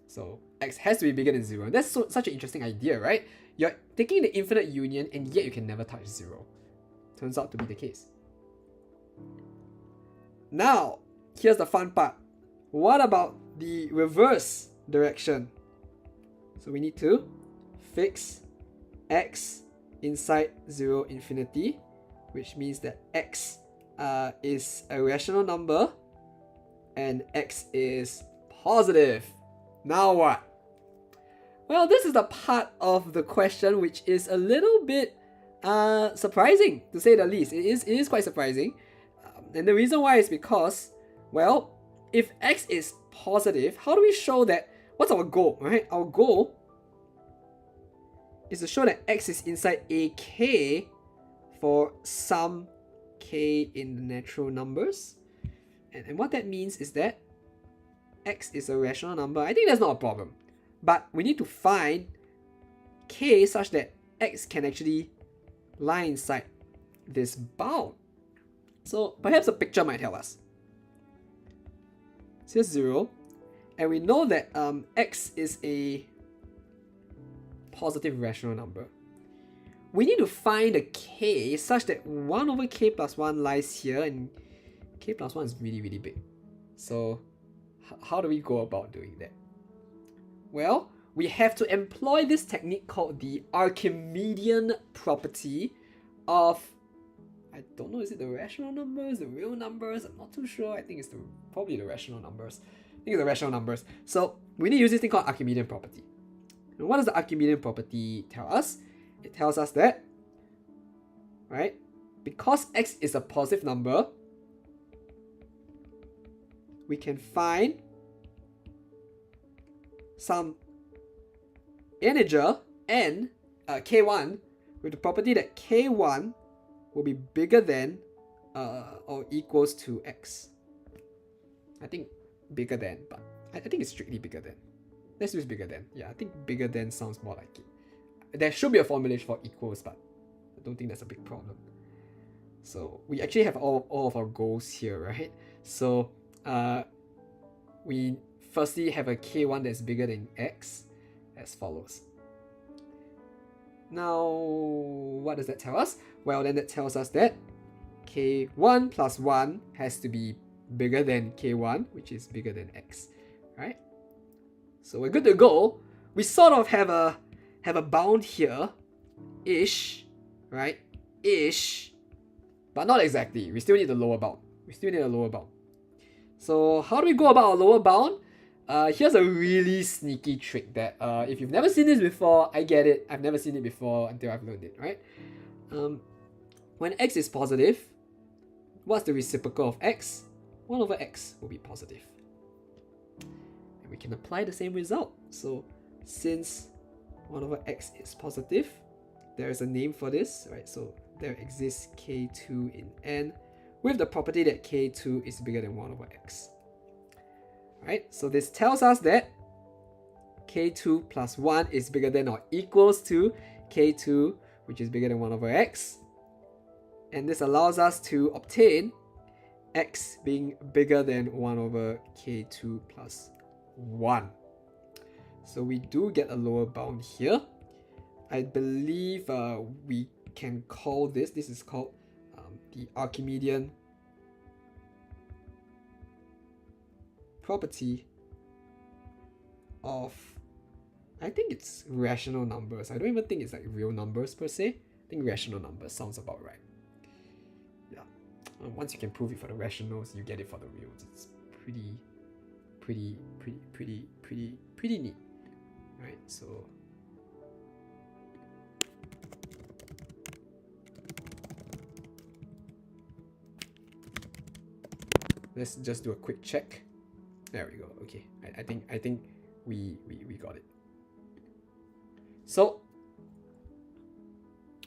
So x has to be bigger than 0. And that's such an interesting idea, right? You're taking the infinite union and yet you can never touch 0. Turns out to be the case. Now, here's the fun part. What about the reverse direction? So we need to fix x inside 0 infinity, which means that x is a rational number and x is positive. Now what? Well, this is the part of the question which is a little bit surprising, to say the least. It is quite surprising. And the reason why is because, well, if x is positive, how do we show that? What's our goal, right? Our goal is to show that x is inside AK for some k in the natural numbers. And what that means is that x is a rational number. I think that's not a problem. But we need to find k such that x can actually lie inside this bound. So perhaps a picture might help us. So here's 0. And we know that x is a positive rational number. We need to find a k such that 1 over k plus 1 lies here, and k plus 1 is really, really big. So how do we go about doing that? Well, we have to employ this technique called the Archimedean property of, I don't know, is it the rational numbers, the real numbers? I'm not too sure. I think it's probably the rational numbers. I think it's the rational numbers. So we need to use this thing called Archimedean property. And what does the Archimedean property tell us? It tells us that, right, because x is a positive number, we can find some integer n, k1, with the property that k1 will be bigger than or equals to x. I think bigger than, but I think it's strictly bigger than. Let's use bigger than. Yeah, I think bigger than sounds more like it. There should be a formulation for equals, but I don't think that's a big problem. So we actually have all of our goals here, right? So we firstly have a k1 that's bigger than x as follows. Now, what does that tell us? Well, then that tells us that k1 plus 1 has to be bigger than k1, which is bigger than x, right? So we're good to go. We sort of have a bound here, ish, right? Ish, but not exactly. We still need the lower bound. So how do we go about our lower bound? Here's a really sneaky trick that if you've never seen this before, I get it. I've never seen it before until I've learned it, right? When x is positive, what's the reciprocal of x? 1 over x will be positive. And we can apply the same result. So since 1 over x is positive, there is a name for this, right? So there exists k2 in n with the property that k2 is bigger than 1 over x. Right? So this tells us that k2 plus 1 is bigger than or equals to k2, which is bigger than 1 over x. And this allows us to obtain x being bigger than 1 over k2 plus 1. So we do get a lower bound here. I believe we can call this is called the Archimedean property of, I think it's rational numbers. I don't even think it's like real numbers per se. I think rational numbers sounds about right. Yeah. Once you can prove it for the rationals, you get it for the reals. It's pretty neat. Right? So let's just do a quick check. There we go. Okay, I think we got it. So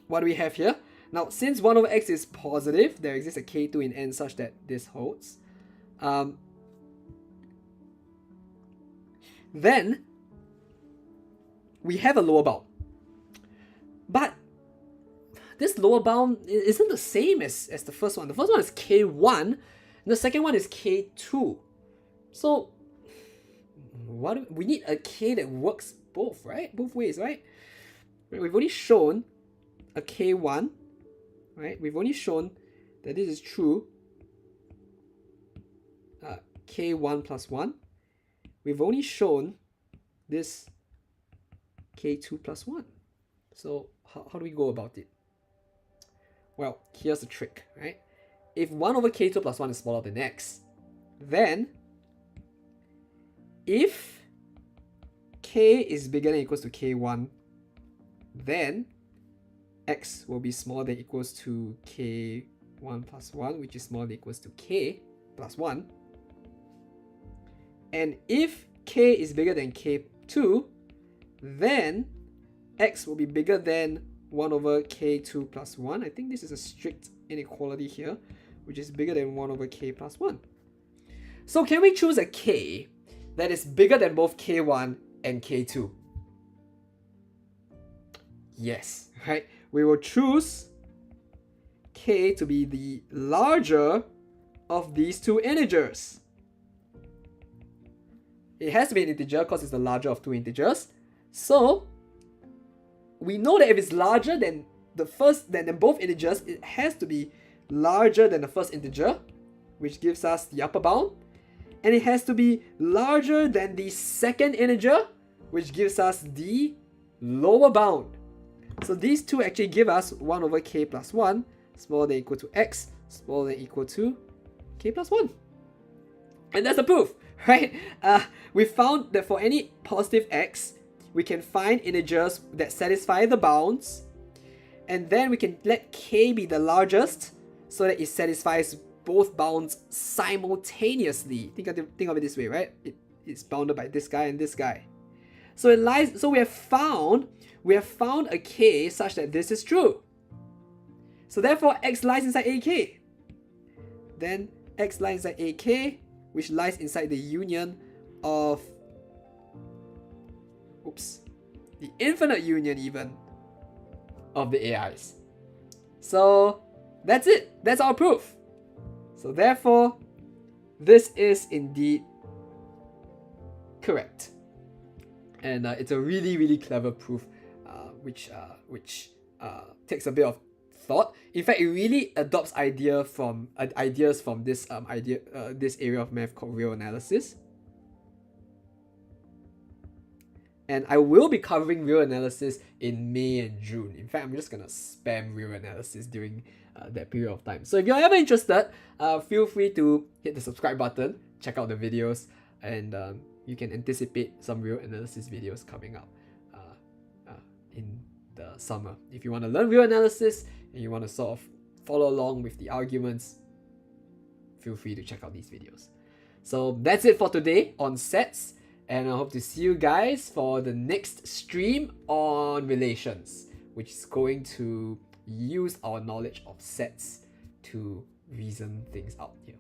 what do we have here? Now, since 1 over x is positive, there exists a k2 in n such that this holds. Then we have a lower bound. But this lower bound isn't the same as the first one. The first one is k1, and the second one is k2. So we need a k that works both, right? Both ways, right? We've only shown a k1, right? We've only shown that this is true. K1 plus 1. We've only shown this k2 plus 1. So how do we go about it? Well, here's the trick, right? If 1 over k2 plus 1 is smaller than x, then if k is bigger than or equals to k1, then x will be smaller than or equals to k1 plus 1, which is smaller than or equals to k plus 1. And if k is bigger than k2, then x will be bigger than 1 over k2 plus 1. I think this is a strict inequality here, which is bigger than 1 over k plus 1. So can we choose a k that is bigger than both k1 and k2? Yes, right? We will choose k to be the larger of these two integers. It has to be an integer because it's the larger of two integers. So we know that if it's larger than than both integers, it has to be larger than the first integer, which gives us the upper bound. And it has to be larger than the second integer, which gives us the lower bound. So these two actually give us 1 over k plus 1, smaller than or equal to x, smaller than or equal to k plus 1. And that's the proof, right? We found that for any positive x, we can find integers that satisfy the bounds, and then we can let k be the largest so that it satisfies both bounds simultaneously. Think of it this way, right? It's bounded by this guy and this guy. So we have found a k such that this is true. So therefore x lies inside ak. Then x lies inside ak, which lies inside the union of the infinite union even of the AIs. So that's it. That's our proof. So therefore, this is indeed correct. And it's a really, really clever proof, which takes a bit of thought. In fact, it really adopts ideas from this this area of math called real analysis. And I will be covering real analysis in May and June. In fact, I'm just gonna spam real analysis during that period of time. So if you're ever interested, feel free to hit the subscribe button, check out the videos, and you can anticipate some real analysis videos coming up in the summer. If you want to learn real analysis and you want to sort of follow along with the arguments, feel free to check out these videos. So that's it for today on sets. And I hope to see you guys for the next stream on relations, which is going to use our knowledge of sets to reason things out here.